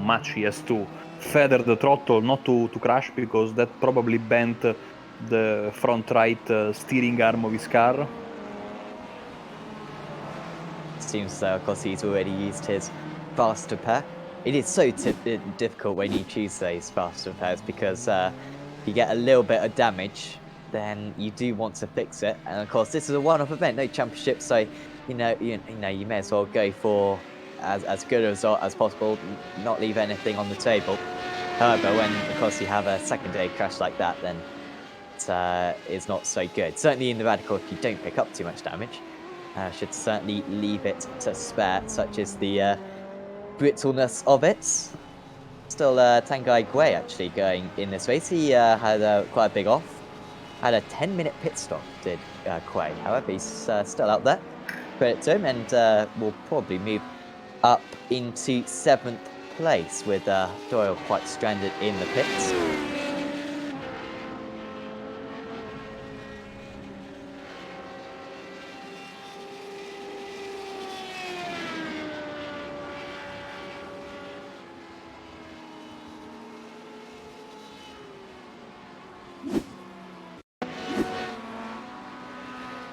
much he has to feather the throttle not to crash, because that probably bent the front right steering arm of his car. Seems of course he's already used his faster pair. It is so difficult when you choose those faster pairs, because if you get a little bit of damage, then you do want to fix it. And of course this is a one-off event, no championship, so you may as well go for as good a result as possible, not leave anything on the table. However, when of course you have a secondary crash like that, then it is not so good. Certainly in the Radical, if you don't pick up too much damage, should certainly leave it to spare, such as the brittleness of it. Still, Tanguy Gui actually going in this race. He had quite a big off. Had a 10-minute pit stop, did Gui. However, he's still out there. Credit to him, and will probably move up into 7th place, with Doyle quite stranded in the pits.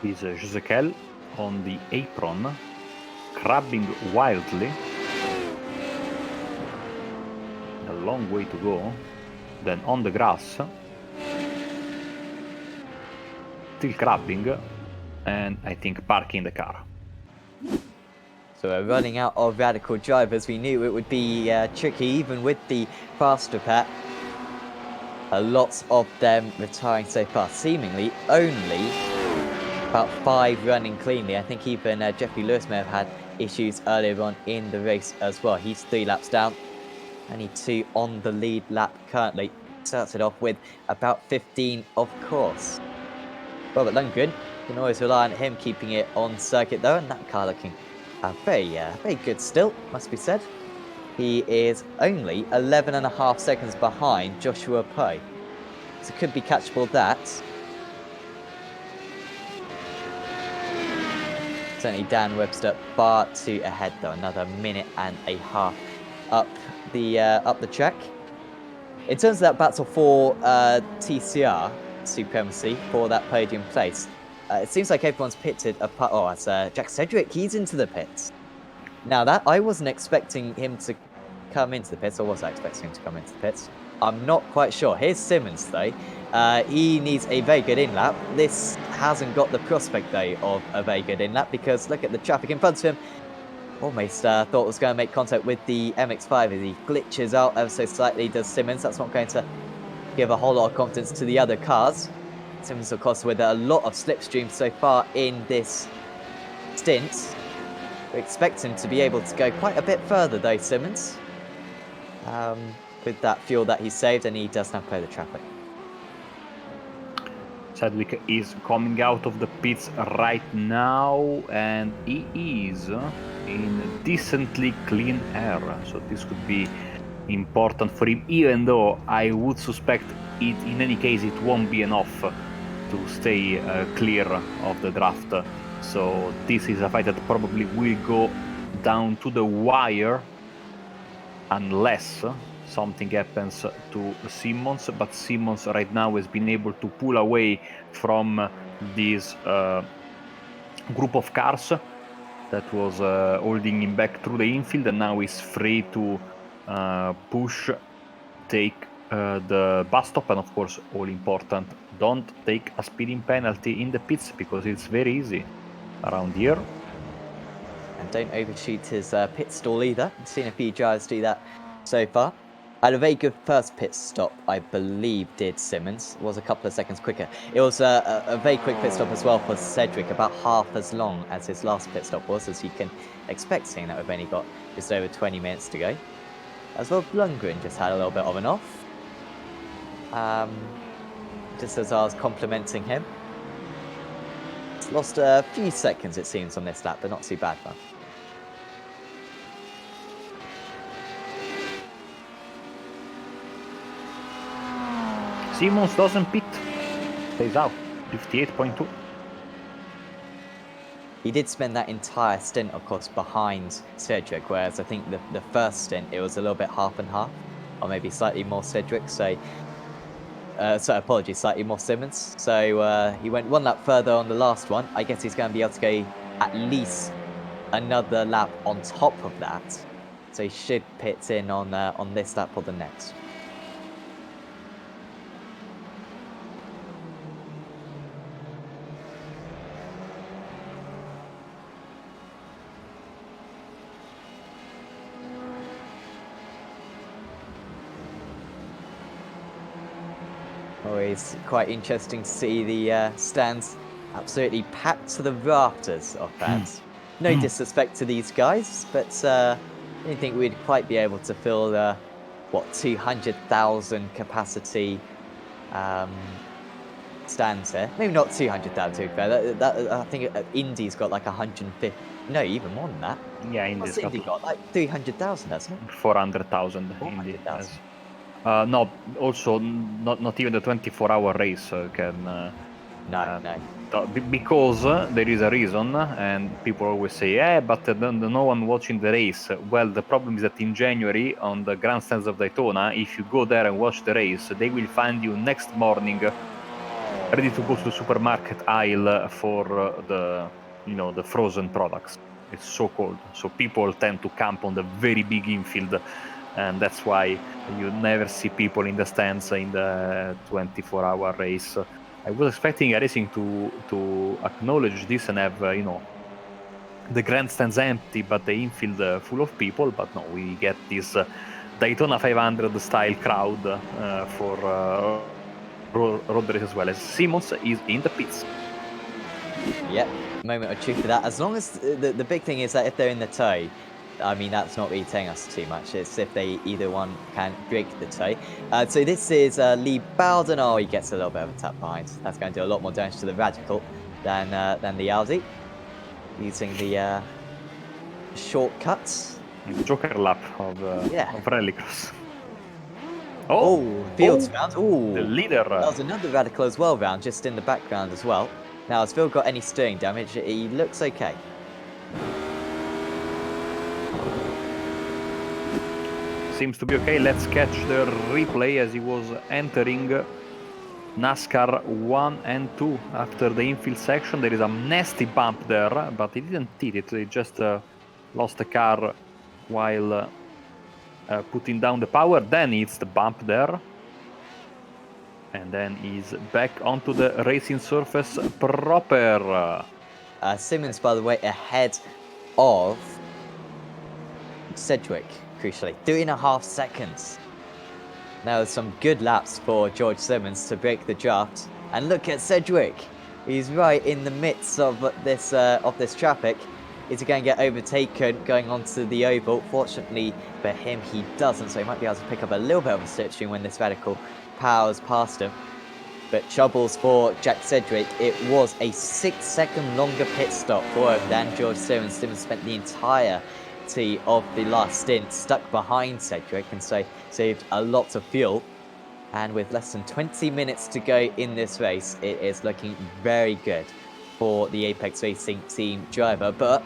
Is Jezekel on the apron, crabbing wildly. A long way to go. Then on the grass, still crabbing, and I think parking the car. So we're running out of Radical drivers. We knew it would be tricky, even with the faster pack. A lot of them retiring so far, seemingly only about 5 running cleanly. I think even Jeffrey Lewis may have had issues earlier on in the race as well. He's 3 laps down, only 2 on the lead lap currently. started off with about 15, of course. Robert Lundgren can always rely on him keeping it on circuit though, and that car looking very good still, must be said. He is only 11.5 seconds behind Joshua Poe, so could be catchable that. Certainly Dan Webster far too ahead though, another minute and a half up the track. In terms of that battle for TCR supremacy for that podium place, it seems like everyone's pitted apart. Oh, it's Jack Sedgwick. He's into the pits. Now that I wasn't expecting him to come into the pits, or was I expecting him to come into the pits? I'm not quite sure. Here's Simmons though. He needs a very good in-lap. This hasn't got the prospect though of a very good in-lap because look at the traffic in front of him. Almost thought was going to make contact with the MX-5 as he glitches out ever so slightly, does Simmons. That's not going to give a whole lot of confidence to the other cars. Simmons, of course, with a lot of slipstream so far in this stint. We expect him to be able to go quite a bit further though, Simmons. With that fuel that he saved, and he does now clear the traffic. Sedgwick is coming out of the pits right now, and he is in decently clean air, so this could be important for him, even though I would suspect it in any case it won't be enough to stay clear of the draft. So this is a fight that probably will go down to the wire unless something happens to Simmons, but Simmons right now has been able to pull away from this group of cars that was holding him back through the infield, and now he's free to push, take the bus stop, and of course, all important, don't take a speeding penalty in the pits because it's very easy around here. And don't overshoot his pit stall either. I've seen a few drivers do that so far. Had a very good first pit stop, I believe, did Simmons. It was a couple of seconds quicker. It was a very quick pit stop as well for Sedgwick, about half as long as his last pit stop was, as you can expect, seeing that we've only got just over 20 minutes to go. As well, Lundgren just had a little bit of an off. Just as I was complimenting him. It's lost a few seconds, it seems, on this lap, but not too bad, man. Simmons doesn't pit, stays out, 58.2. He did spend that entire stint, of course, behind Sedgwick, whereas I think the first stint, it was a little bit half and half, or maybe slightly more Sedgwick, so apologies, slightly more Simmons. So he went one lap further on the last one. I guess he's going to be able to go at least another lap on top of that. So he should pit in on this lap or the next. Always quite interesting to see the stands absolutely packed to the rafters of fans. No disrespect to these guys, but I didn't think we'd quite be able to fill the, 200,000 capacity stands here. Maybe not 200,000 to be fair. I think Indy's got like 150, no, even more than that. Yeah, Indy's got like 300,000, hasn't it? 400,000 Indy. No, also not even the 24-hour race can. No. Because there is a reason, and people always say, "Yeah, but no one watching the race." Well, the problem is that in January on the grandstands of Daytona, if you go there and watch the race, they will find you next morning ready to go to the supermarket aisle for the frozen products. It's so cold, so people tend to camp on the very big infield. And that's why you never see people in the stands in the 24-hour race. I was expecting racing to acknowledge this and have the grandstands empty, but the infield full of people. But no, we get this Daytona 500 style crowd for road race as well. As Simmons is in the pits. Yep, moment of truth for that. As long as the big thing is that if they're in the tow, I mean, that's not really telling us too much. It's if they either one can break the toe. So this is Lee Bowden. Oh, he gets a little bit of a tap behind. That's going to do a lot more damage to the Radical than the Audi. Using the shortcuts. Joker lap of Rallycross. Oh, Fields round. The Oh, leader. that was another Radical as well round, just in the background as well. Now, has Phil got any steering damage? He looks okay. Seems to be okay. Let's catch the replay as he was entering NASCAR 1 and 2 after the infield section. There is a nasty bump there, but he didn't hit it. He just lost the car while putting down the power. Then it's the bump there. And then he's back onto the racing surface proper. Simmons, by the way, ahead of Sedgwick, crucially. 3.5 seconds. Now, some good laps for George Simmons to break the draft. And look at Sedgwick. He's right in the midst of this traffic. Is he going to get overtaken going onto the oval? Fortunately for him, he doesn't, so he might be able to pick up a little bit of a slipstream when this Radical powers past him. But troubles for Jack Sedgwick. It was a 6-second longer pit stop for him than George Simmons. Simmons spent the entirety of the last stint stuck behind Sedgwick, and so saved a lot of fuel. And with less than 20 minutes to go in this race, it is looking very good for the Apex Racing team driver. But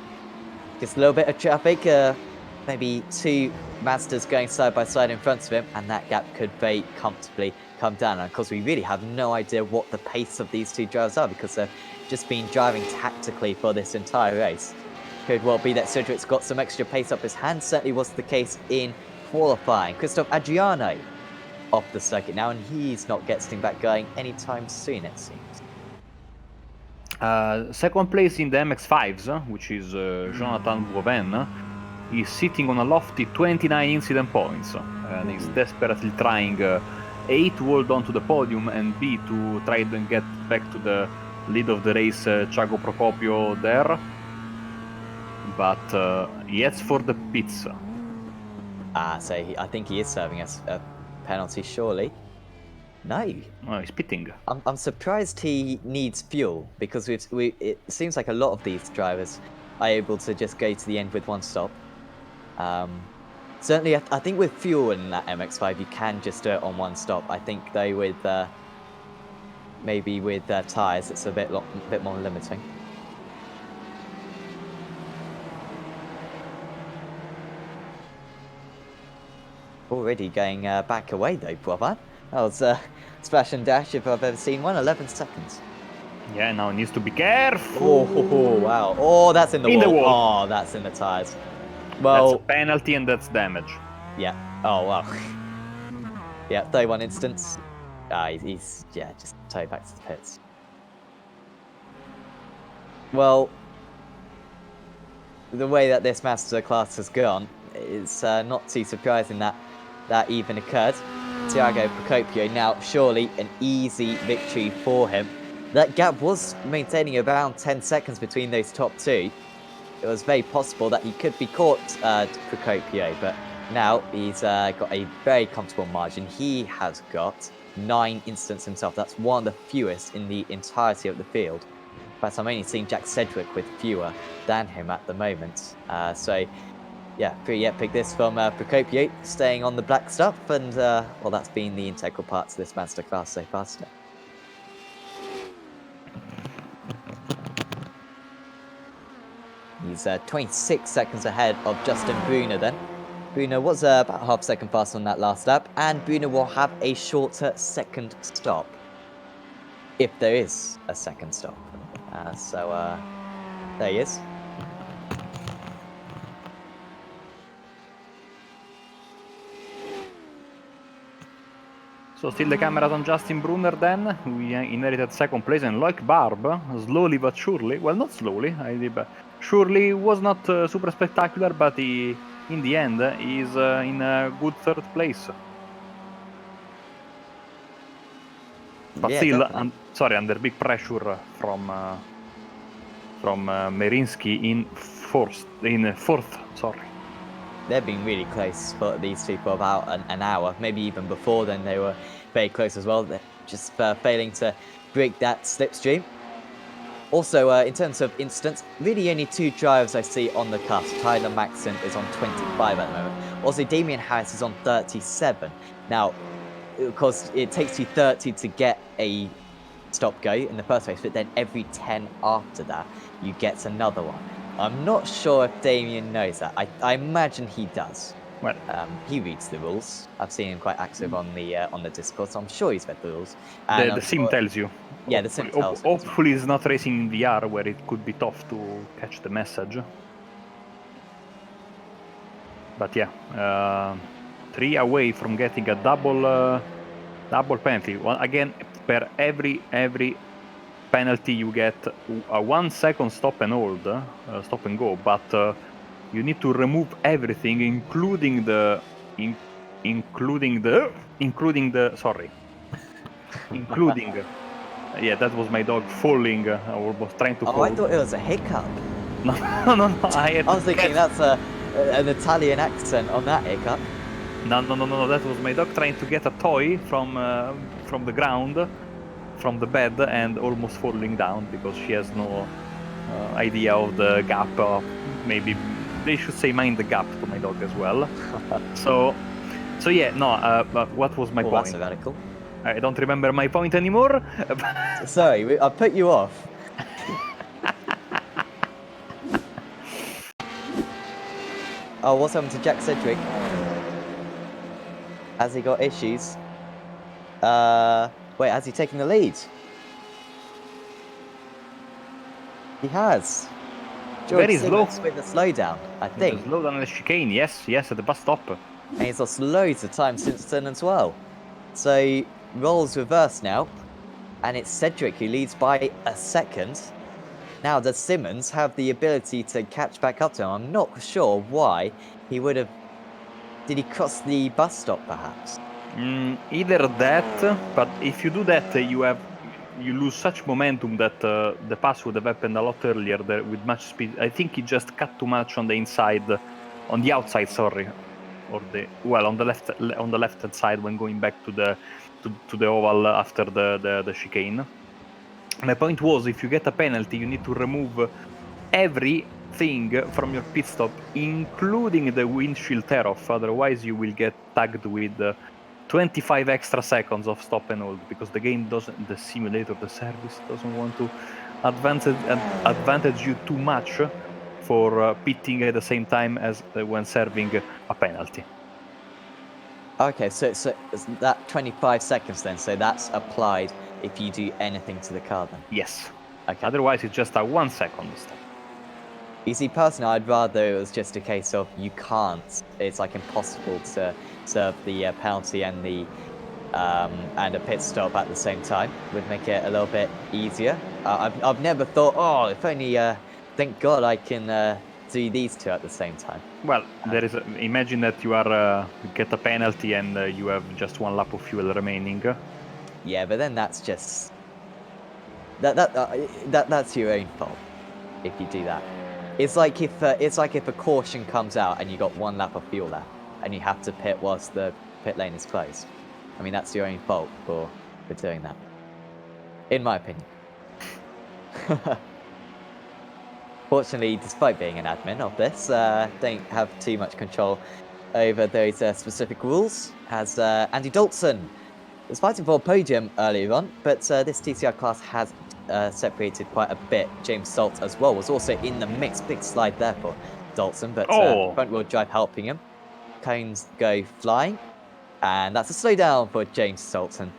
just a little bit of traffic, maybe 2 Mazdas going side by side in front of him, and that gap could very comfortably come down. And of course, we really have no idea what the pace of these 2 drivers are, because they've just been driving tactically for this entire race. Could well be that Sedgwick's got some extra pace up his hand. Certainly was the case in qualifying. Christoph Adriano off the circuit now, and he's not getting back going anytime soon, it seems. Second place in the MX-5s, which is Jonathan Boven, is sitting on a lofty 29 incident points, and he's desperately trying A, to hold on to the podium, and B, to try and get back to the lead of the race, Thiago Procopio there. But he heads for the pits. So I think he is serving us a penalty, surely. No. Oh, he's pitting. I'm surprised he needs fuel, because it seems like a lot of these drivers are able to just go to the end with 1 stop. Certainly, I think with fuel in that MX-5, you can just do it on 1 stop. I think though with maybe with tyres, it's a bit more limiting. Already going back away though, Boban. That was splash and dash if I've ever seen one. 11 seconds. Yeah, now he needs to be careful. Oh, wow. Oh, that's in the wall. Oh, that's in the tyres. Well, that's a penalty and that's damage. Yeah. Oh, wow. Yeah, 31 instance. He's just towed back to the pits. Well, the way that this Master class has gone, it's not too surprising that even occurred. Thiago Procopio now surely an easy victory for him. That gap was maintaining around 10 seconds between those top 2. It was very possible that he could be caught, Procopio, but now he's got a very comfortable margin. He has got 9 instants himself. That's one of the fewest in the entirety of the field. In fact, I'm only seeing Jack Sedgwick with fewer than him at the moment. So, yeah, pretty epic this from Procopio, staying on the black stuff, and, well, that's been the integral part to this Mazda class so far today. He's 26 seconds ahead of Justin Brunner then. Brunner was about half a second faster on that last lap, and Brunner will have a shorter second stop. If there is a second stop. There he is. So still the cameras on Justin Brunner then, who inherited second place, and Loic Barb, slowly but surely, well, not slowly, surely was not super spectacular, but he, in the end, is in a good 3rd place. But Yeah, still, definitely. under big pressure from Merinsky in 4th, sorry. they've been really close for these two for about an hour, maybe even before then they were very close as well. They're just failing to break that slipstream. Also, in terms of instance, really only two drivers I see on the cusp. Tyler Maxson is on 25 at the moment. Also, Damian Harris is on 37. Now, of course, it takes you 30 to get a stop-go in the first race, but then every 10 after that, you get another one. I'm not sure if Damien knows that. I imagine he does. Well, he reads the rules. I've seen him quite active on the Discord, so I'm sure he's read the rules. And the sim tells you. Yeah, the sim tells him. Hopefully, it's not racing in VR where it could be tough to catch the message. But yeah, 3 away from getting a double penalty. Well, again, per every penalty you get a 1 second stop and hold, stop and go, but you need to remove everything, including the yeah, that was my dog falling. I was trying to fall. I thought it was a hiccup. No. I was thinking that's an Italian accent on that hiccup. No, that was my dog trying to get a toy from the ground, from the bed, and almost falling down because she has no idea of the gap. Maybe they should say mind the gap to my dog as well. so yeah, no. But what was my point? That's radical. I don't remember my point anymore. Sorry, I put you off. Oh, what's happened to Jack Sedgwick? Has he got issues? Wait, has he taken the lead? He has. Very slow. With the slowdown, I think. Slow down the chicane, yes, at the bus stop. And he's lost loads of time since then as well. So, roles reversed now. And it's Cedric who leads by a second. Now, does Simmons have the ability to catch back up to him? I'm not sure why he would have... Did he cross the bus stop, perhaps? Either that, but if you do that, you lose such momentum that the pass would have happened a lot earlier with much speed. I think he just cut too much on the outside, sorry, or on the left hand side when going back to the oval after the chicane. My point was, if you get a penalty, you need to remove everything from your pit stop, including the windshield tear-off. Otherwise, you will get tagged with 25 extra seconds of stop and hold, because the game doesn't, the simulator, the service doesn't want to advantage you too much for pitting at the same time as when serving a penalty. Okay, so that 25 seconds then, so that's applied if you do anything to the car then? Yes. Okay. Otherwise, it's just a 1 second stop. You see, personally, I'd rather it was just a case of you can't. It's like impossible to serve the penalty and a pit stop at the same time. Would make it a little bit easier. I've never thought, oh, if only, thank God I can do these two at the same time. Well, imagine that you get a penalty and you have just 1 lap of fuel remaining. Yeah, but then that's just that's your own fault if you do that. It's like if a caution comes out and you got 1 lap of fuel left and you have to pit whilst the pit lane is closed. I mean, that's your own fault for doing that, in my opinion. Fortunately, despite being an admin of this, don't have too much control over those specific rules, as Andy Dalton was fighting for a podium earlier on, but this TCR class has separated quite a bit. James Salt as well was also in the mix. Big slide there for Dalton, but front wheel drive helping him. Cones go flying, and that's a slowdown for James Salton.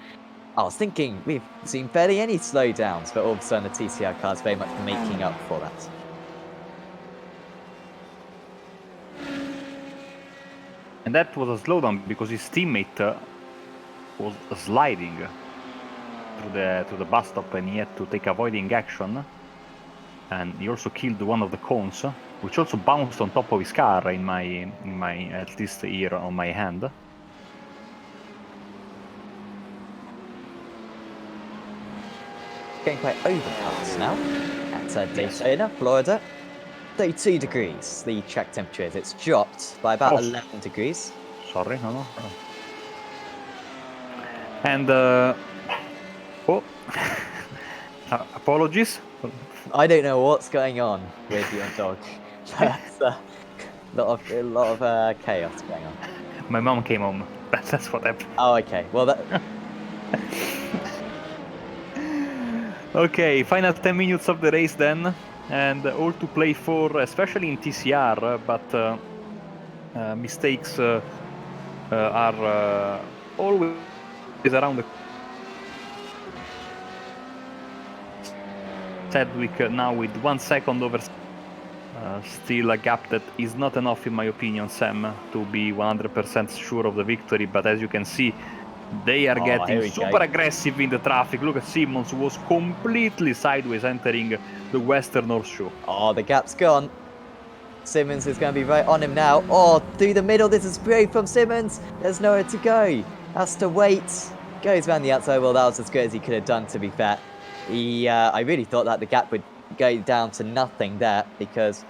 I was thinking we've seen barely any slowdowns, but all of a sudden the TCR car is very much making up for that. And that was a slowdown because his teammate was sliding to the bus stop, and he had to take avoiding action. And he also killed one of the cones, which also bounced on top of his car in my at least here on my hand. Getting quite overcast now at Daytona, Florida. 32 degrees, the track temperature is. It's dropped by about 11 degrees. Sorry, no. And, apologies. I don't know what's going on with your dog. That's a lot of chaos going on. My mom came home. That's what happened. Oh, okay. Well, that... Okay, final 10 minutes of the race then, and all to play for, especially in TCR, but mistakes are always around the... Sedgwick now with 1 second over... still a gap that is not enough, in my opinion, Sam, to be 100% sure of the victory, but as you can see, they are getting super aggressive in the traffic. Look at Simmons, who was completely sideways entering the western North Shore. Oh, the gap's gone. Simmons is going to be right on him now. Oh, through the middle. This is brave from Simmons. There's nowhere to go. Has to wait. Goes around the outside. Well, that was as good as he could have done, to be fair. I really thought that the gap would go down to nothing there because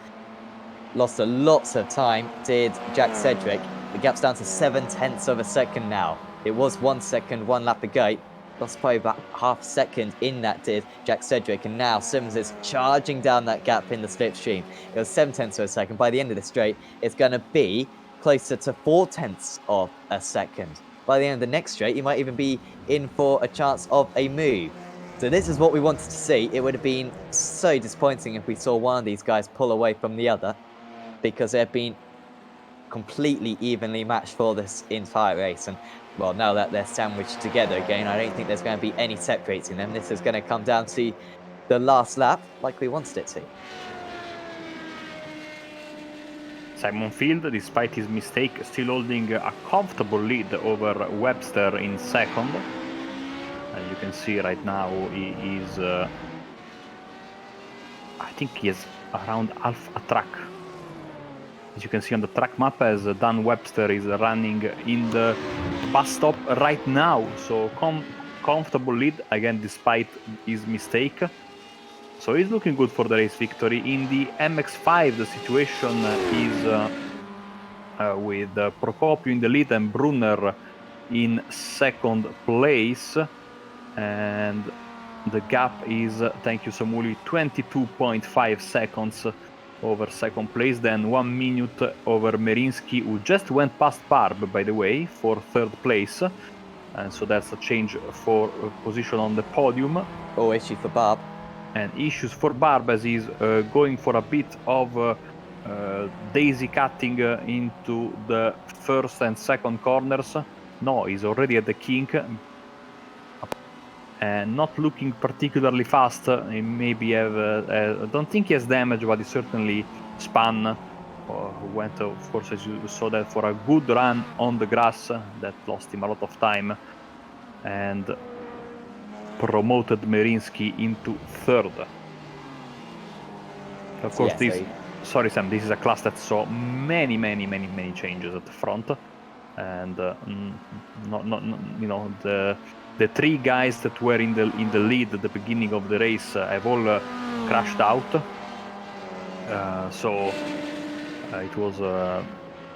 lost lots of time, did Jack Sedgwick. The gap's down to 0.7 of a second now. It was 1 second, 1 lap ago. Lost probably about half a second in that did Jack Sedgwick, and now Simmons is charging down that gap in the slipstream. It was 0.7 of a second. By the end of the straight, it's going to be closer to 0.4 of a second. By the end of the next straight, you might even be in for a chance of a move. So this is what we wanted to see. It would have been so disappointing if we saw one of these guys pull away from the other, because they've been completely evenly matched for this entire race. And well, now that they're sandwiched together again, I don't think there's going to be any separating them. This is going to come down to the last lap like we wanted it to. Simon Field, despite his mistake, still holding a comfortable lead over Webster in second. As you can see right now, he is... I think he is around half a track. As you can see on the track map, as Dan Webster is running in the bus stop right now. So comfortable lead, again, despite his mistake. So he's looking good for the race victory. In the MX5, the situation is with Procopio in the lead and Brunner in second place. And the gap is, thank you Samuli, 22.5 seconds over second place, then 1 minute over Merinsky, who just went past Barb, by the way, for third place. And so that's a change for position on the podium. Oh, issue for Barb. And issues for Barb, as he's going for a bit of daisy cutting into the first and second corners. No, he's already at the kink. And not looking particularly fast. He maybe have... I don't think he has damage, but he certainly spun. Went, of course, as you saw, that for a good run on the grass. That lost him a lot of time. And promoted Merinsky into third. Of course, sorry Sam, this is a class that saw many changes at the front. And you know, the three guys that were in the lead at the beginning of the race have all crashed out. So it was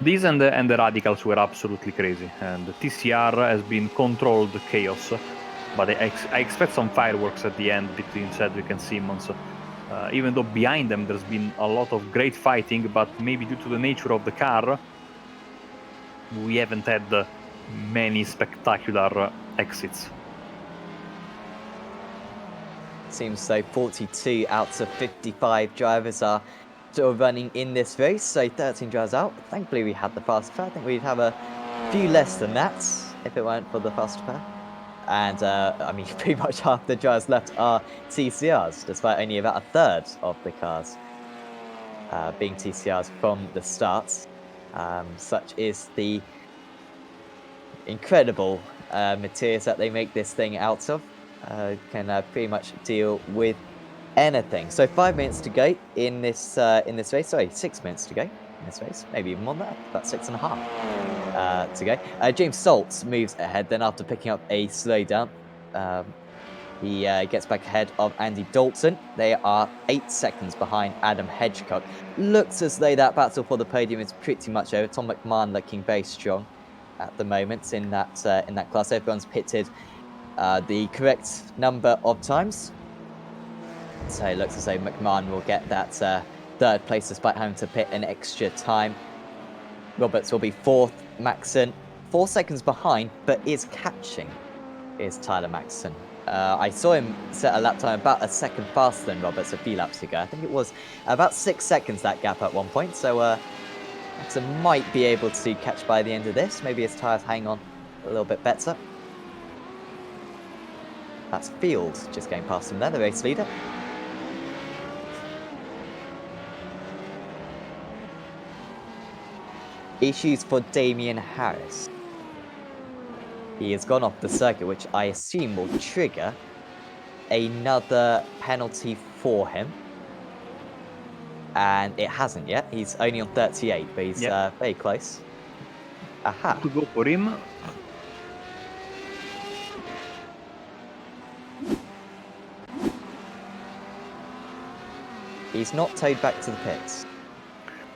these and the radicals were absolutely crazy, and the TCR has been controlled chaos. But I expect some fireworks at the end between Sedgwick and Simmons. Even though behind them there's been a lot of great fighting, but maybe due to the nature of the car, we haven't had many spectacular exits. Seems so 42 out of 55 drivers are still running in this race, so 13 drivers out. Thankfully we had the fast pair. I think we'd have a few less than that if it weren't for the fast pair. And I mean, pretty much half the drivers left are TCRs, despite only about a third of the cars being TCRs from the start. Such is the incredible materials that they make this thing out of. Can pretty much deal with anything. So 5 minutes to go in this race. Sorry, 6 minutes to go in this race. Maybe even more than that. About 6.5 to go. James Saltz moves ahead then after picking up a slowdown. He gets back ahead of Andy Dalton. They are 8 seconds behind Adam Hedgecock. Looks as though that battle for the podium is pretty much over. Tom McMahon looking very strong at the moment in that class. Everyone's pitted the correct number of times. So it looks as though McMahon will get that third place despite having to pit an extra time. Roberts will be 4th. Maxson 4 seconds behind, but is catching is Tyler Maxson. I saw him set a lap time about a second faster than Roberts a few laps ago. I think it was about 6 seconds that gap at one point. So Maxson might be able to catch by the end of this. Maybe his tyres hang on a little bit better. That's Field just going past him there, the race leader. Issues for Damien Harris. He has gone off the circuit, which I assume will trigger another penalty for him. And it hasn't yet. He's only on 38, but he's very close. Aha. To go for him. He's not towed back to the pits.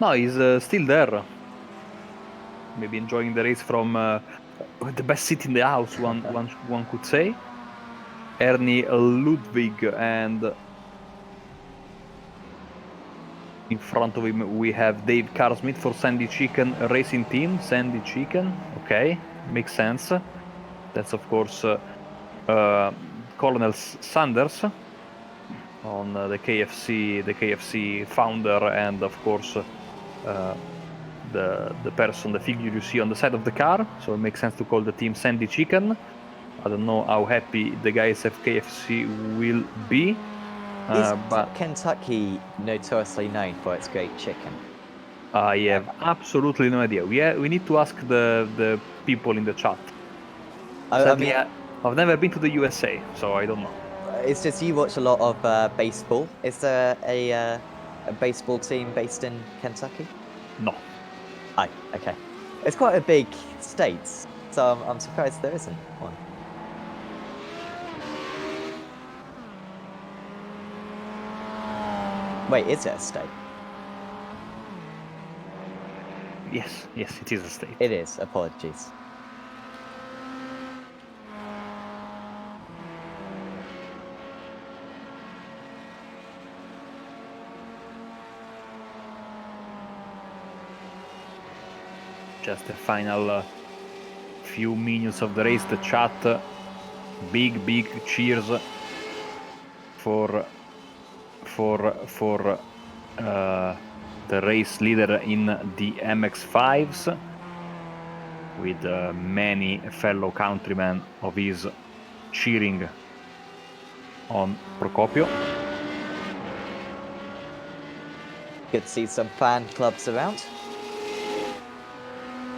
No, he's still there. Maybe enjoying the race from the best seat in the house, one could say. Ernie Ludwig, and in front of him we have Dave Carsmith for Sandy Chicken Racing Team. Sandy Chicken, okay, makes sense. That's of course Colonel Sanders on the KFC founder, and of course the figure you see on the side of the car. So it makes sense to call the team Sandy Chicken. I don't know how happy the guys at KFC will be. Is Kentucky notoriously known for its great chicken? I have absolutely no idea. We need to ask the people in the chat. Sadly, I've never been to the USA, so I don't know. It's just you watch a lot of baseball. Is there a baseball team based in Kentucky? No. Oh, okay. It's quite a big state, so I'm surprised there isn't one. Wait, is it a state? Yes, it is a state. It is, apologies. Just the final few minutes of the race. The chat, big cheers for the race leader in the MX-5s, with many fellow countrymen of his cheering on Procopio. Good to see some fan clubs around.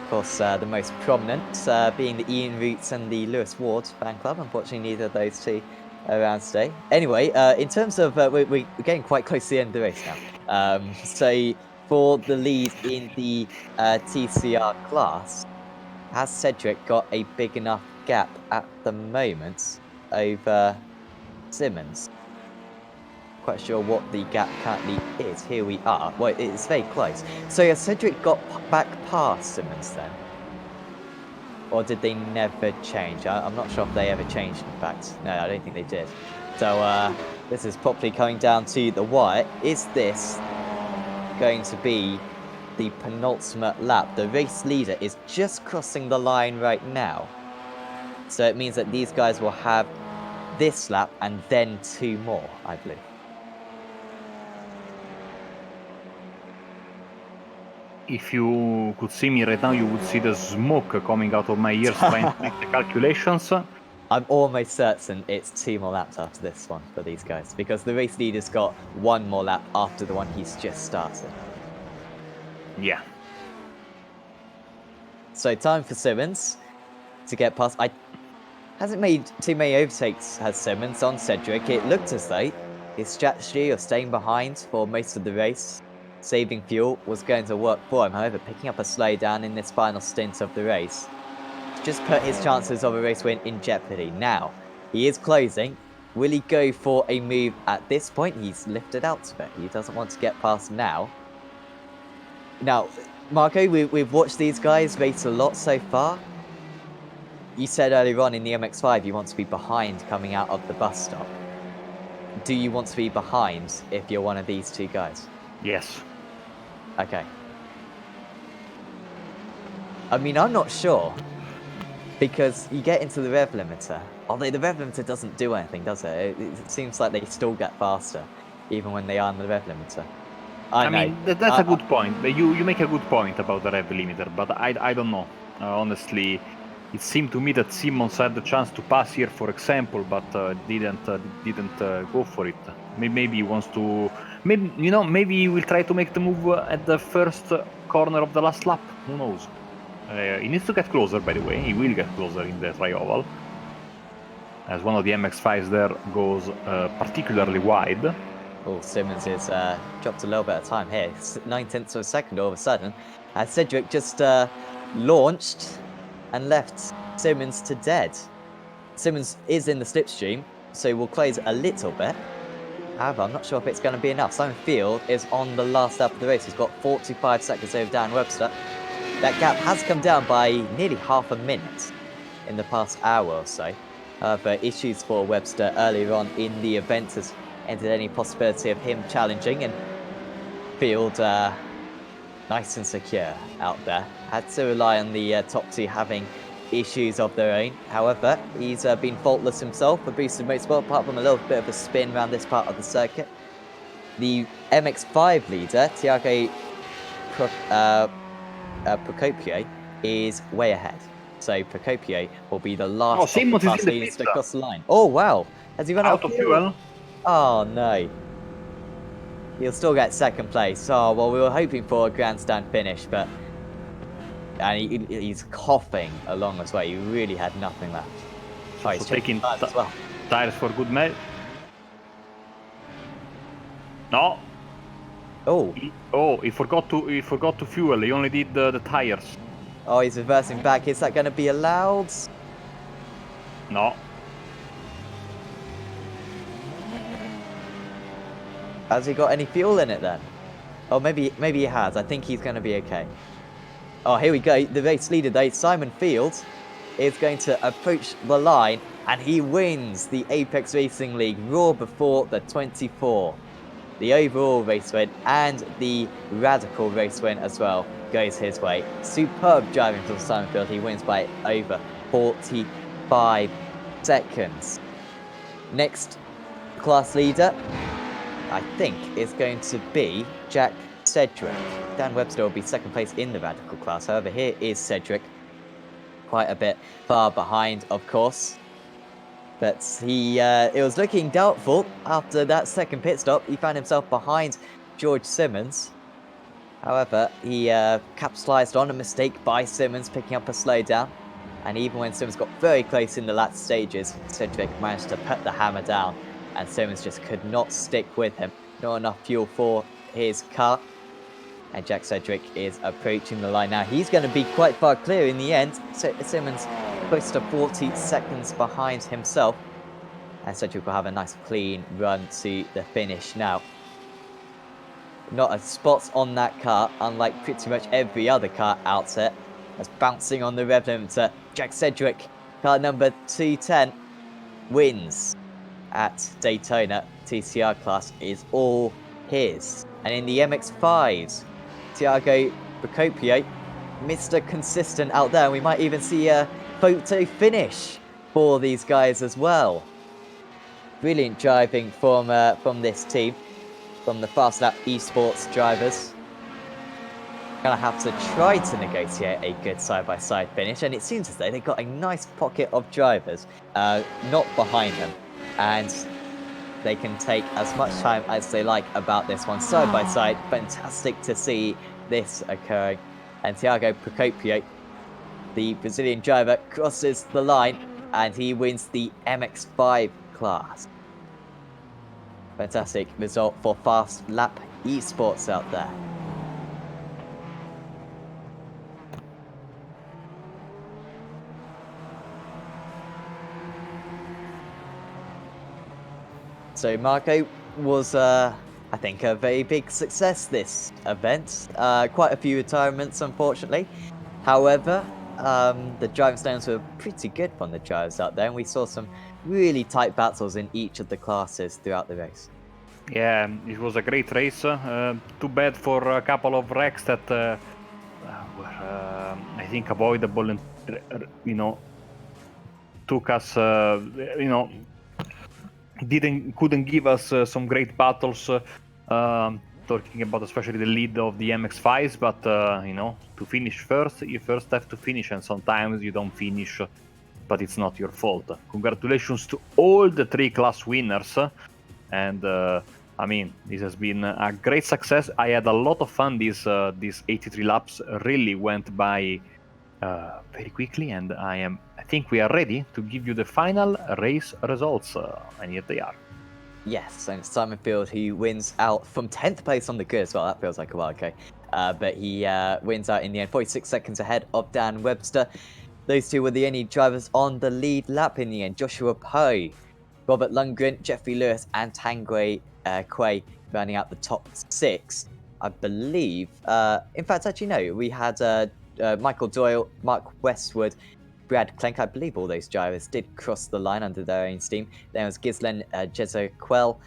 Of course, the most prominent being the Ian Roots and the Lewis Ward fan club. Unfortunately, neither of those two are around today. Anyway, in terms of, we're getting quite close to the end of the race now. So for the lead in the TCR class, has Cedric got a big enough gap at the moment over Simmons? Quite sure what the gap currently is. Here we are. Well, it's very close. So yeah, Cedric got back past Simmons then? Or did they never change? I'm not sure if they ever changed, in fact. No, I don't think they did. So this is properly coming down to the wire. Is this going to be the penultimate lap? The race leader is just crossing the line right now. So it means that these guys will have this lap and then 2 more, I believe. If you could see me right now, you would see the smoke coming out of my ears trying to make the calculations. I'm almost certain it's 2 more laps after this one for these guys, because the race leader's got 1 more lap after the one he's just started. Yeah. So time for Simmons to get past. Hasn't made too many overtakes, has Simmons, on Cedric. It looked as though his strategy of staying behind for most of the race, saving fuel, was going to work for him. However, picking up a slowdown in this final stint of the race just put his chances of a race win in jeopardy. Now, he is closing Will he go for a move at this point? He's lifted out of it. He doesn't want to get past now. Now, Marco, we've watched these guys race a lot so far. You said earlier on in the MX-5 you want to be behind coming out of the bus stop. Do you want to be behind if you're one of these two guys? Yes. Okay. I mean, I'm not sure. Because you get into the rev limiter. Although the rev limiter doesn't do anything, does it? It seems like they still get faster, even when they are on the rev limiter. I mean, that's a good point. You make a good point about the rev limiter, but I don't know. Honestly, it seemed to me that Simmons had the chance to pass here, for example, but didn't go for it. Maybe he wants to. Maybe he will try to make the move at the first corner of the last lap. Who knows? He needs to get closer, by the way. He will get closer in the tri-oval, as one of the MX-5s there goes particularly wide. Oh, Simmons is dropped a little bit of time here. 9/10 of a second all of a sudden. Cedric just launched and left Simmons to dead. Simmons is in the slipstream, so we'll close a little bit. However, I'm not sure if it's going to be enough. Simon Field is on the last lap of the race. He's got 45 seconds over Dan Webster. That gap has come down by nearly half a minute in the past hour or so. But issues for Webster earlier on in the event has ended any possibility of him challenging, and Field nice and secure out there. Had to rely on the top two having issues of their own. However, he's been faultless himself for Boosted Motorsport, apart from a little bit of a spin around this part of the circuit. The MX-5 leader, Tiago Procopio, is way ahead. So Procopio will be the last of the class leaders to cross the line. Oh wow! Has he run out of fuel? Oh no. He'll still get second place. Oh well, we were hoping for a grandstand finish, but he's coughing along as well. He really had nothing left. Oh, he's taking tires as well. Tires for good measure. No. He forgot to fuel. He only did the tires. Oh, he's reversing back. Is that going to be allowed? No. Has he got any fuel in it then? Oh, maybe he has. I think he's going to be okay. Oh, here we go. The race leader though, Simon Field, is going to approach the line, and he wins the Apex Racing League Roar Before the 24. The overall race win and the radical race win as well goes his way. Superb driving from Simon Field. He wins by over 45 seconds. Next class leader, I think, is going to be Jack Cedric. Dan Webster will be second place in the radical class. However, here is Cedric, quite a bit far behind, of course. But it was looking doubtful after that second pit stop. He found himself behind George Simmons. However, he capitalized on a mistake by Simmons, picking up a slowdown. And even when Simmons got very close in the latter stages, Cedric managed to put the hammer down, and Simmons just could not stick with him. Not enough fuel for his car. And Jack Cedric is approaching the line now. He's going to be quite far clear in the end. So Simmons close to 40 seconds behind himself. And Cedric will have a nice clean run to the finish now. Not a spot on that car, unlike pretty much every other car out there. That's bouncing on the rev limiter. Jack Cedric, car number 210, wins at Daytona. TCR class is all his. And in the MX-5s, Tiago Procopio, Mr. Consistent out there. We might even see a photo finish for these guys as well. Brilliant driving from this team, from the Fast Lap Esports drivers. Gonna have to try to negotiate a good side-by-side finish, and it seems as though they've got a nice pocket of drivers not behind them, and they can take as much time as they like about this one. Side by side, fantastic to see this occurring. And Tiago Procopio, the Brazilian driver, crosses the line and he wins the MX-5 class. Fantastic result for Fast Lap Esports out there. So Marco was, I think, a very big success this event. Quite a few retirements, unfortunately. However, the driving standards were pretty good from the drivers out there, and we saw some really tight battles in each of the classes throughout the race. Yeah, it was a great race. Too bad for a couple of wrecks that were, I think, avoidable and, took us, couldn't give us some great battles. Talking about especially the lead of the MX-5s, but to finish first, you first have to finish, and sometimes you don't finish, but it's not your fault. Congratulations to all the 3 class winners, and I mean, this has been a great success. I had a lot of fun. These 83 laps really went by very quickly, and I think we are ready to give you the final race results, and here they are. Yes, and it's Simon Field who wins out from 10th place on the grid as well. That feels like a while ago. But he wins out in the end, 46 seconds ahead of Dan Webster. Those two were the only drivers on the lead lap in the end. Joshua Poe, Robert Lundgren, Jeffrey Lewis, and Tangway Quay rounding out the top 6, I believe. In fact, actually, no. We had Michael Doyle, Mark Westwood, Brad Klenk. I believe all those drivers did cross the line under their own steam. There was Gislen Jezo Quell,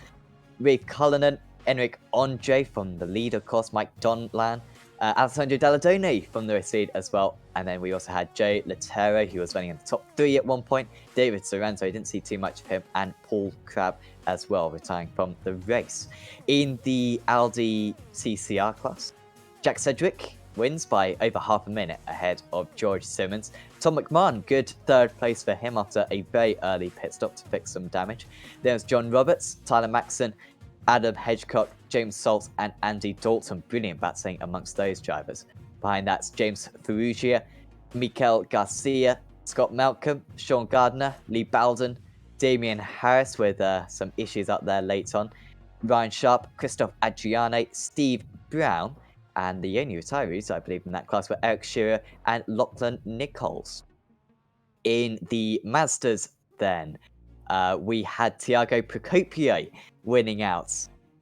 Rafe Cullinan, Enric Andre from the lead, of course, Mike Donlan, Alessandro Dalladone from the race lead as well. And then we also had Joe Latero, who was running in the top 3 at one point, David Sorrento, I didn't see too much of him, and Paul Crabb as well, retiring from the race. In the Audi CCR class, Jack Sedgwick wins by over half a minute ahead of George Simmons. Tom McMahon, good 3rd place for him after a very early pit stop to fix some damage. There's John Roberts, Tyler Maxson, Adam Hedgecock, James Salt, and Andy Dalton. Brilliant battling amongst those drivers. Behind that's James Ferrugia, Mikel Garcia, Scott Malcolm, Sean Gardner, Lee Bowden, Damian Harris with some issues up there late on, Ryan Sharp, Christoph Adriane, Steve Brown, and the only retirees, I believe, in that class were Eric Shearer and Lachlan Nichols. In the Mazdas, then, we had Tiago Procopio winning out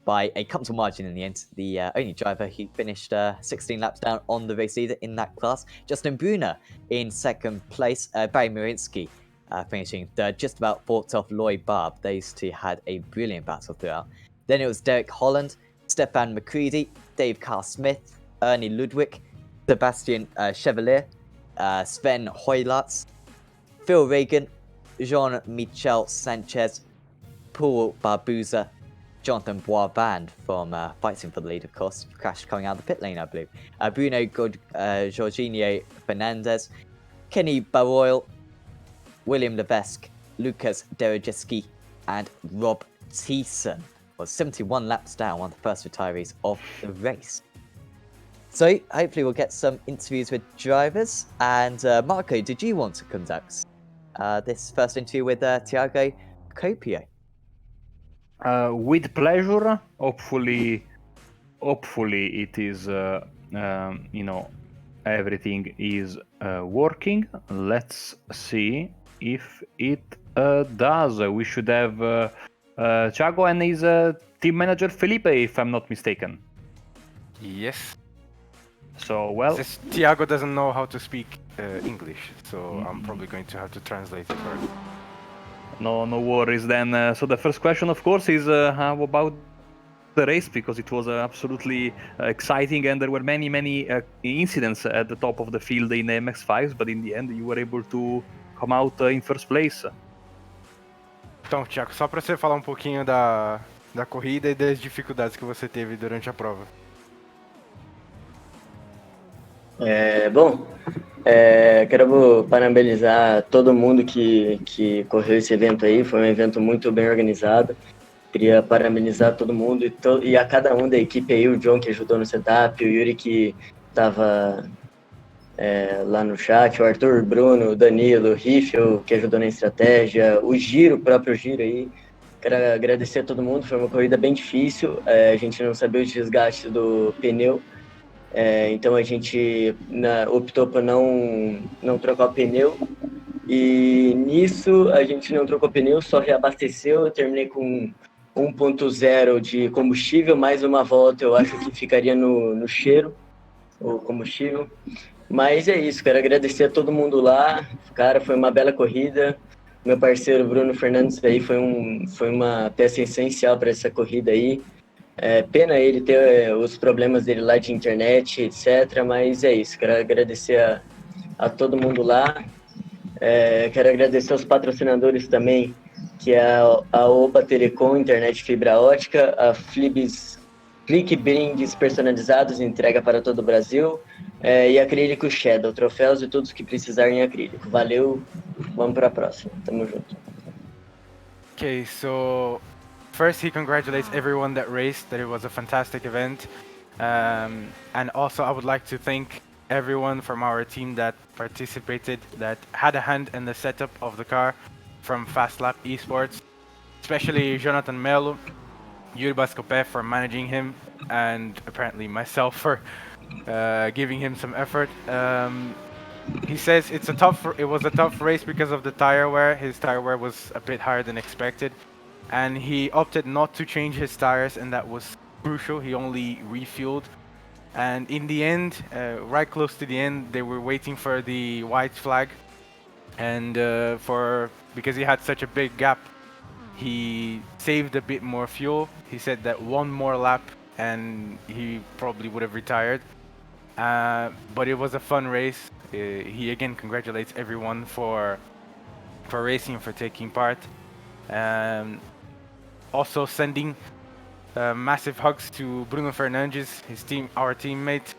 by a comfortable margin in the end. The only driver who finished 16 laps down on the race leader in that class. Justin Brunner in 2nd place. Barry Marinsky finishing 3rd, just about forked off Lloyd Barb. Those two had a brilliant battle throughout. Then it was Derek Holland, Stefan McCready, Dave Carl Smith, Ernie Ludwig, Sebastian Chevalier, Sven Hoylatz, Phil Reagan, Jean-Michel Sanchez, Paul Barbuza, Jonathan Boisband from fighting for the lead, of course, crashed coming out of the pit lane, I believe. Bruno Jorginho Fernandez, Kenny Baroyle, William Levesque, Lucas Derejeski, and Rob Thiessen was 71 laps down, one of the first retirees of the race. So hopefully we'll get some interviews with drivers. And Marco, did you want to conduct this first interview with Tiago Procopio? With pleasure. Hopefully it is, everything is working. Let's see if it does. We should have Thiago and his team manager Felipe, if I'm not mistaken. Yes. So, well... Thiago doesn't know how to speak English, so I'm probably going to have to translate it for him. No worries then. So the first question, of course, is how about the race, because it was absolutely exciting and there were many incidents at the top of the field in the MX-5s, but in the end you were able to come out in first place. Então, Thiago, só para você falar um pouquinho da corrida e das dificuldades que você teve durante a prova. Quero parabenizar todo mundo que correu esse evento aí, foi um evento muito bem organizado. Queria parabenizar todo mundo e a cada um da equipe aí, o John que ajudou no setup, o Yuri que estava lá no chat, o Arthur, o Bruno, o Danilo, o Riffel que ajudou na estratégia, o Giro, o próprio Giro aí. Quero agradecer a todo mundo, foi uma corrida bem difícil, a gente não sabia os desgastes do pneu. Então a gente optou por não trocar o pneu e nisso a gente não trocou pneu, só reabasteceu. Eu terminei com 1.0 de combustível, mais uma volta eu acho que ficaria no cheiro, o combustível. Mas é isso, quero agradecer a todo mundo lá, cara, foi uma bela corrida. Meu parceiro Bruno Fernandes aí foi uma peça essencial para essa corrida aí. Pena ele ter os problemas dele lá de internet, etc. Mas é isso, quero agradecer a todo mundo lá. Quero agradecer aos patrocinadores também, que é a Oba Telecom, internet fibra ótica, a Flibis Clique Brindes personalizados, entrega para todo o Brasil, e acrílico Shadow, troféus e todos que precisarem em acrílico. Valeu, vamos para a próxima. Tamo junto. Okay, so first he congratulates everyone that raced, that it was a fantastic event. And also I would like to thank everyone from our team that participated, that had a hand in the setup of the car from Fast Lap Esports, especially Jonathan Melo, Yuri Bascope for managing him, and apparently myself for giving him some effort. He says it was a tough race because of the tire wear. His tire wear was a bit higher than expected, and he opted not to change his tires, and that was crucial. He only refueled, and in the end, right close to the end, they were waiting for the white flag, and because he had such a big gap, he saved a bit more fuel. He said that one more lap and he probably would have retired. But it was a fun race. He again congratulates everyone for racing and for taking part. Also sending massive hugs to Bruno Fernandes, our teammate.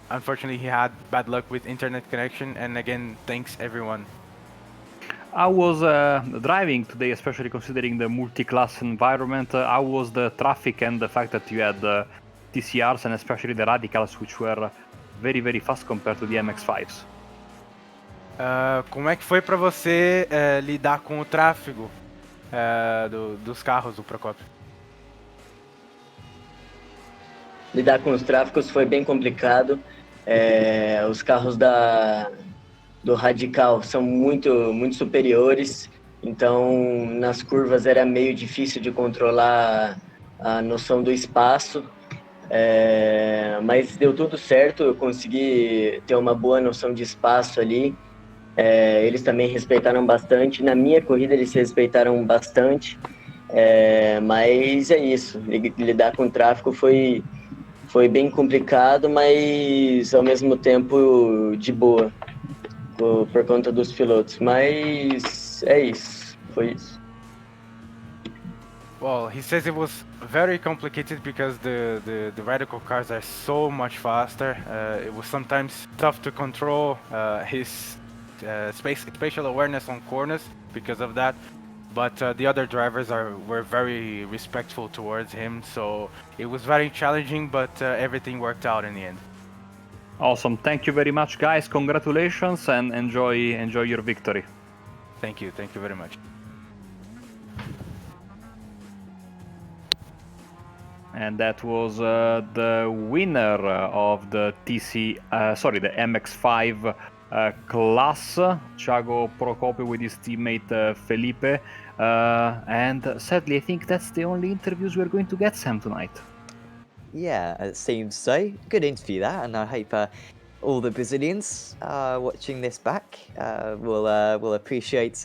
Unfortunately, he had bad luck with internet connection, and again, thanks everyone. I was driving today, especially considering the multi-class environment. How was the traffic and the fact that you had TCRs and especially the radicals, which were very, very fast compared to the MX-5s? Como é que foi para você lidar com o tráfego dos carros do Procopio? Lidar com os tráficos foi bem complicado. Os carros do Radical são muito superiores, então nas curvas era meio difícil de controlar a noção do espaço, mas deu tudo certo, eu consegui ter uma boa noção de espaço ali. Eles também respeitaram bastante, na minha corrida eles respeitaram bastante, mas é isso, lidar com o tráfego foi bem complicado, mas ao mesmo tempo de boa, por conta dos pilotos. Mas é isso, foi isso. Well, he says it was very complicated because the radical cars are so much faster. It was sometimes tough to control his spatial awareness on corners because of that. But the other drivers were very respectful towards him, so it was very challenging, but everything worked out in the end. Awesome. Thank you very much, guys. Congratulations and enjoy your victory. Thank you very much. And that was the winner of the the MX-5 class, Thiago Procopio with his teammate Felipe. And sadly, I think that's the only interviews we're going to get, Sam, tonight. Yeah, it seems so. Good interview that, and I hope all the Brazilians watching this back will appreciate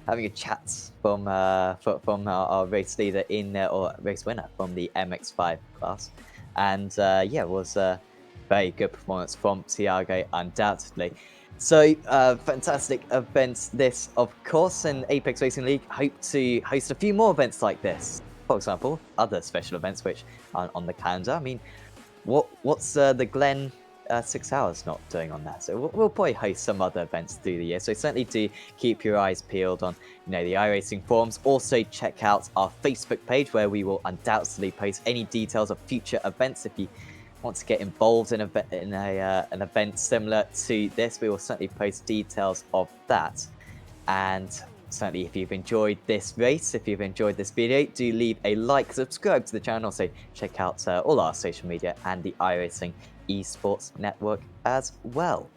having a chat from our race leader or race winner from the MX-5 class. And yeah, it was a very good performance from Thiago, undoubtedly. So, fantastic events this, of course, and Apex Racing League hope to host a few more events like this. For example, other special events which aren't on the calendar. I mean, what's the Glen 6 Hours not doing on that? So we'll probably host some other events through the year. So certainly do keep your eyes peeled on, the iRacing forums. Also check out our Facebook page where we will undoubtedly post any details of future events. If you want to get involved in an event similar to this, we will certainly post details of that. And certainly, if you've enjoyed this race, if you've enjoyed this video, do leave a like, subscribe to the channel, also check out all our social media and the iRacing Esports Network as well.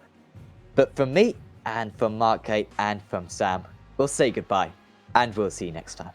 But from me, and from Marco, and from Sam, we'll say goodbye, and we'll see you next time.